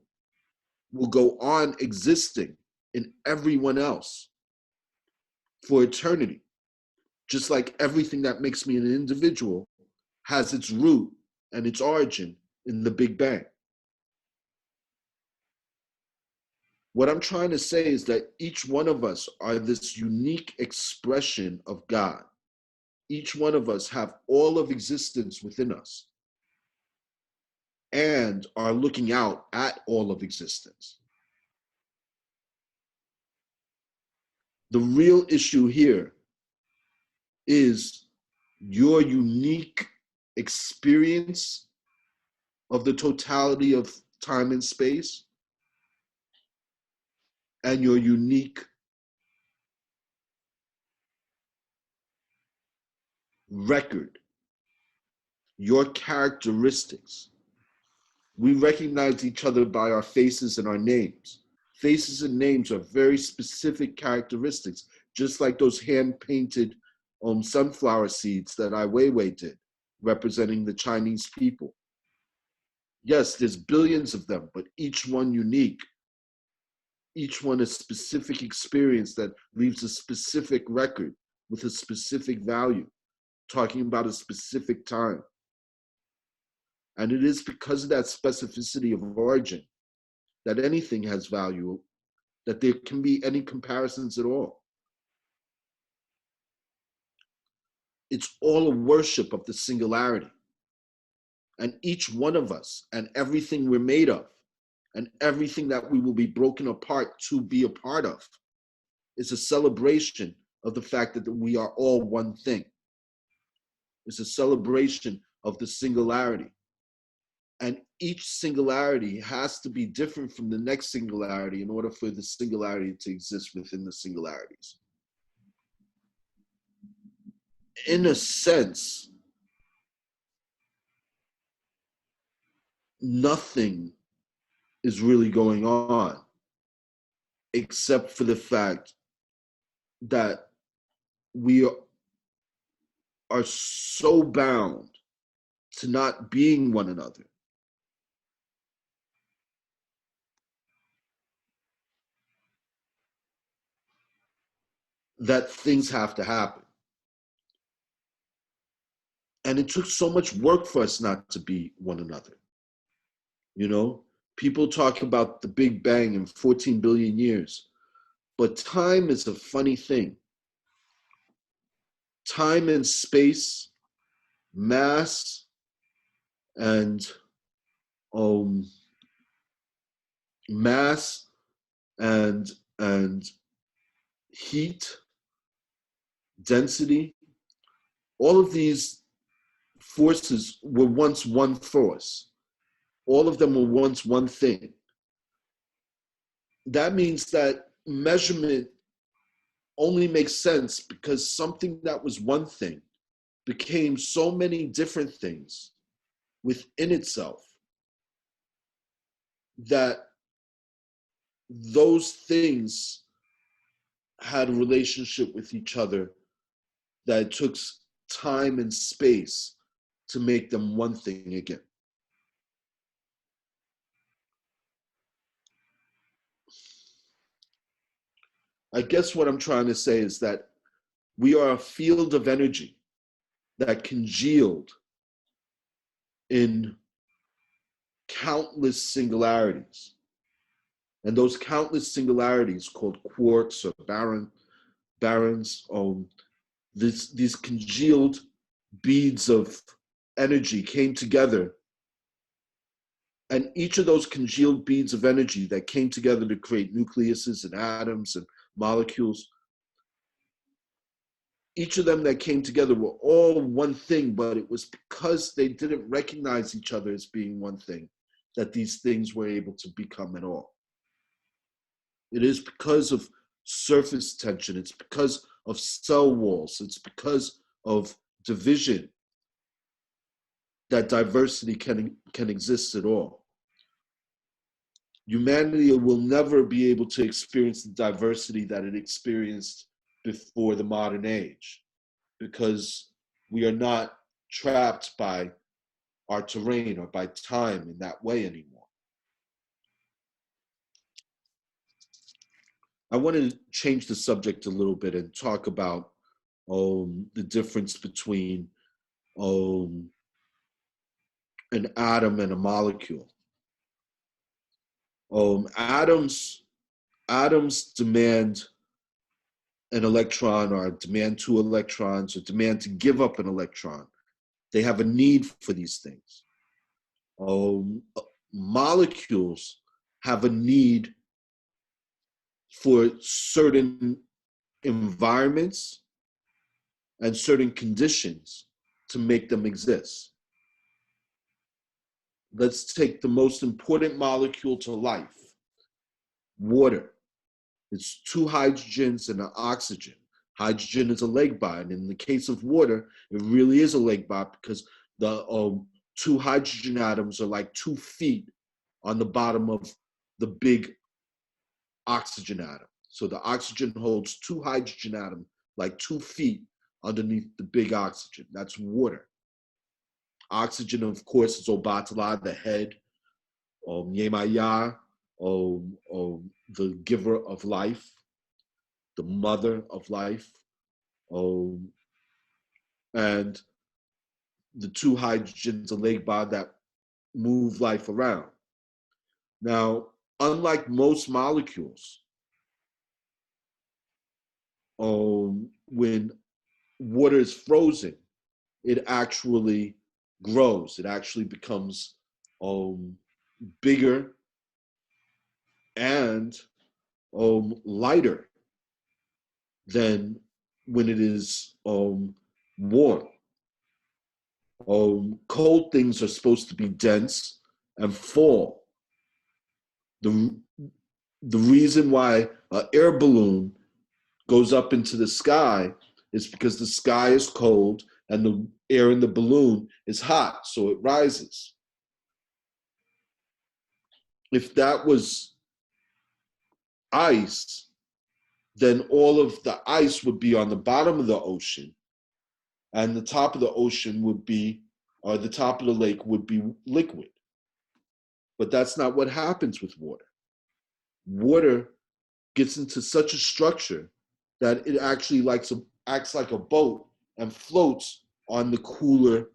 will go on existing in everyone else for eternity. Just like everything that makes me an individual has its root and its origin in the Big Bang. What I'm trying to say is that each one of us are this unique expression of God. Each one of us have all of existence within us and are looking out at all of existence. The real issue here is your unique experience of the totality of time and space and your unique record, your characteristics. We recognize each other by our faces and our names. Faces and names are very specific characteristics, just like those hand-painted sunflower seeds that Ai Weiwei did, representing the Chinese people. Yes, there's billions of them, but each one unique. Each one a specific experience that leaves a specific record with a specific value, talking about a specific time. And it is because of that specificity of origin that anything has value, that there can be any comparisons at all. It's all a worship of the singularity. And each one of us and everything we're made of and everything that we will be broken apart to be a part of is a celebration of the fact that we are all one thing. It's a celebration of the singularity. And each singularity has to be different from the next singularity in order for the singularity to exist within the singularities. In a sense, nothing is really going on except for the fact that we are so bound to not being one another that things have to happen. And it took so much work for us not to be one another. You know, people talk about the Big Bang in 14 billion years, but time is a funny thing. Time and space, mass, and mass and heat, density, all of these forces were once one force. All of them were once one thing. That means that measurement only makes sense because something that was one thing became so many different things within itself that those things had a relationship with each other that it took time and space to make them one thing again. I guess what I'm trying to say is that we are a field of energy that congealed in countless singularities. And those countless singularities called quarks or barons, these congealed beads of energy came together. And each of those congealed beads of energy that came together to create nucleuses and atoms and molecules, each of them that came together were all one thing, but it was because they didn't recognize each other as being one thing that these things were able to become at all. It is because of surface tension, it's because of cell walls, it's because of division that diversity can exist at all. Humanity will never be able to experience the diversity that it experienced before the modern age, because we are not trapped by our terrain or by time in that way anymore. I want to change the subject a little bit and talk about the difference between an atom and a molecule. Atoms demand an electron or demand two electrons or demand to give up an electron. They have a need for these things. Molecules have a need for certain environments and certain conditions to make them exist. Let's take the most important molecule to life, water. It's two hydrogens and an oxygen. Hydrogen is a Legba, and in the case of water, it really is a Legba because the two hydrogen atoms are like 2 feet on the bottom of the big oxygen atom. So the oxygen holds 2 hydrogen atoms like 2 feet underneath the big oxygen. That's water. Oxygen, of course, is Obatala, the head, Yemaya, the giver of life, the mother of life, and the 2 hydrogens, a Legba, that move life around. Now, unlike most molecules, when water is frozen, it actually grows. It actually becomes bigger and lighter than when it is warm. Cold things are supposed to be dense and fall. The reason why an air balloon goes up into the sky is because the sky is cold and the air in the balloon is hot, so it rises. If that was ice, then all of the ice would be on the bottom of the ocean, and the top of the ocean would be, or the top of the lake would be liquid. But that's not what happens with water. Water gets into such a structure that it actually acts like a boat and floats on the cooler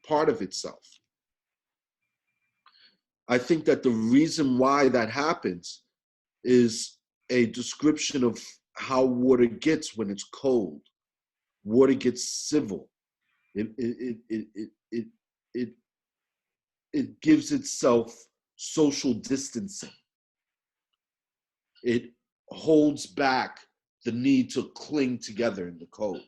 part of itself. I think that the reason why that happens is a description of how water gets when it's cold. Water gets civil. It it it it gives itself social distancing. It holds back the need to cling together in the cold.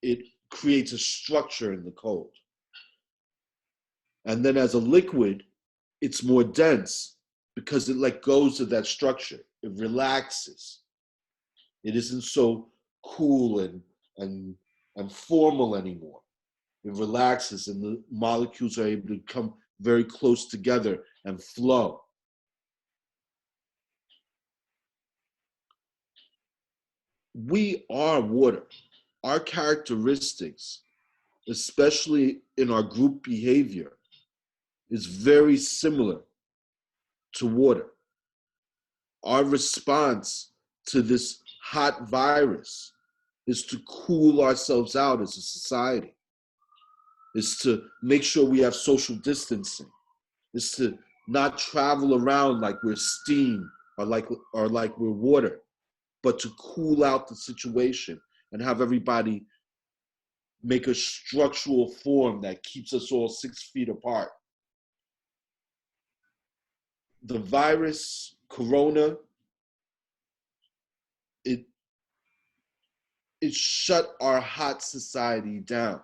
It creates a structure in the cold. And then as a liquid, it's more dense because it let goes of that structure. It relaxes. It isn't so cool and formal anymore. It relaxes and the molecules are able to come very close together and flow. We are water. Our characteristics, especially in our group behavior, is very similar to water. Our response to this hot virus is to cool ourselves out as a society, is to make sure we have social distancing, is to not travel around like we're steam or like we're water, but to cool out the situation and have everybody make a structural form that keeps us all 6 feet apart. The virus, Corona, it shut our hot society down.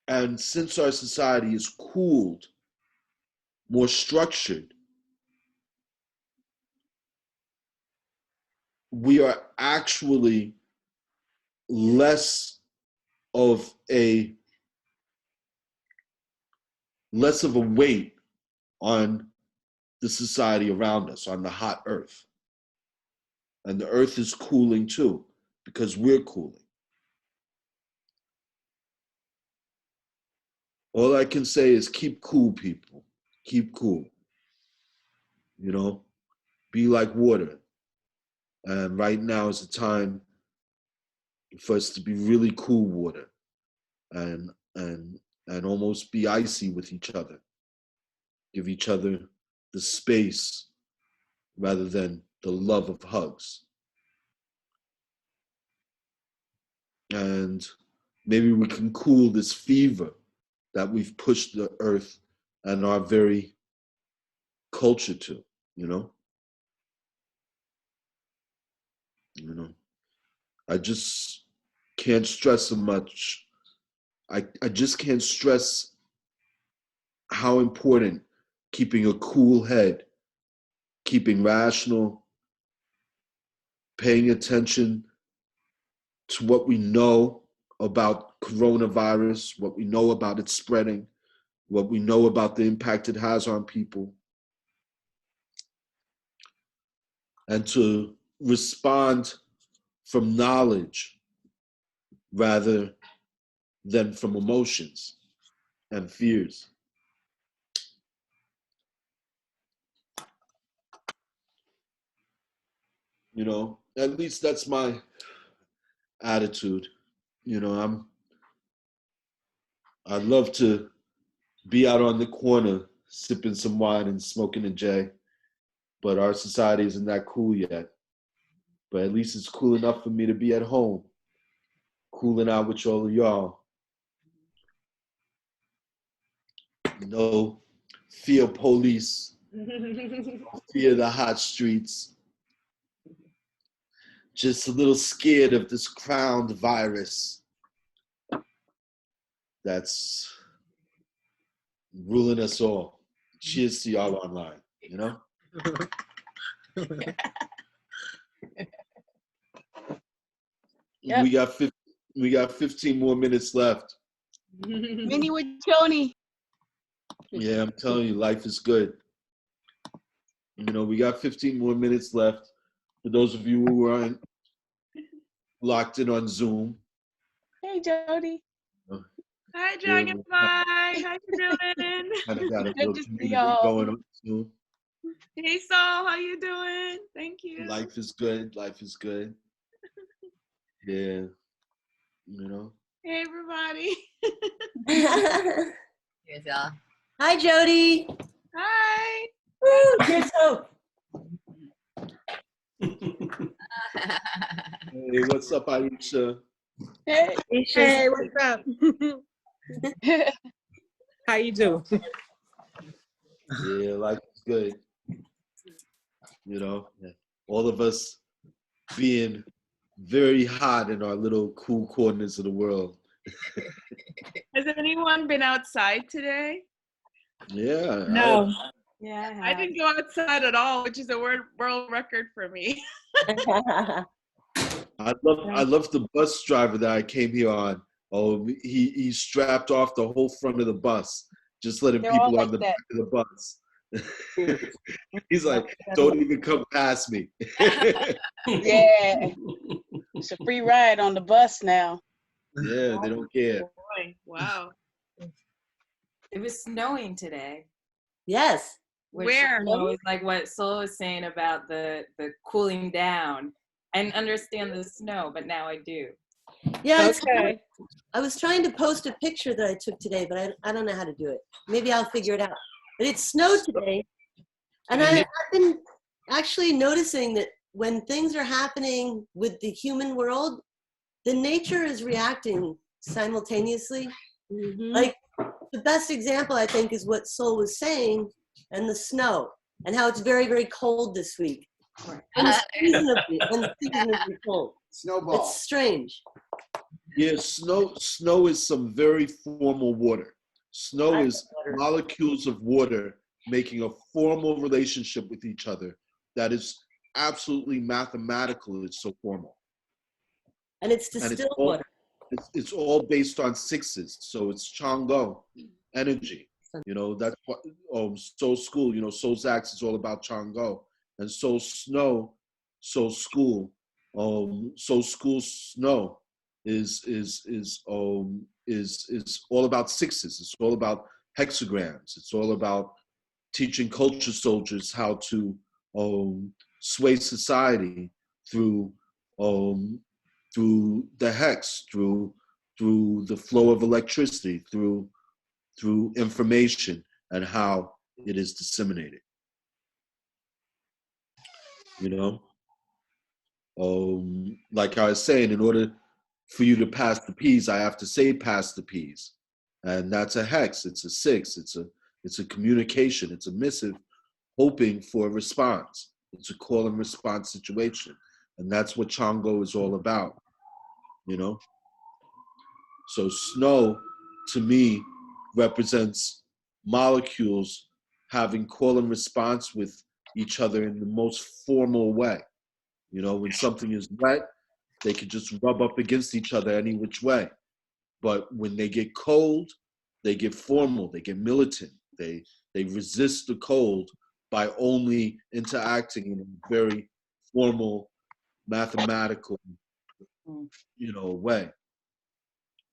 And since our society is cooled, more structured, we are actually less of a weight on the society around us, on the hot earth. And the earth is cooling too, because we're cooling. All I can say is keep cool, people. Keep cool. You know, be like water. And right now is the time for us to be really cool water and almost be icy with each other. Give each other the space rather than the love of hugs. And maybe we can cool this fever that we've pushed the earth and our very culture to, you know? You know, I just can't stress so much. I just can't stress how important keeping a cool head, keeping rational, paying attention to what we know about coronavirus, what we know about it spreading, what we know about the impact it has on people, and to respond from knowledge rather than from emotions and fears. You know, at least that's my attitude. You know, I'd love to be out on the corner sipping some wine and smoking a J, but our society isn't that cool yet. But at least it's cool enough for me to be at home, cooling out with all of y'all. No fear police, fear the hot streets. Just a little scared of this crowned virus that's ruling us all. Cheers to y'all online, you know? Yep. We got 15 more minutes left. Mini with Joni. Yeah, I'm telling you, life is good. You know, we got 15 more minutes left. For those of you who aren't locked in on Zoom. Hey, Jody. Hi, Dragonfly. How you doing? Kind of got a little community going on Zoom. Hey, Saul. How you doing? Thank you. Life is good. Life is good. Yeah. You know. Hey, everybody. Here's y'all. Hi, Jody. Hi. Woo, here's hope. Hey, what's up, Aisha? Hey. Hey, what's up? How you do? Yeah, life is good. You know, all of us being very hot in our little cool corners of the world. Has anyone been outside today? Yeah. No. Yeah, I didn't go outside at all, which is a world record for me. I love the bus driver that I came here on. Oh, he strapped off the whole front of the bus, just letting They're all people like on the that. back of the bus. He's like, don't even come past me. Yeah. It's a free ride on the bus now. Yeah, they don't care. Boy, wow. it was snowing today. Yes. Which, Where? you know, is like what Sol was saying about the cooling down. I didn't understand the snow, but now I do. Yeah, Okay. I was trying to post a picture that I took today, but I don't know how to do it. Maybe I'll figure it out. But it snowed today. And I've been actually noticing that when things are happening with the human world, the nature is reacting simultaneously. Like the best example, I think, is what Sol was saying, and the snow, and how it's very, very cold this week. Unseasonably cold. Snowball. It's strange. Yeah, snow is some very formal water. Snow is molecules of water making a formal relationship with each other that is absolutely mathematical. It's so formal. And it's distilled water. It's all based on sixes. So it's Chang'o energy. You know, that's what Soul School, you know, Soul's Axe is all about Chang'o. And Soul Snow, Soul School, Soul School Snow is all about sixes. It's all about hexagrams. It's all about teaching culture soldiers how to sway society through the hex, through the flow of electricity, through information and how it is disseminated. You know, like I was saying, in order for you to pass the P's, I have to say pass the P's, and that's a hex. It's a six. It's a communication. It's a missive, hoping for a response. It's a call and response situation, and that's what Chang'o is all about. You know, so snow to me represents molecules having call and response with each other in the most formal way. You know, when something is wet, they could just rub up against each other any which way. But when they get cold, they get formal, they get militant. They resist the cold by only interacting in a very formal, mathematical, you know, way.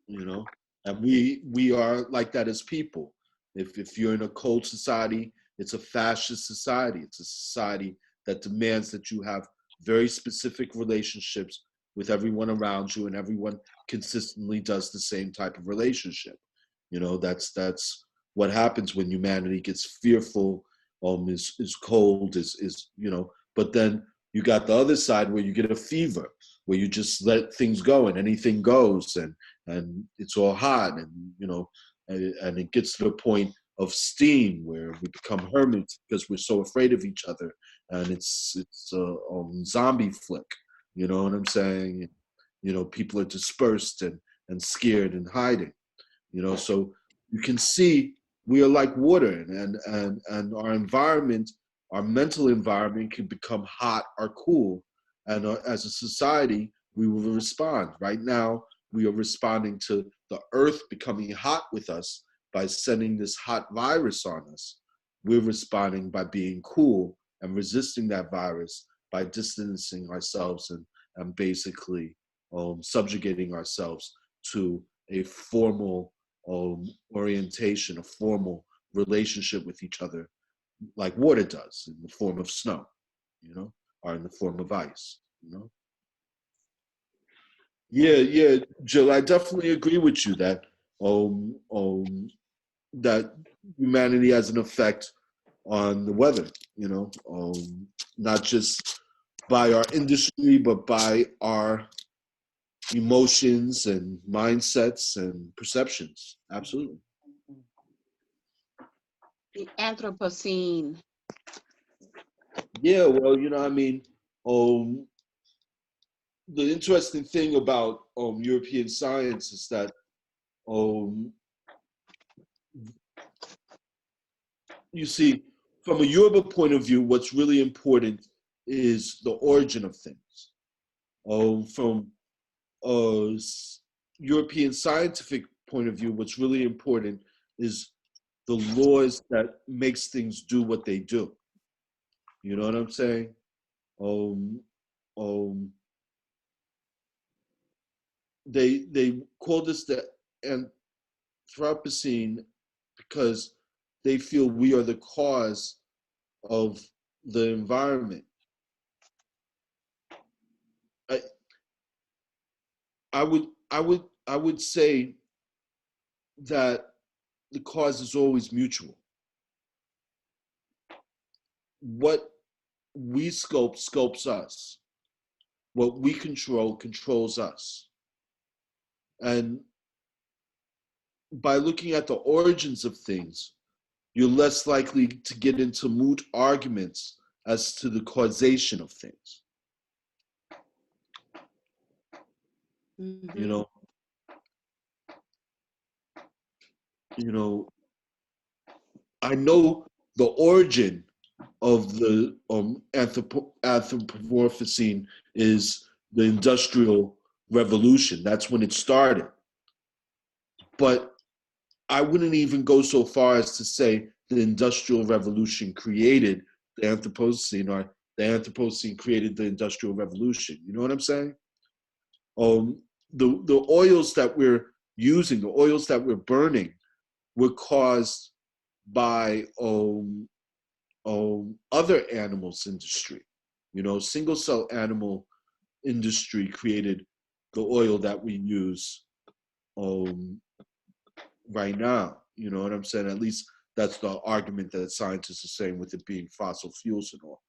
You know, and we are like that as people. If you're in a cold society, it's a fascist society. It's a society that demands that you have very specific relationships with everyone around you, and everyone consistently does the same type of relationship. You know, that's what happens when humanity gets fearful, is cold, is you know. But then you got the other side where you get a fever, where you just let things go and anything goes, and it's all hot, and you know, and it gets to the point of steam where we become hermits because we're so afraid of each other, and it's a zombie flick. You know what I'm saying? You know, people are dispersed and scared and hiding. You know, so you can see we are like water, and our environment, our mental environment, can become hot or cool, and as a society, we will respond. Right now, we are responding to the earth becoming hot with us by sending this hot virus on us. We're responding by being cool and resisting that virus by distancing ourselves and basically subjugating ourselves to a formal orientation, a formal relationship with each other, like water does in the form of snow, you know, or in the form of ice, you know. Yeah, Jill, I definitely agree with you that that humanity has an effect on the weather, you know, not just by our industry, but by our emotions and mindsets and perceptions. Absolutely. The Anthropocene. Yeah, well, I mean, the interesting thing about European science is that you see, from a Yoruba point of view, what's really important is the origin of things. From a European scientific point of view, what's really important is the laws that makes things do what they do. You know what I'm saying? They call this the Anthropocene because they feel we are the cause of the environment. I would say that the cause is always mutual. What we sculpt sculpts us. What we control controls us. And by looking at the origins of things, you're less likely to get into moot arguments as to the causation of things. Mm-hmm. I know the origin of the Anthropomorphocene is the Industrial Revolution. That's when it started. But I wouldn't even go so far as to say the Industrial Revolution created the Anthropocene, or the Anthropocene created the Industrial Revolution. You know what I'm saying? The oils that we're using, the oils that we're burning, were caused by other animals industry. Single cell animal industry created the oil that we use right now. You know what I'm saying? At least that's the argument that scientists are saying, with it being fossil fuels and all.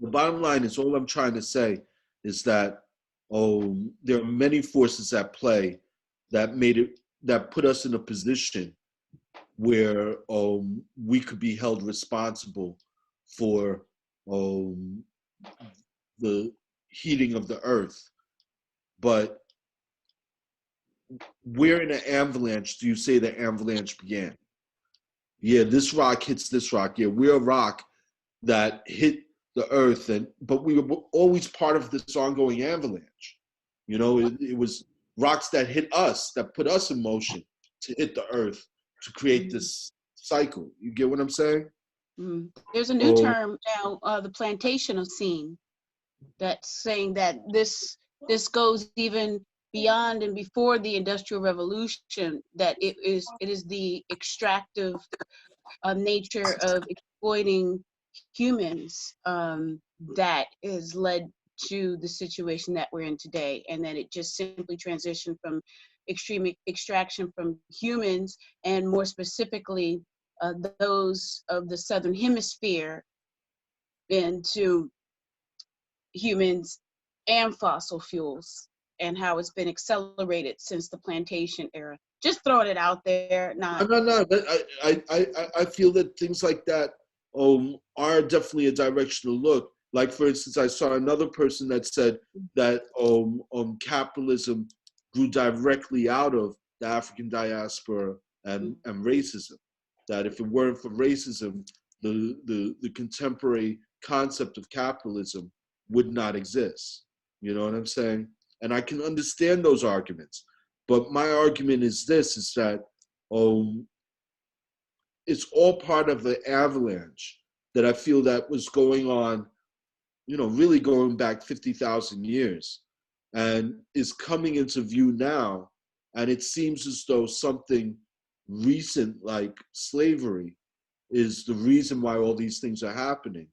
The bottom line is, all I'm trying to say is that there are many forces at play that put us in a position where we could be held responsible for the heating of the earth. But where in an avalanche do you say the avalanche began? Yeah, this rock hits this rock. Yeah, we're a rock that hit the earth, but we were always part of this ongoing avalanche. It was rocks that hit us, that put us in motion to hit the earth, to create this cycle. You get what I'm saying? There's a new term now, the plantationocene, that's saying that this goes even beyond and before the Industrial Revolution, that it is the extractive nature of exploiting humans that has led to the situation that we're in today, and that it just simply transitioned from extreme extraction from humans, and more specifically those of the Southern Hemisphere, into humans and fossil fuels, and how it's been accelerated since the plantation era. Just throwing it out there. No. I feel that things like that are definitely a direction to look. Like, for instance, I saw another person that said that capitalism grew directly out of the African diaspora and racism. That if it weren't for racism, the contemporary concept of capitalism would not exist. You know what I'm saying? And I can understand those arguments. But my argument is this, is that it's all part of the avalanche that I feel that was going on, really going back 50,000 years, and is coming into view now. And it seems as though something recent, like slavery, is the reason why all these things are happening,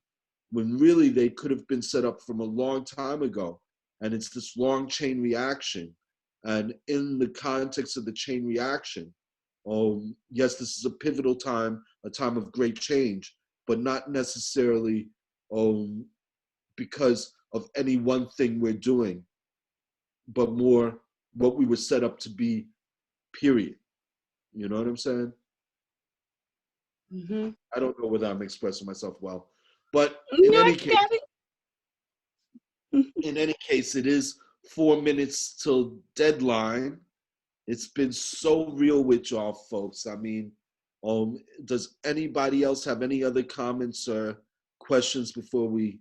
when really they could have been set up from a long time ago. And it's this long chain reaction. And in the context of the chain reaction, yes, this is a pivotal time, a time of great change, but not necessarily because of any one thing we're doing, but more what we were set up to be, period. You know what I'm saying? Mm-hmm. I don't know whether I'm expressing myself well, but in any case, it is 4 minutes till deadline. It's been so real with y'all folks. I mean, does anybody else have any other comments or questions before we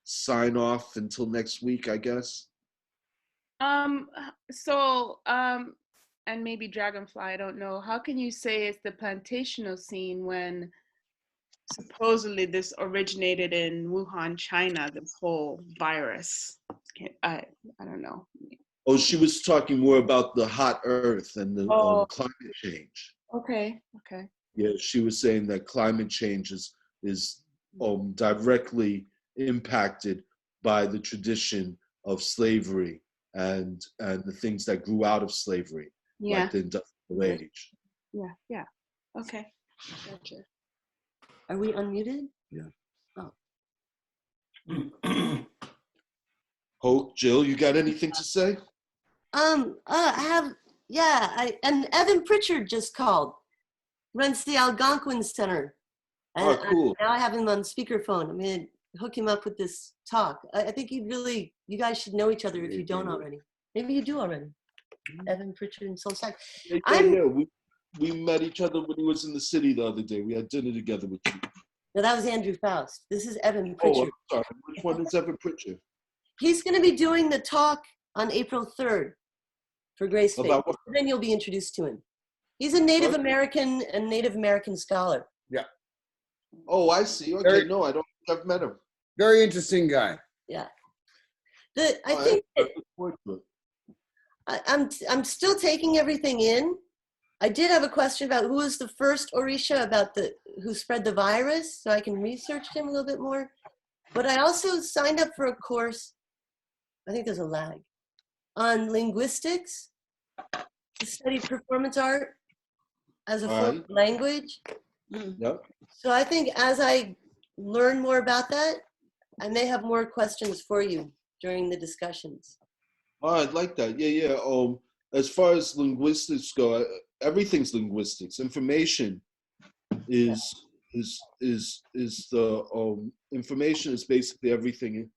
sign off until next week, I guess? And maybe Dragonfly, I don't know. How can you say it's the plantational scene when supposedly this originated in Wuhan, China, this whole virus? I don't know. Oh, she was talking more about the hot earth and the climate change. Okay. Yeah, she was saying that climate change is directly impacted by the tradition of slavery and the things that grew out of slavery, like the industrial age. Yeah. Okay. Gotcha. Are we unmuted? Yeah. Oh. Hope, Jill, you got anything to say? And Evan Pritchard just called. Runs the Algonquin Center. And Cool. Now I have him on speakerphone. I'm gonna hook him up with this talk. I think you guys should know each other if you don't already. Maybe you do already. Evan Pritchard and Soul Sack. Yeah. We met each other when he was in the city the other day. We had dinner together with you. No, that was Andrew Faust. This is Evan Pritchard. Oh, I'm sorry. Which one is Evan Pritchard? He's going to be doing the talk on April 3rd for Grace Faith. Then you'll be introduced to him. He's a Native American and Native American scholar. Yeah. Oh, I see. Okay, no, I don't think I've met him. Very interesting guy. Yeah. I'm still taking everything in. I did have a question about who was the first Orisha who spread the virus, so I can research him a little bit more. But I also signed up for a course, I think there's a lag, on linguistics to study performance art as a form of language. Yep. So I think as I learn more about that, I may have more questions for you during the discussions. Oh, I'd like that. Yeah. As far as linguistics go, everything's linguistics. Information is the information is basically everything.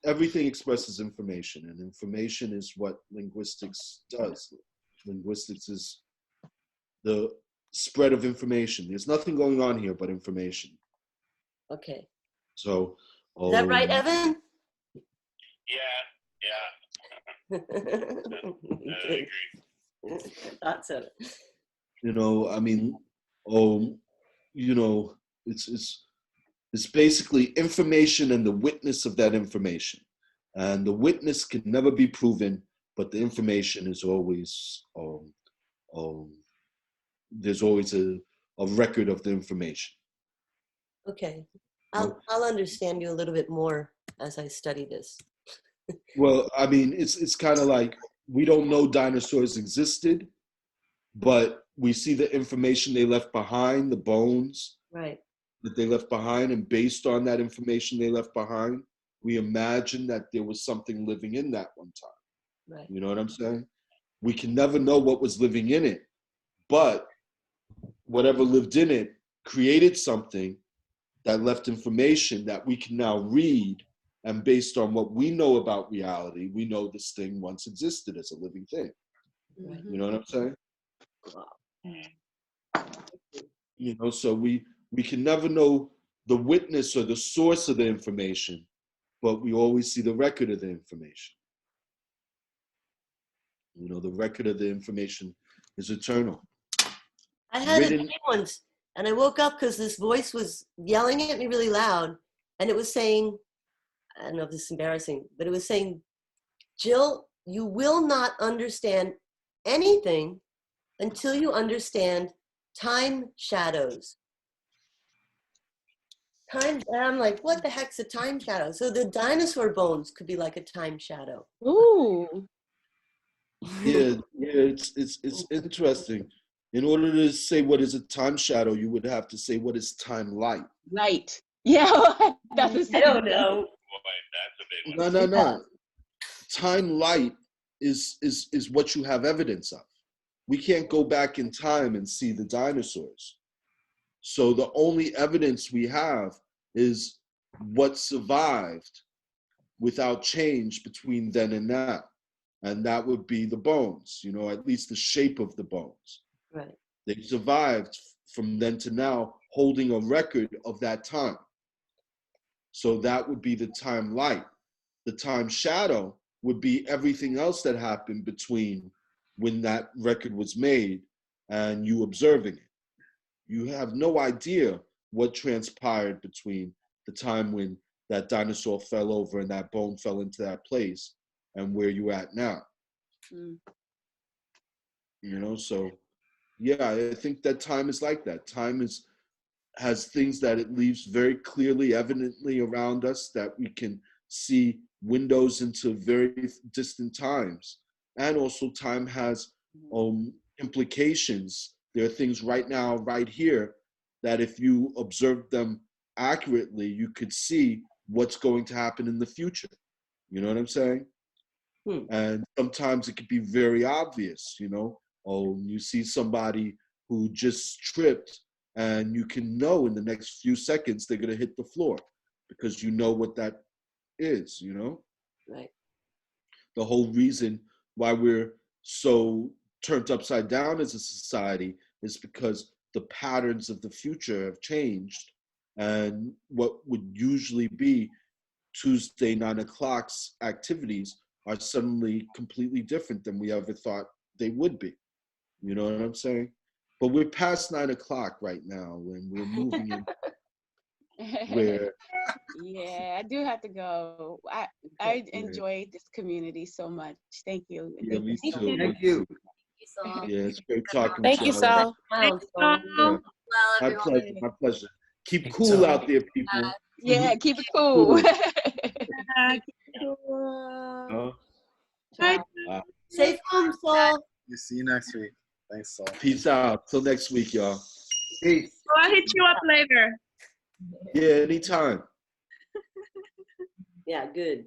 Everything expresses information, and information is what linguistics does. Linguistics is the spread of information. There's nothing going on here but information. Okay. So. Is that right, Evan? Yeah. I agree. Thought so. I mean, it's basically information and the witness of that information. And the witness can never be proven, but the information is always, there's always a record of the information. Okay. I'll understand you a little bit more as I study this. Well, I mean, it's kind of like we don't know dinosaurs existed, but we see the information they left behind, the bones that they left behind, and based on that information they left behind, we imagine that there was something living in that one time. Right. You know what I'm saying? We can never know what was living in it, but whatever lived in it created something that left information that we can now read, and based on what we know about reality, we know this thing once existed as a living thing. Mm-hmm. You know what I'm saying? So we can never know the witness or the source of the information, but we always see the record of the information. The record of the information is eternal. I had a dream once, and I woke up because this voice was yelling at me really loud, and it was saying, I don't know if this is embarrassing, but it was saying, Jill, you will not understand anything until you understand time shadows. And I'm like, what the heck's a time shadow? So the dinosaur bones could be like a time shadow. Ooh. Yeah, it's interesting. In order to say what is a time shadow, you would have to say what is time light. Right. Yeah. I don't know. No, no, no. Time light is what you have evidence of. We can't go back in time and see the dinosaurs. So the only evidence we have is what survived without change between then and now. And that would be the bones, you know, at least the shape of the bones. Right. They survived from then to now, holding a record of that time. So that would be the time light. The time shadow would be everything else that happened between when that record was made and you observing it. You have no idea what transpired between the time when that dinosaur fell over and that bone fell into that place and where you're at now. Mm. You know, so yeah, I think that time is like that. Time has things that it leaves very clearly, evidently around us that we can see windows into very distant times. And also time has implications. There are things right now, right here, that if you observe them accurately, you could see what's going to happen in the future. You know what I'm saying? And sometimes it could be very obvious, you know. Oh, you see somebody who just tripped and you can know in the next few seconds they're gonna hit the floor because you know what that is, you know? Right. The whole reason why we're so turned upside down as a society is because the patterns of the future have changed, and what would usually be Tuesday 9 o'clock's activities are suddenly completely different than we ever thought they would be. You know what I'm saying? But we're past 9 o'clock right now, and we're moving in where. Yeah, I do have to go. I enjoyed this community so much. Thank you. Yeah, me Thank too. Thank you. Yeah, it's great talking Thank to you, y'all. Sal. Yeah. My pleasure, my pleasure. Keep cool out there, people. Yeah, keep it cool. Safe home, Saul. We see you next week. Thanks, Saul. Peace out. Till next week, y'all. Peace. I'll hit you up later. Yeah, anytime. Yeah, good.